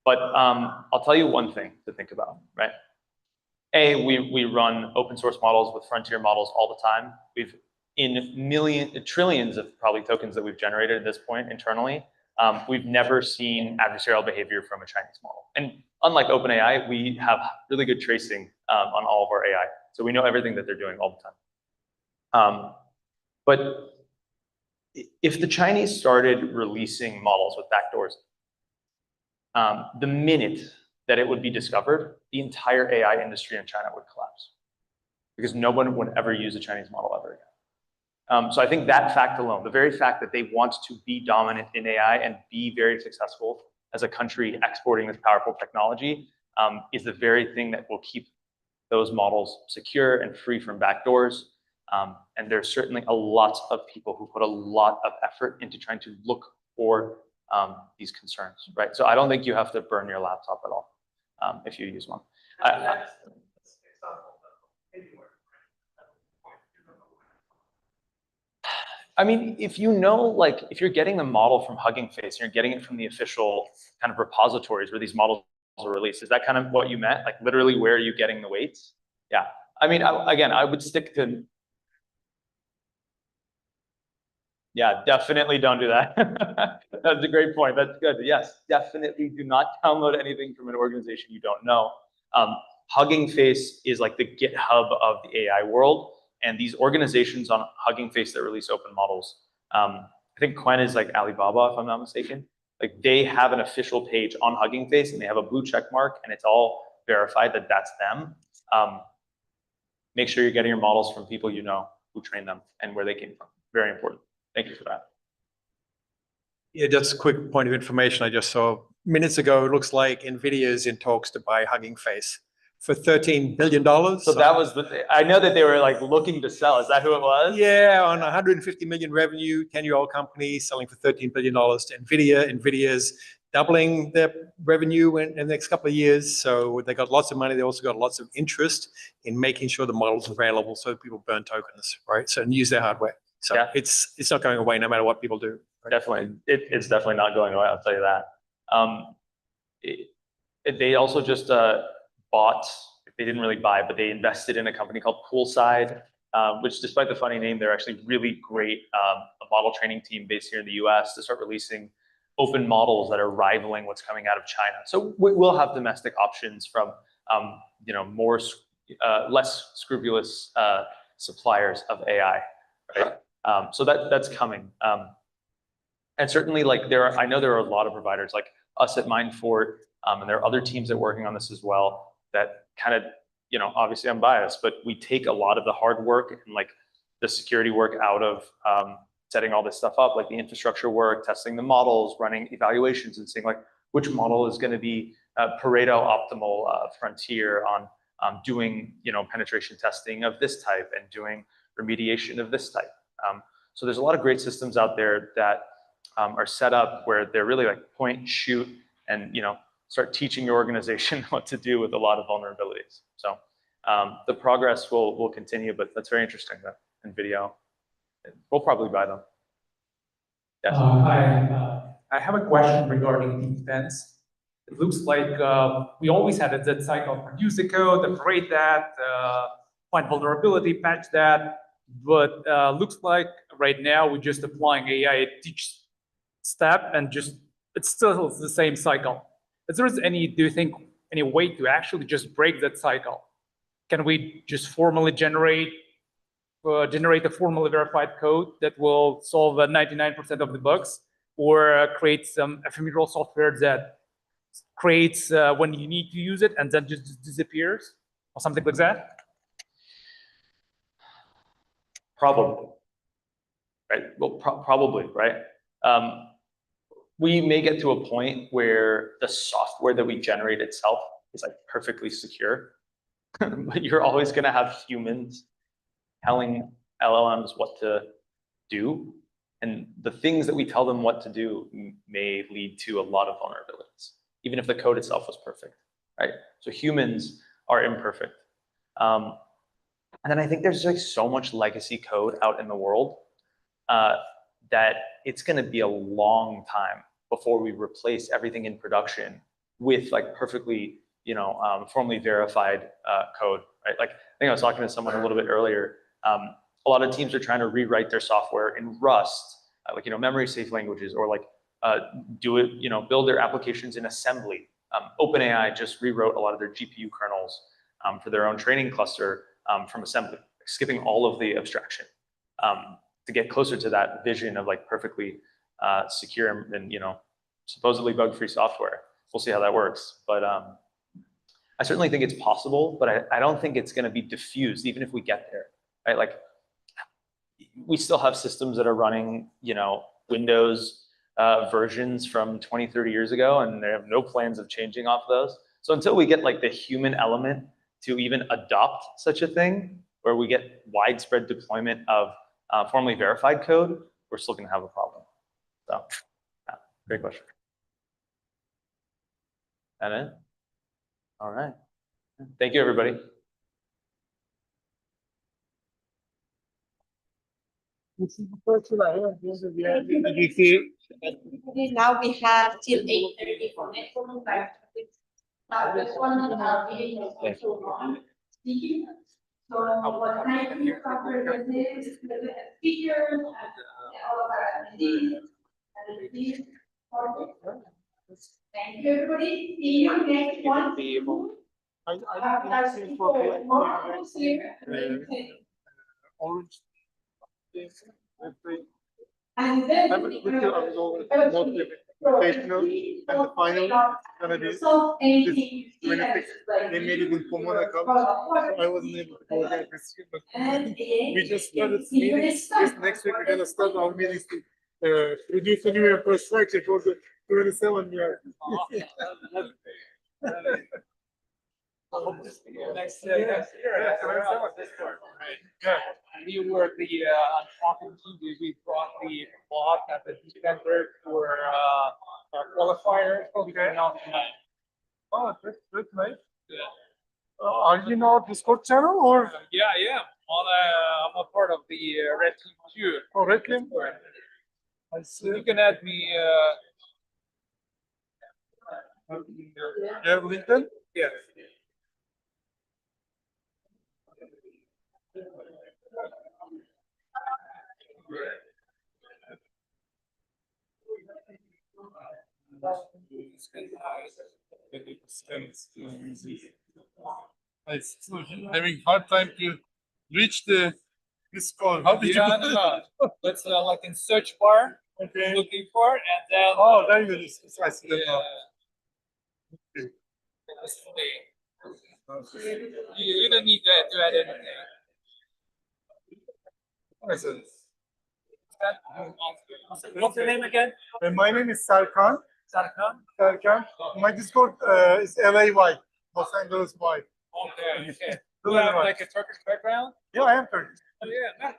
Speaker 14: but I'll tell you one thing to think about, right? We run open source models with frontier models all the time. We've in trillions of probably tokens that we've generated at this point internally. We've never seen adversarial behavior from a Chinese model. And unlike OpenAI, we have really good tracing on all of our AI. So we know everything that they're doing all the time. But if the Chinese started releasing models with backdoors, the minute that it would be discovered, the entire AI industry in China would collapse because no one would ever use a Chinese model ever again. So I think that fact alone, the very fact that they want to be dominant in AI and be very successful as a country exporting this powerful technology, is the very thing that will keep those models secure and free from backdoors. And there's certainly a lot of people who put a lot of effort into trying to look for these concerns, right? So I don't think you have to burn your laptop at all if you use one. I mean, if you know, like, if you're getting the model from Hugging Face and you're getting it from the official kind of repositories where these models are released, is that kind of what you meant? Like, literally, where are you getting the weights? Yeah. I mean, again, I would stick to. Yeah, definitely don't do that. That's a great point. That's good. Yes, definitely do not download anything from an organization you don't know. Hugging Face is like the GitHub of the AI world. And these organizations on Hugging Face that release open models, I think Quen is like Alibaba, if I'm not mistaken. Like they have an official page on Hugging Face and they have a blue check mark and it's all verified that that's them. Make sure you're getting your models from people you know who trained them and where they came from. Very important. Thank you for that.
Speaker 9: Yeah, just a quick point of information I just saw minutes ago. It looks like NVIDIA is in talks to buy Hugging Face for $13 billion.
Speaker 14: So that was I know that they were like looking to sell. Is that who it was?
Speaker 9: Yeah, on 150 million revenue, 10-year-old company selling for $13 billion to NVIDIA. NVIDIA's doubling their revenue in the next couple of years. So they got lots of money. They also got lots of interest in making sure the models are available so people burn tokens, right? So and use their hardware. So yeah, it's not going away no matter what people do. Right?
Speaker 14: Definitely, it's definitely not going away. I'll tell you that. They also just bought. They didn't really buy, but they invested in a company called Poolside, which, despite the funny name, they're actually really great. A model training team based here in the U.S. to start releasing open models that are rivaling what's coming out of China. So we'll have domestic options from more less scrupulous suppliers of AI, right? So that's coming. And certainly, like I know there are a lot of providers like us at Mindfort, and there are other teams that are working on this as well that kind of, obviously I'm biased, but we take a lot of the hard work and like the security work out of setting all this stuff up, like the infrastructure work, testing the models, running evaluations and seeing like which model is going to be Pareto optimal frontier on doing, penetration testing of this type and doing remediation of this type. So there's a lot of great systems out there that are set up where they're really like point, shoot, and start teaching your organization what to do with a lot of vulnerabilities. So the progress will continue, but that's very interesting that NVIDIA, we'll probably buy them. Yes.
Speaker 17: I have a question regarding defense. It looks like we always had a Z cycle, produce the code, operate that, find vulnerability, patch that. But looks like right now we're just applying AI at each step and just, it's still the same cycle. Is there any, do you think, any way to actually just break that cycle? Can we just formally generate a formally verified code that will solve 99% of the bugs, or create some ephemeral software that creates when you need to use it and then just disappears, or something like that?
Speaker 14: Probably, right? Well, probably, right? We may get to a point where the software that we generate itself is like perfectly secure, but you're always going to have humans telling LLMs what to do, and the things that we tell them what to do may lead to a lot of vulnerabilities, even if the code itself was perfect, right? So humans are imperfect. And then I think there's like so much legacy code out in the world that it's going to be a long time before we replace everything in production with like perfectly, formally verified code, right? Like I think I was talking to someone a little bit earlier. A lot of teams are trying to rewrite their software in Rust, memory safe languages, or like build their applications in assembly. OpenAI just rewrote a lot of their GPU kernels for their own training cluster from assembly, skipping all of the abstraction to get closer to that vision of like perfectly secure and supposedly bug-free software. We'll see how that works, but I certainly think it's possible, but I don't think it's going to be diffused even if we get there, right? Like we still have systems that are running, Windows versions from 20, 30 years ago, and they have no plans of changing off those. So until we get like the human element to even adopt such a thing, where we get widespread deployment of formally verified code, we're still going to have a problem. So, yeah, great question. That it? All right. Thank you, everybody.
Speaker 3: Now we have till 8:30 for next one. Now this one is so long. So thank you for the speakers and all of our attendees. Thank you, everybody. See you next one.
Speaker 2: Orange.
Speaker 3: And then
Speaker 2: I'm with you, I was always motivational, and the final gonna be this 26. They made it in Pomona College, so I wasn't able to go there this year, but we just started meetings. This next week we're gonna start our meetings to reduce the new infrastructure for the 27 years.
Speaker 13: Next year. We were the talking to, we brought the blog at the center for qualifiers. Okay.
Speaker 2: Oh, that's nice. Yeah. Are you in our Discord channel or?
Speaker 13: Yeah, yeah. I'm a part of the Red Team too.
Speaker 2: Oh, Red Team? I see.
Speaker 13: You can add me.
Speaker 2: You have LinkedIn?
Speaker 13: Yes.
Speaker 2: I'm still having hard time to reach this call. How did you?
Speaker 13: No. Let's like in search bar.
Speaker 2: Okay.
Speaker 13: Looking for, and then.
Speaker 2: Oh, there you go. I see that now.
Speaker 13: Okay. You don't need to add anything. What's your name again?
Speaker 2: My name is Serkan.
Speaker 13: Sarkan?
Speaker 2: Serkan. My Discord is LAY, Los Angeles Y.
Speaker 13: Okay. Do you have like a Turkish background?
Speaker 2: Yeah, I am Turkish.
Speaker 13: Oh, yeah.